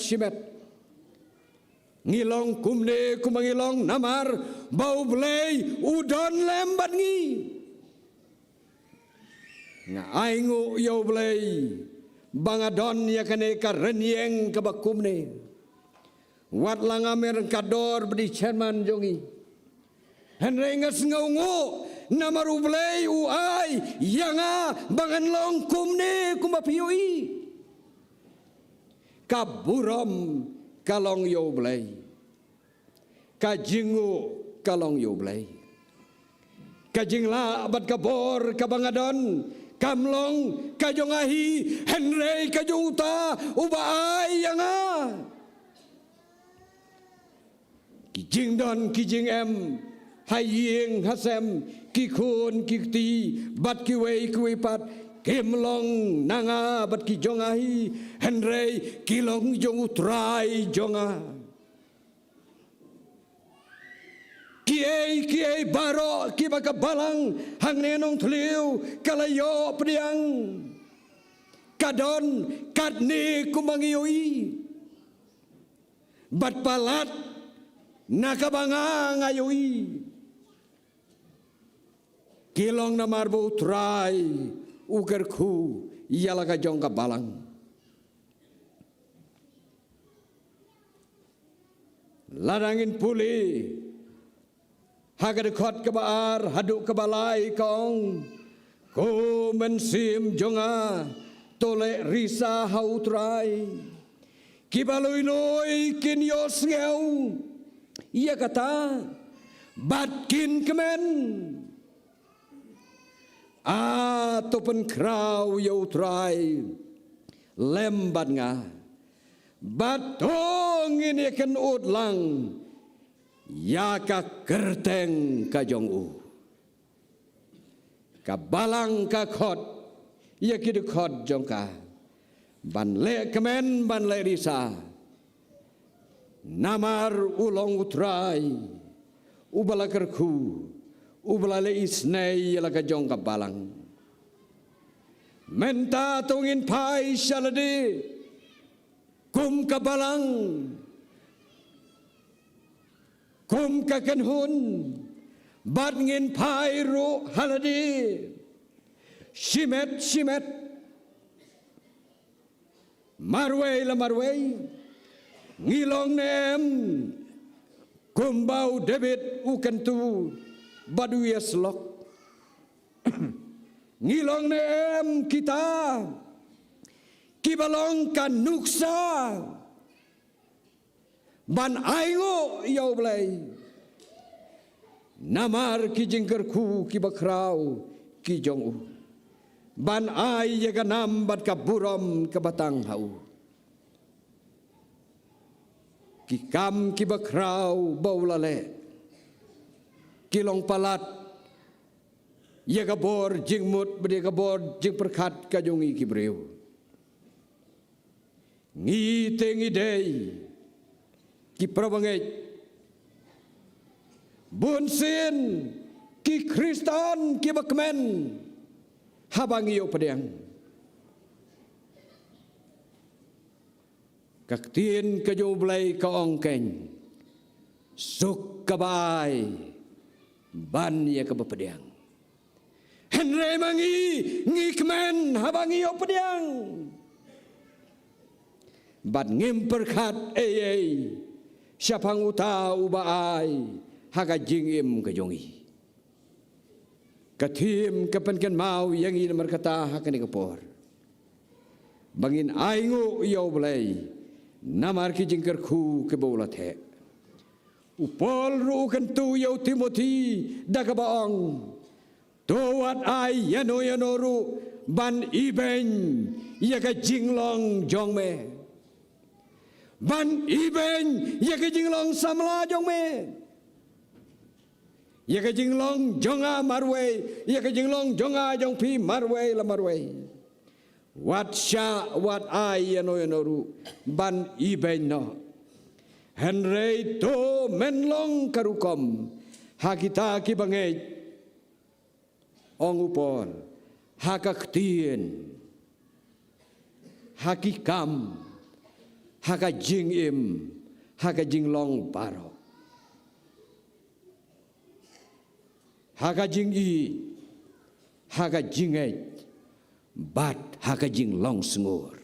ngilong kumne kumangilong namar bau belai udon lembat ngi nga aingu yo belai bangadon ya kane ka renyeng ka bakumne wat langamer kador bedi chairman jongi henrengas ngaungu namar ublei uai yanga bangan long kumne kumapioi kaburam kalong yo belai kajingu kalong yo belai kajingla abad kabor kabangadon kamlong kajongahi henrei kajunguta ubai yanga kijing don kijing em haying hasem kikun kikti bat kiwei kuipat kimlong nanga bat ki jongahi henrei kilong jong utrai jonga kiai baro kibaka balang hang nenong tliu kalayo pediang kadon kadni kumangioi bat palat nakabanga ngayoi kilong namar bo utrai ukerku ialah kajong kabalang ladangin puli hagadekot kebaar haduk kebalai kong ko mensim jonga tole risa hautrai kibaloi kin yos ngeu ia kata batkin kemen ataupun krau yau trai lembat nga batong ini ken udlang ya ka kerteng ka jong u ka balang ka khot ya ki de khot jong ka ban le kemen ban le risa namar ulong utrai ubala kerku ubala le isnei la ka jong ka balang menta tungin pai shaladi kum ka balang kum ka kenhun bat ngin pai ru haladi shimet marway la marway ngilong nem kumbau David ukentu badu yeslok ngilong nem kita kibalong kan nuksa ban aingo yau blai namar ki jingkerku ki bakrau ki jongu ban ai yaga nambat ka burom ka batang hau ki kam ki bakrau baulale kilong palat yaga bor jingmut bede ka bor jing perkat ka jongi ki breu ngi tengi dei ki prabangai bunsin ki Kristan ki bakmen habangi yo pedang kaktien ka jo blai ka ongkeng suk kabai ban ya ka pedang henre mangi ngikmen habangi yo pedang bat ngim perkat siapang uta ubai haga jingim ka jongi katim kapenken mau yang ini merkata hakani kapor bangin aingu yo blai namar ki jingkerku ke baulathe upol ru kentu yo Timothy dagabaong towat ai yano ru ban iben ya ka jinglong jongme ban iben ya ka jinglong samla jongme ya ka jinglong jonga marway ya ka jinglong jonga jong pi marway la marway wat sha wat ai no ru ban iben no henrei to menlong karukom hakita ki bangai ong upor hakaktien hakikam haka jingim haka jinglong paro haka jingi haka jingai bat haka jinglong sengur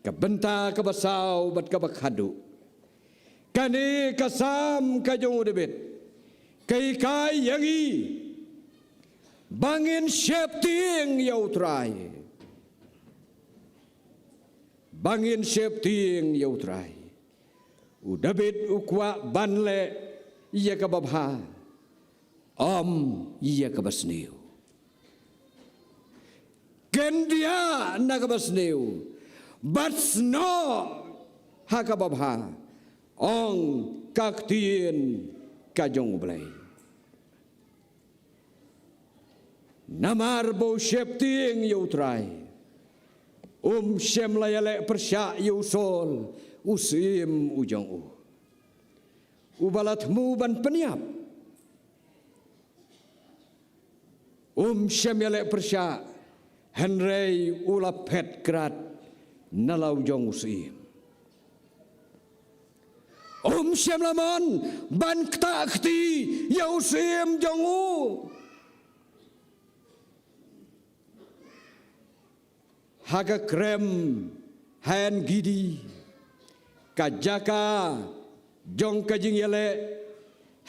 kabenta kabasau bat kabakhadu kani kasam kajong debet kai kai yangi bangin septing yautrai bangin septing yautrai udabit ukwa banle iya kababha om iya kabasniu kendia nakabasniu batsno hakababha ong kaktien kajong blai namar bo septing yautrai shem layale persya yusol usim ujong ubalatmu ban peniap shem yale persya henrei ulapet krat nalau jong usim shem lamon ban ktakti yausim jongu haga krem han gidi kajaka jong kajing yale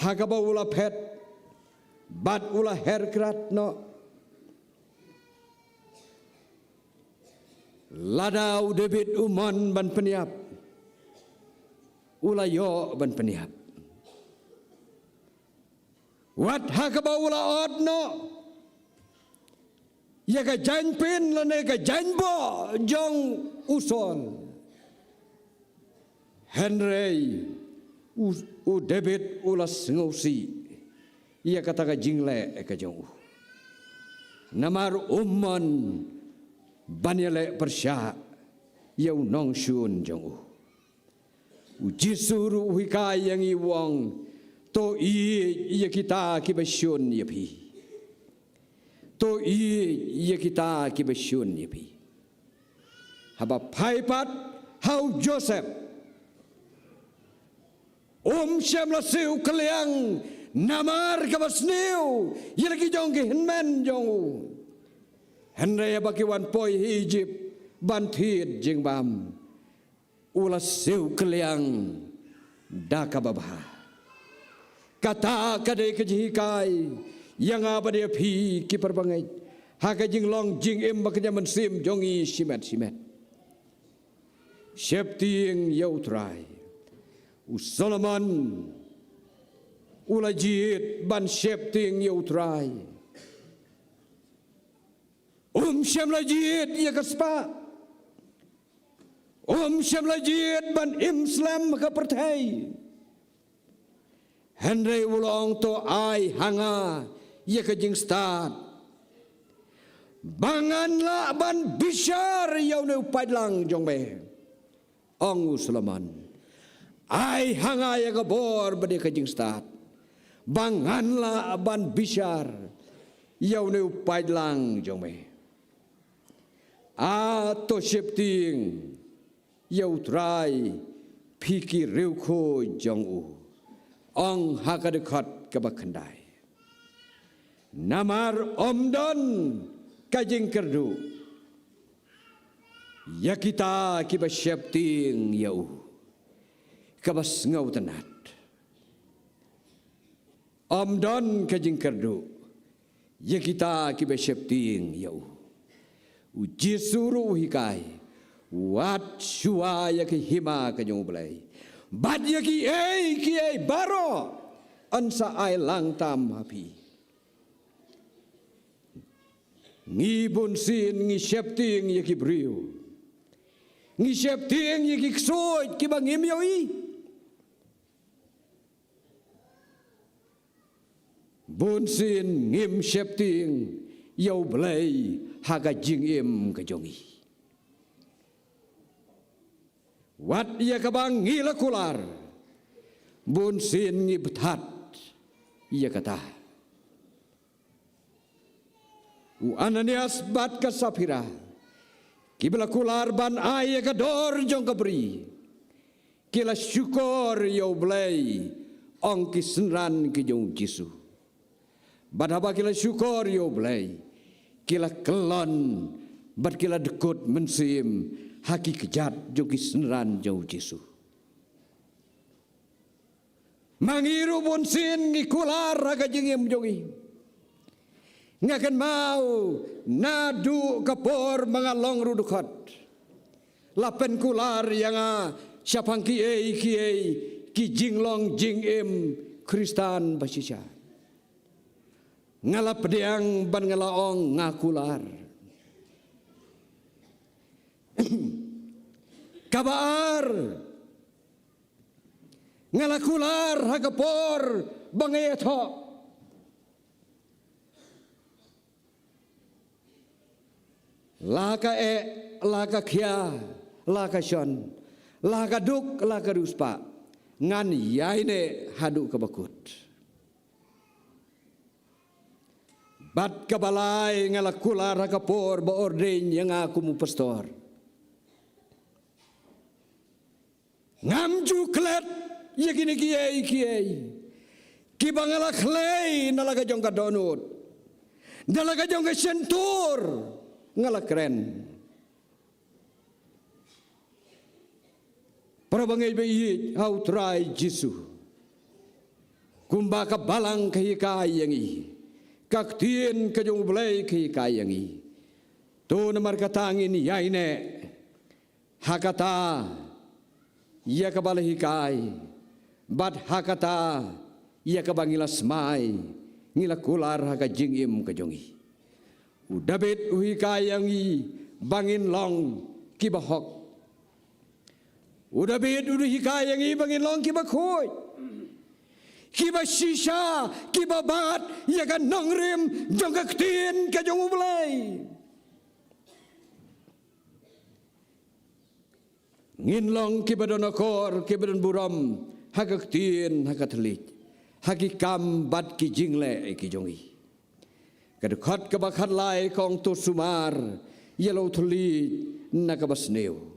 haga baula pet bat ula herkrat no ladau debit umon ban peniap ula yo ban peniap wat haga baula odno ya ka jan pin la ne ka jan bo jong usol henrei u David ulas ngausi ia kata ka jingle ka jong namar umman banyale persya yau nong shun jong u jisuru hikai yang iwang to ia kita ki basyun ya pi to ia kita ki basyun ya pi haba phaipat hau Joseph Shem la siu kaliang namar kabasniu yelaki jong ki henmen jong henre baki wan poi Egypt ban thit jing bam ula siu kaliang dakababha kata kadai kejikai yang apa dia pi ki perbangai haka jing long jing em baknya mensim jongi simet Shepting yautrai Solomon ulajit ban Shepting yautrai Shem lajit ya kaspa Shem lajit ban Islam ka pertai Henry ulong to ai hanga ya ka jing start banganla ban bishar yaune padlang jongbe Ong Solomon ai hanga ya gabor bade ka jing start banganla ban bishar yaune padlang jongbe a to Shepting yau trai phiki reuko jongu ong hakadekat kabakhandai namar omdon kajing kerdu ya kita kiba Shepting yau kabas ngau tenat omdon kajing kerdu ya kita kiba Shepting yau uji suruh hikai wat shua ya ki hima kajong belai bad ya ki baro ansa ai lang tam hapi ngi bonsin ngi Shepting ya ki brio ngi Shepting ya ki ksoi ki bangim yoi bonsin ngim Shepting yau belai haga jingim kajongi wat ia kabang ngila kular bonsin ngi bethat ia kata Ananias bat ka Sapira kibla kular ban ai ka dor jong kabri kila syukur yo blai ong kisnran ki jong Jisu badaba kila syukur yo blai kila kelon bat kila dekut mensim haki kejat jong kisnran jong Jisu mangiru bonsin ngi kular raga jingim jongi ngakan mau nadu kapor mengalong rudukot lapen kular yang siapang kiai ki jinglong jingim Kristan basisya ngalap diang ban ngalaong ngakular kabar ngalakular hagapor bangeto laka laka kia laka shon laka duk laka ruspa ngan yaine hadu kabakut bat kabalai ngalakula rakapor ba ordain yang aku mu pastor ngamju klet yakini kiai kibangala klei nalaga jong kadonut nalaga jong sentur ngala keren para bangai bayi hau try Jisu kumbaka balang kahikai yangi kaktien kajong belai kahikai yangi to namar katangin yaine hakata ya kabalahikai bat hakata ya kabangila smai ngila kular haka jingim kajongi David uhikayangi bangin long kibahok David uhikayangi bangin long kibakhoy kiba shisha, kiba bat, ya kan nongrim, jong kaktin ka jong ublay. Nginlong kiba donakor, kiba don buram, hakaktin hakatlik, hakikam bat ki jingle ki jongi. Kadukhat kabakhat lai kong tu sumar, yellow tuli nakabasneu.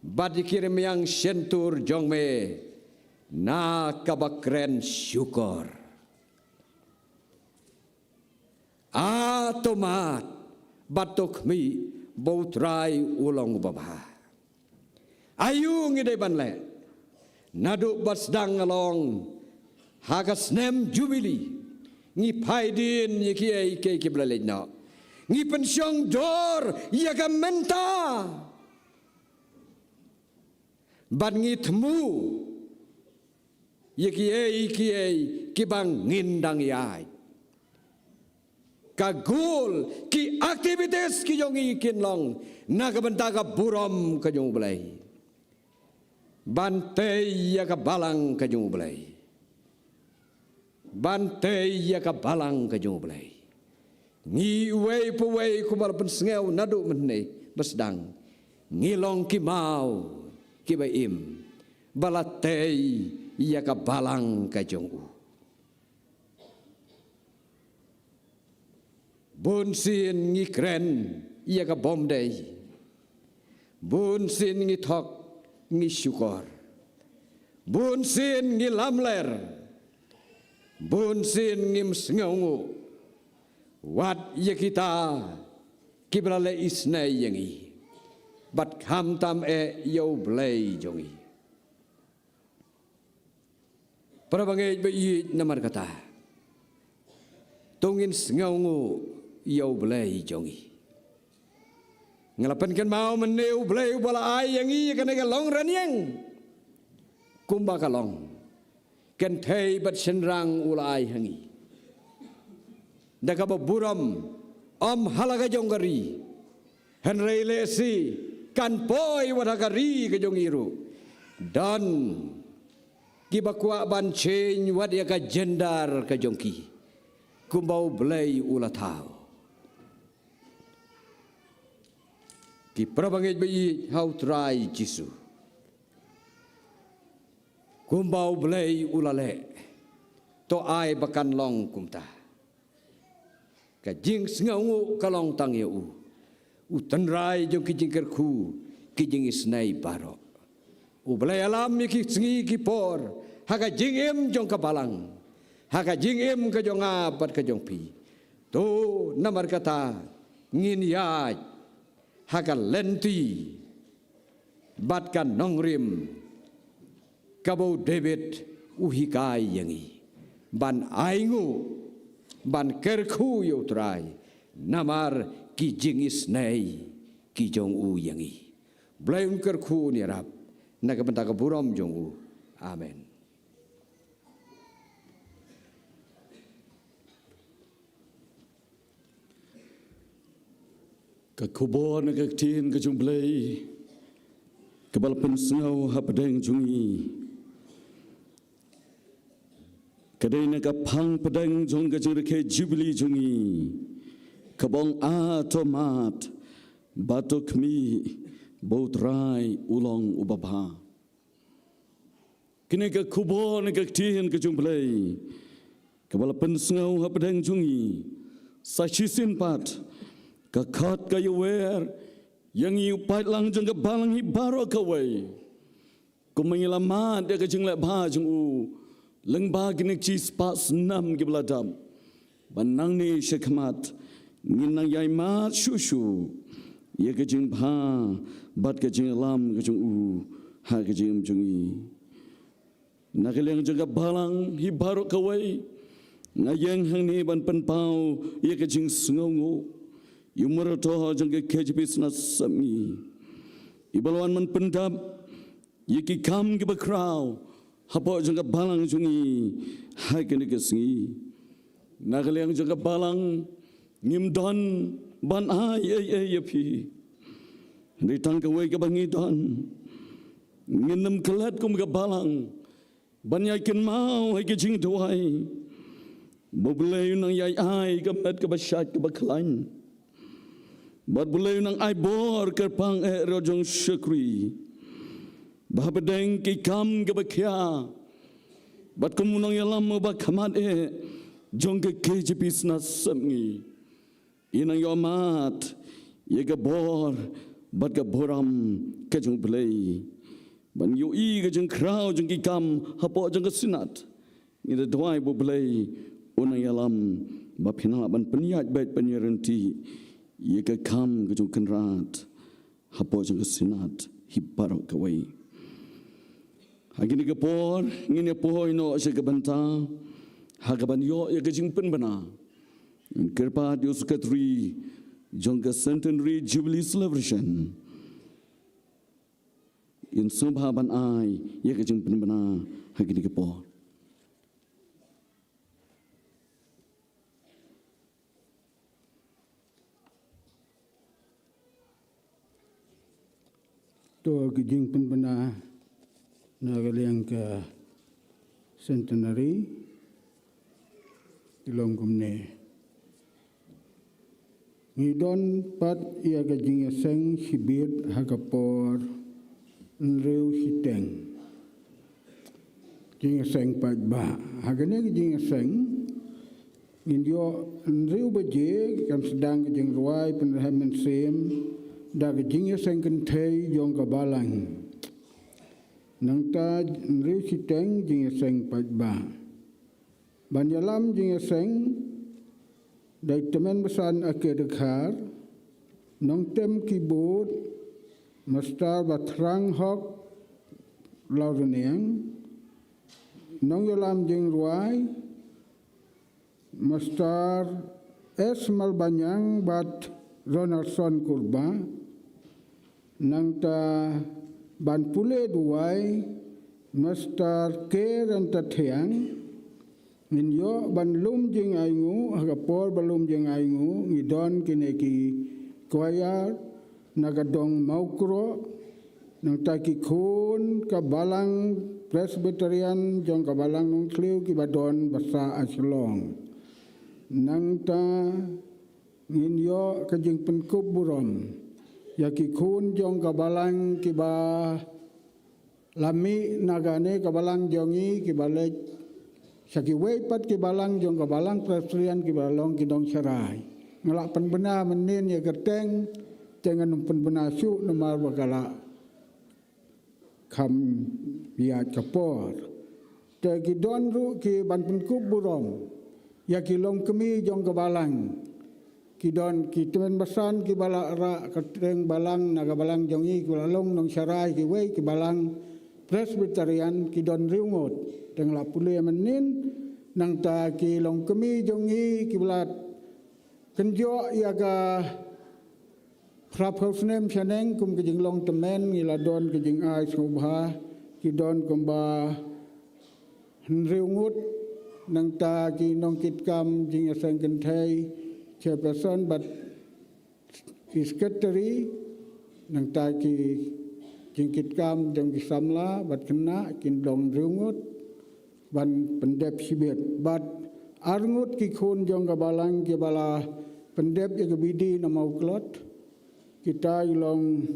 Bat dikirim yang sentur jongme, na kabakren syukur. Tomat batuk mi bautrai ulang babah. Ayu ngidai banle, naduk basdang along, hakas nem jubili, ngi paidin yikiai ke kiblalej na, ngi pensyong dor yaga menta, ban ngi temu, yikiai kibang ngindang yai, kagul ki aktivitas ki jongi kinlong, nakabenta ka buram ka jong belai. Bantai ya ka balang ka jong belai. Bantai ya ka balang ka jong belai. Ngi wei puwei kumal pensengeu nadu menei besdang. Ngilong ki mau ki baim. Balatei ya ka balang ka jong u. Bun sin ngi kren ya ka bom dei. Bun sin ngi thok ngi syukur, bun sin ngi lamler, bun sin ngi msengongu, wat ya kita kibrale isnai yangi, bat kham tam yau blay jongi. Parabangai bayi namar kata, tungin sengongu yau blay jongi. Ngelapan kan mau meneu belai bala ai yang i kan ga long raniang kumba kalong kan thei bat senrang ulai hangi daga buram halaga jonggari henrei lesi kan poi wadagari ke jongiru dan kibakwa ban chen wadia ka jendar ka jongki kumbau belai ulatau ki prabangai bayi hau trai jisu kumbau belai ulale to ai bakan long kumta ka jing sngaungu kalong tang yau utan rai jong ki jingker ku ki jing isnai baro u belai alam ki sngi ki por haga jing em jong kabalang haga jing em ka jong apat ka jong pi to namar kata ngin ya haka lenti batkan nongrim kabau David uhikai yangi ban aingu ban kerku yotrai namar ki jingis nei ki jong u yangi blaim kerku ni rap nakabenta ka buram jong u amen. Kakubor na kaktin ka jong blay, kabalapan sengaw hapadeng jongi, kaday na kapang padeng jong ka jong reke jubili jongi, kabong tomat, batok mi, bautrai ulong ubabha. Kini kakubor na kaktin ka jong blay, kabalapan sengaw hapadeng jongi, sachisin pat, kakhat kayu wer yang iupai lang jeng ke balang hibaro kawai ko mengilamat dia ke jeng lek ba jeng u leng ba ginek ci spa senam ke beladam banang ni syekmat nginang yai mat shushu ye ke jeng ba bat ke jeng lam ke jeng u ha ke jeng jeng i nakeleng jeng ke balang hibaro kawai ngayeng hang ni ban penpau ye ke jeng sengongo Yumurato jangke kejipis nasami, ibalwan man pendap, yiki kam ke bakrau, hapo jangke balang jungi, hai kene kesengi, nakaliang jangke balang, ngimdon ban ay yapi, ritang kawai ke bangidan, nginem kelat kum ke balang, Banyak kan mau hai ke jing tuai. Boleh nang yai ai ke met ke basyat ke baklain. Bat boleh nang ai bor ke pang rojong syukri. Bah bedeng ki kam ke bakya. Bat kemunang yalam ba khamat jong ke KJP sna semngi. Inang yo mat ye ke bor bat ke boram ke jong play. Ban yo I ke jong krau jong ki kam hapo jong ke sinat. Ni de dwai bo play unang yalam ba phina ban peniat bet penyerenti ye ke kam ke jong kenrat hapo jong ke sinat hiparo ke wei. Hagini ke por ngini pohoi no se ke banta hagaban yo ye ke jing pen bana. Kerpa Dios Katri Jongga Centenary Jubilee Celebration in Subhaban ai ye ke jing pen bana hagini ke por. To ke jing pen bana nagaliang ke centenary ilong kumne ngidon pat ia ke jing seng hibit hagapor nreu hiteng jing seng pat ba hagane ke jing seng indio nreu beje kan sedang ke jing ruai penrahamen sem da ke jing seng kentei jong ke balang nang ta nreu hiteng jing seng pat ba banyalam jing seng dai temen besan ake dekhar nong tem keyboard mastar batrang hok laureniang nong yalam jing ruai mastar es malbanyang bat Ronaldson kurba nang ta ban pule duai mastar ke ranta thiang min yo ban lum jing aingu agapor balum jing aingu ngidon kineki kwaya nagadong maukro nang taki khun ka balang Presbyterian jong ka balang nong kliu ki badon basa aslong nang ta ngin yo ka jing penkub burom yaki khun jong ka balang ki ba lami nagane ka balang jongi ki balek saki weipat ki balang jong ka balang Presbyterian ki balong ki dong sarai ngalak penbena menin ya kerteng jangan penbena su nomar bakala kam biat kapor te ki don ru ki ban penkub burom ya ki long kemi jong ka balang ki don ki temen basan ki bala ra kerteng balang naga balang jongi ki balong dong sarai ki wei ki balang Presbyterian ki don riungot teng la pule menin nang ta ki long kemi jongi ki blat kenjo ya ga prap hausnem chaneng kum ki jing long temen ngila don ki jing ai subha ki don kumba riungot nang ta ki nong kit kam jing aseng kenthai chairperson but secretary nang ta ki jingkit kam jong samla bat kena kin dong riungut ban pendep sibet bat arngut ki khun jong ka balang ki bala pendep ya bidi na mau klot kita ilong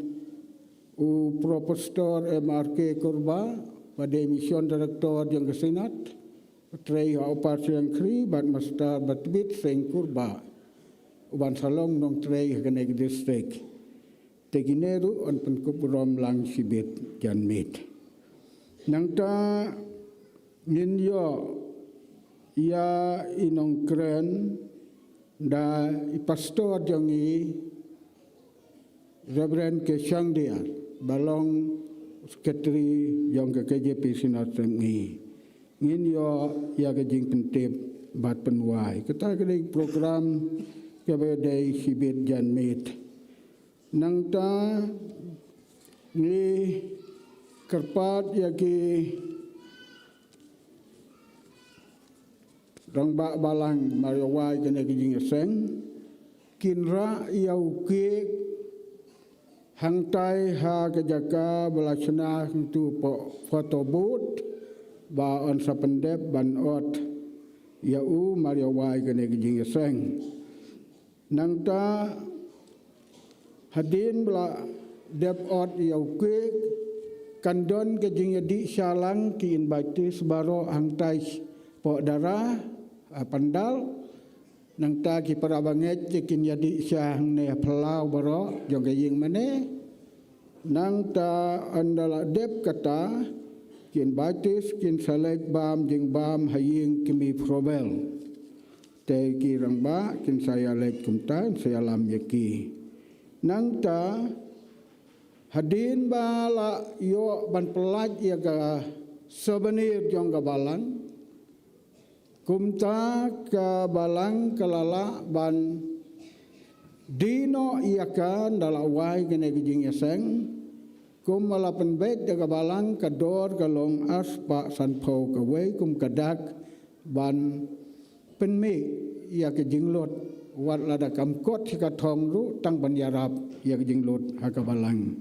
u profesor MRK Kurba pada mission director jong ke senat trei opar yang kri bat master bat bit seng Kurba uban salong nong trei haganeg district tegineru on penkupurom lang sibit jan mit nang ta ngin yo ia inong kren da pastor jongi Reverend Kesang dia balong sekretari jong ke KJP sinat ngi ngin yo ya ke jing pentip bat penwai kita ke program ke bedai sibit jan mit nang ta ni kerpat yaki rang ba balang mariawai kene kijing seng kinra yau ke hang tai ha ke jaka belasana tu foto boot ba on sapendep ban ot ya u mario wai kene jing seng nang ta hadin bla dep ot ya ke kandon ke jing di shalang ki invite sebaro hang tai po dara pandal nang ta ki para banget kin yadi syang ne pelau baro jong ke jing mane nang ta andala dep kata kin batis kin salek bam jing bam haying kimi probel te ki rang ba kin saya lek kumta saya lam yaki nang ta hadin bala yo ban pelaj ya ga souvenir jong ga balang kumta ka balang kalala ban dino iakan dalawai kene gijing yaseng kum malapan bet daga balang kador kalong aspa sanpau kawai kum kadak ban penme ia gijing lot wat lada kamkot hika thong ru tang ban yarap ia gijing lot haka balang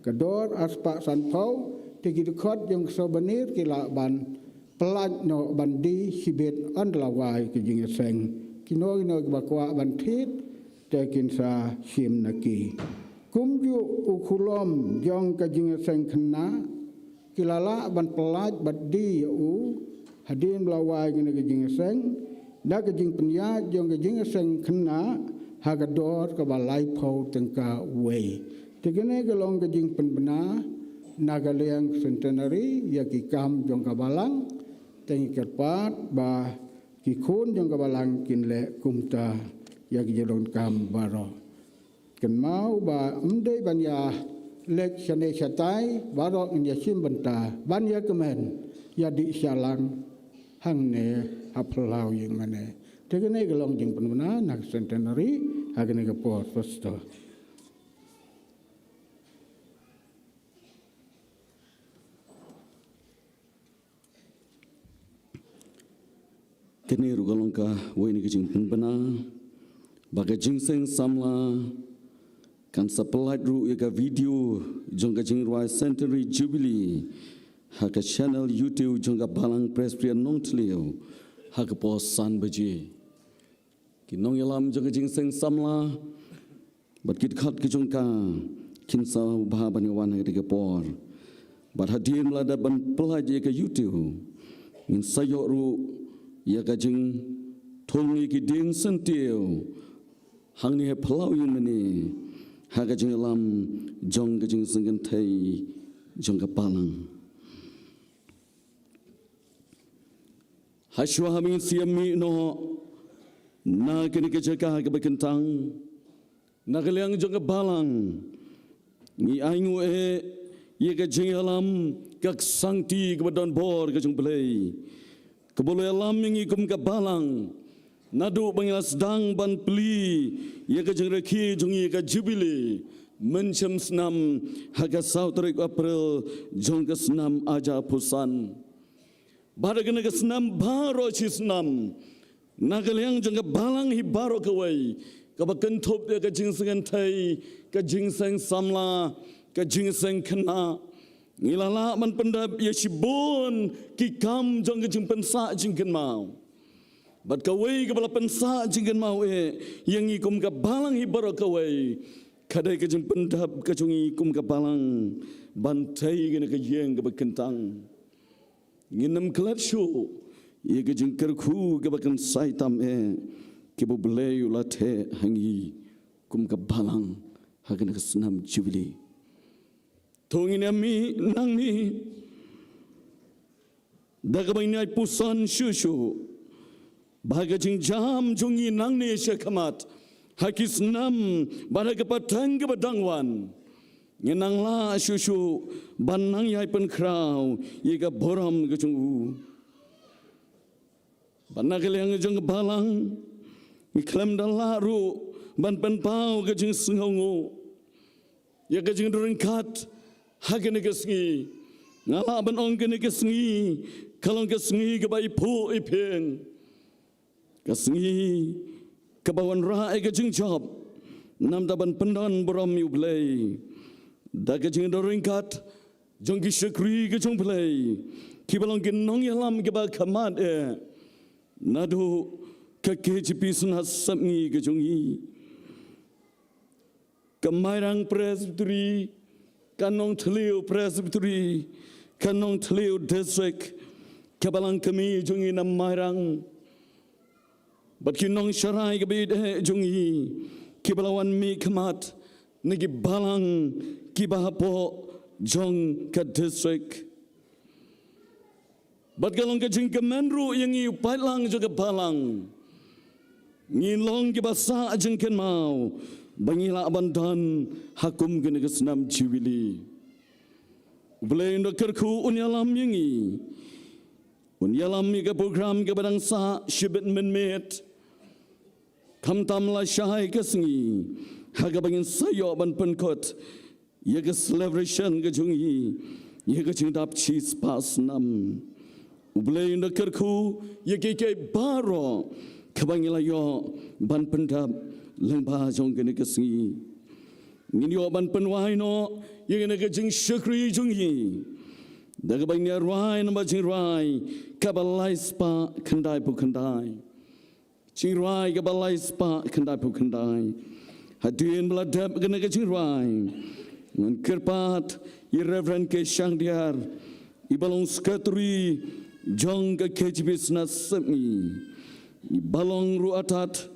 kador aspa sanpau tigidukot yung souvenir kila ban pelat no bandi sibet andlawai gijing yaseng kino bakwa ban tit tekin sa sim naki kumju ukulom jong kajing seng kena kilala ban pelaj badi u hadin belawai kena kajing seng da kajing penya jong kajing seng kena hagador ka balai pau tengka wei tegene gelong kajing penbena nagaliang centenary ya kikam jong ka balang tengi kerpat ba kikun jong ka balang kinle kumta ya kijelon kam baro ken mau ba umde ban ya lek sane chatai baro in ya sim banta ban ya kemen ya di salang hang ne aplau yang mane tegene gelong jing penuna nak centenary agene ke port posto kene rugalong ka wini kijing penbena bagai jingseng samla kan sapelaj ru ega video jongga jingruai centenary jubilee haka channel YouTube jongga balang presbyterian nongtleo haka posan baje kinong yalam jongga jingseng samla bat kit khat ki jongka kinsa bah bani wan haka por bat hadin lada ban pelaj ega YouTube min sayok ru ya gajing thongi ki ding sentio hang ni pelau yung mani haga jing lam jong gajing senggan thai jong ka palang haswa hamin siami no na kini ke jaga ke bekentang na kaliang jong ka balang ni aingu ye gajing lam kak sangti ke badon bor gajing play kebolo lam yang ikum ka balang nadu bangla sedang ban peli ya ka jeng rekhi jungi ka jubilee mencem senam haga sauterik April jong ka senam aja pusan pada kena ka senam baro chi senam nagaliang jong ka balang hi baro kawai ka bakentop ya ka jing sengan thai ka jing seng samla ka jing seng kena ngilala man pendap ya sibon ki kam jong ka jing pensa jing ken mau bat kawai ke bala pensa jingkan mau yang ikum ka balang hibaro kawai kadai ke jing pendap ke jungi ikum ka balang bantai gena ke yeng ke bekentang nginem kelat shu ye ke jing kerku ke bakan saitam ke bobleu lathe hangi kum ka balang hagena ke senam jubilee tongin ami nang ni dagabai nai pusan shushu bahagia jam jungi nang ne syakamat hakis nam bahagia patang ke badangwan ngenang la syushu banang yai pen krau yega boram ke jungu banang ke liang jung balang iklam dalaru ban pen pau ke jung sengongo yega jung duringkat hagene ke sengi ngala ban ong ke sengi kalong ke sengi ke bai pu ipeng kasengi kebawan raai ke jing job nam daban pendan boram yu play da ke jing doringkat jong ki syakri ke jong play kibalong ginong yalam kiba kamat nado KKJP sunat samngi kejongi kemairang presbytery kanong teliu presbytery kanong teliu district kabalang kami jongi nam mairang bat kinong syarai kebid jongi kibalawan mi kamat nagi balang kibahapo jong ke district bat galong ke jing kemenru yang i pailang juga balang ngilong kibasa jengken mau bangila abandan hakum kene kesenam Jubilee boleh ndokerku unyalam yangi unyalam mi ke program ke badang sa shibet menmet kamtam la syahai kesengi haga bangin sayo ban penkot ye ke celebration ke jungi ye ke jingdap cheese pas nam boleh ndokerku ye ke baro kabangila yo ban pendap lengba jong kene kesengi ngini yo ban penwai no ye kene ke jing syukri jungi daga bangnya rai namba jing rai kabalai spa kendai pu kendai jing rai kabalai spa kendai pu kendai hadirin beladap kene ke jing rai ngan kerpat ye reverend ke syangdiar ibalong sekretari jong ke KJP sunat semi balong ruatat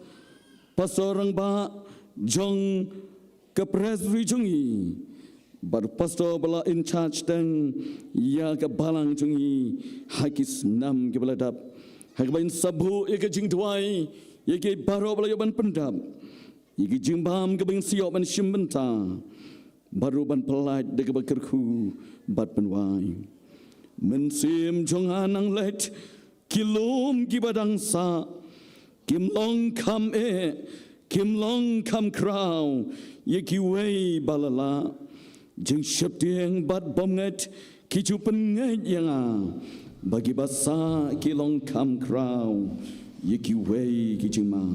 pastorang ba jong ke presbytery jongi bar pastor bala in charge dan ya ke balang jongi hakis nam ke beladap hak bain sabu ye ke jing tuai ye ke baro bala ban pendap ye ke jing bam ke bain siok ban shimbenta baru ban pelait de ke bakerku bat penwai mensim jong anang let kilom ki badang sa kim long kam kim long kam kraw ye ki wei balala jeng syeptieng bat bomnget ki chupen nget yang bagi basa ki long kam kraw ye ki wei ki jema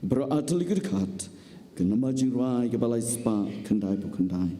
beratli dekat kenama jirai ke balai spa kendai pu kendai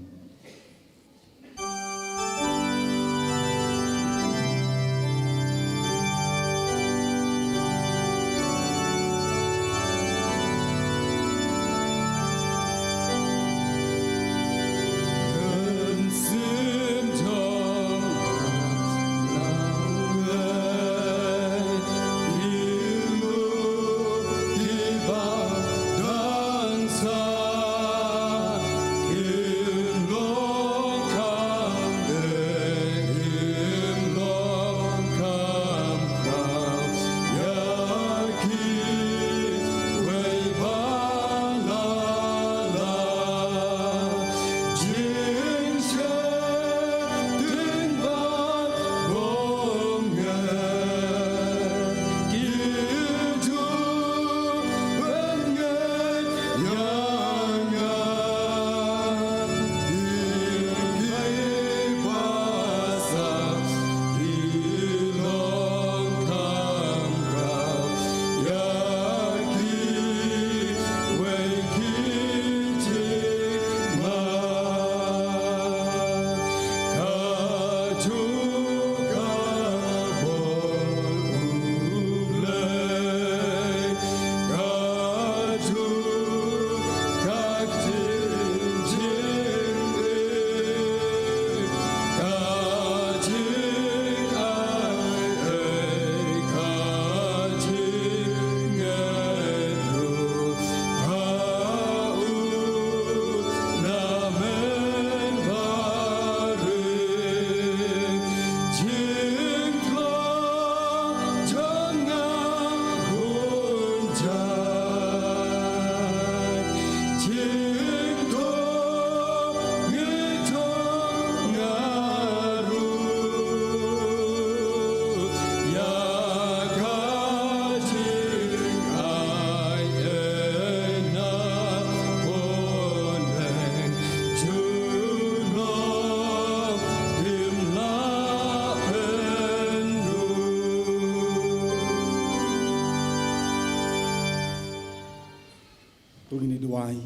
Tugini duai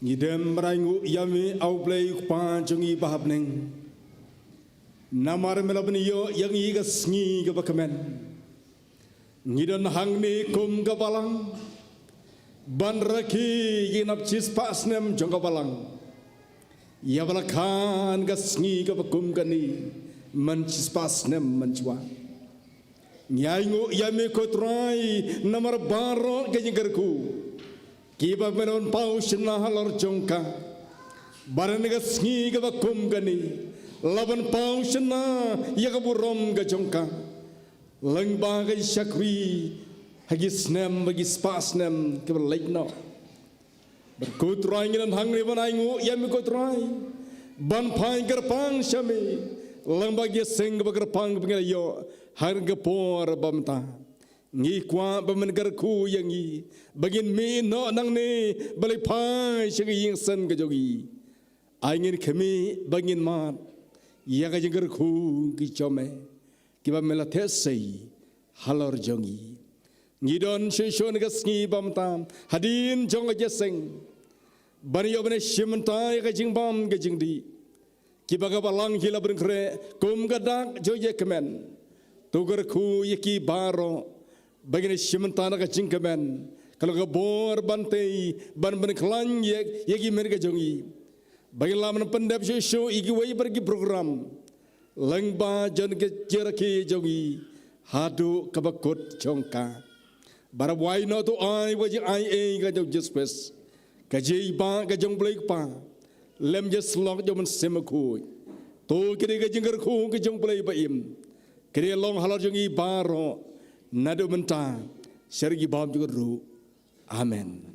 ngidem rangu yami au play pan jungi bahapneng namar melabni yo yang iga sngi ga bakamen ngidon hangni kum ga balang ban raki ginap cis pasnem jong ga balang ya balakan ga sngi ga bakum gani man cis pasnem manjwa nyaingo ya me kotrai namar baro ga jingarku kiba menon pausna halor jongka baran ga sngi ga bakum gani laban pausna ya ga burom ga jongka lang bagai syakri hagi snem bagi spasnem ke berlaikno berkutrai ngilan hangri banaingu ya mi kutrai ban pai gerpang syami lang bagi seng gerpang bengel yo harga por bamta ngi kwa bamen gerku yang ngi bagin mi no nang ne balai pai syagi ying sen ke jogi aingin kemi bagin mat ya ga gerku ki chome kiba melatesei halor jongi ngidon shishon gasngi bamtam hadin jong jeseng bani yobne shimtai ga jingbam ga jingdi kiba ga balang hila brinkre kum gadak joye kemen tugar ku yaki baro bagine shimantana ga jingkemen kalau ga bor bantei ban ban klan yaki merga jongi bagi laman pendap shisho igi wai pergi program Langba jon ke jeraki jogi hadu kabakut chongka barawai no to ai waji ai e ga jog jespes ka jei ba ga jong blek pa lem jes lok jo man semaku to kiri ga jingar ku ga jong blek ba im kiri long halor jongi baro nadu menta sergi bam juga ru amen.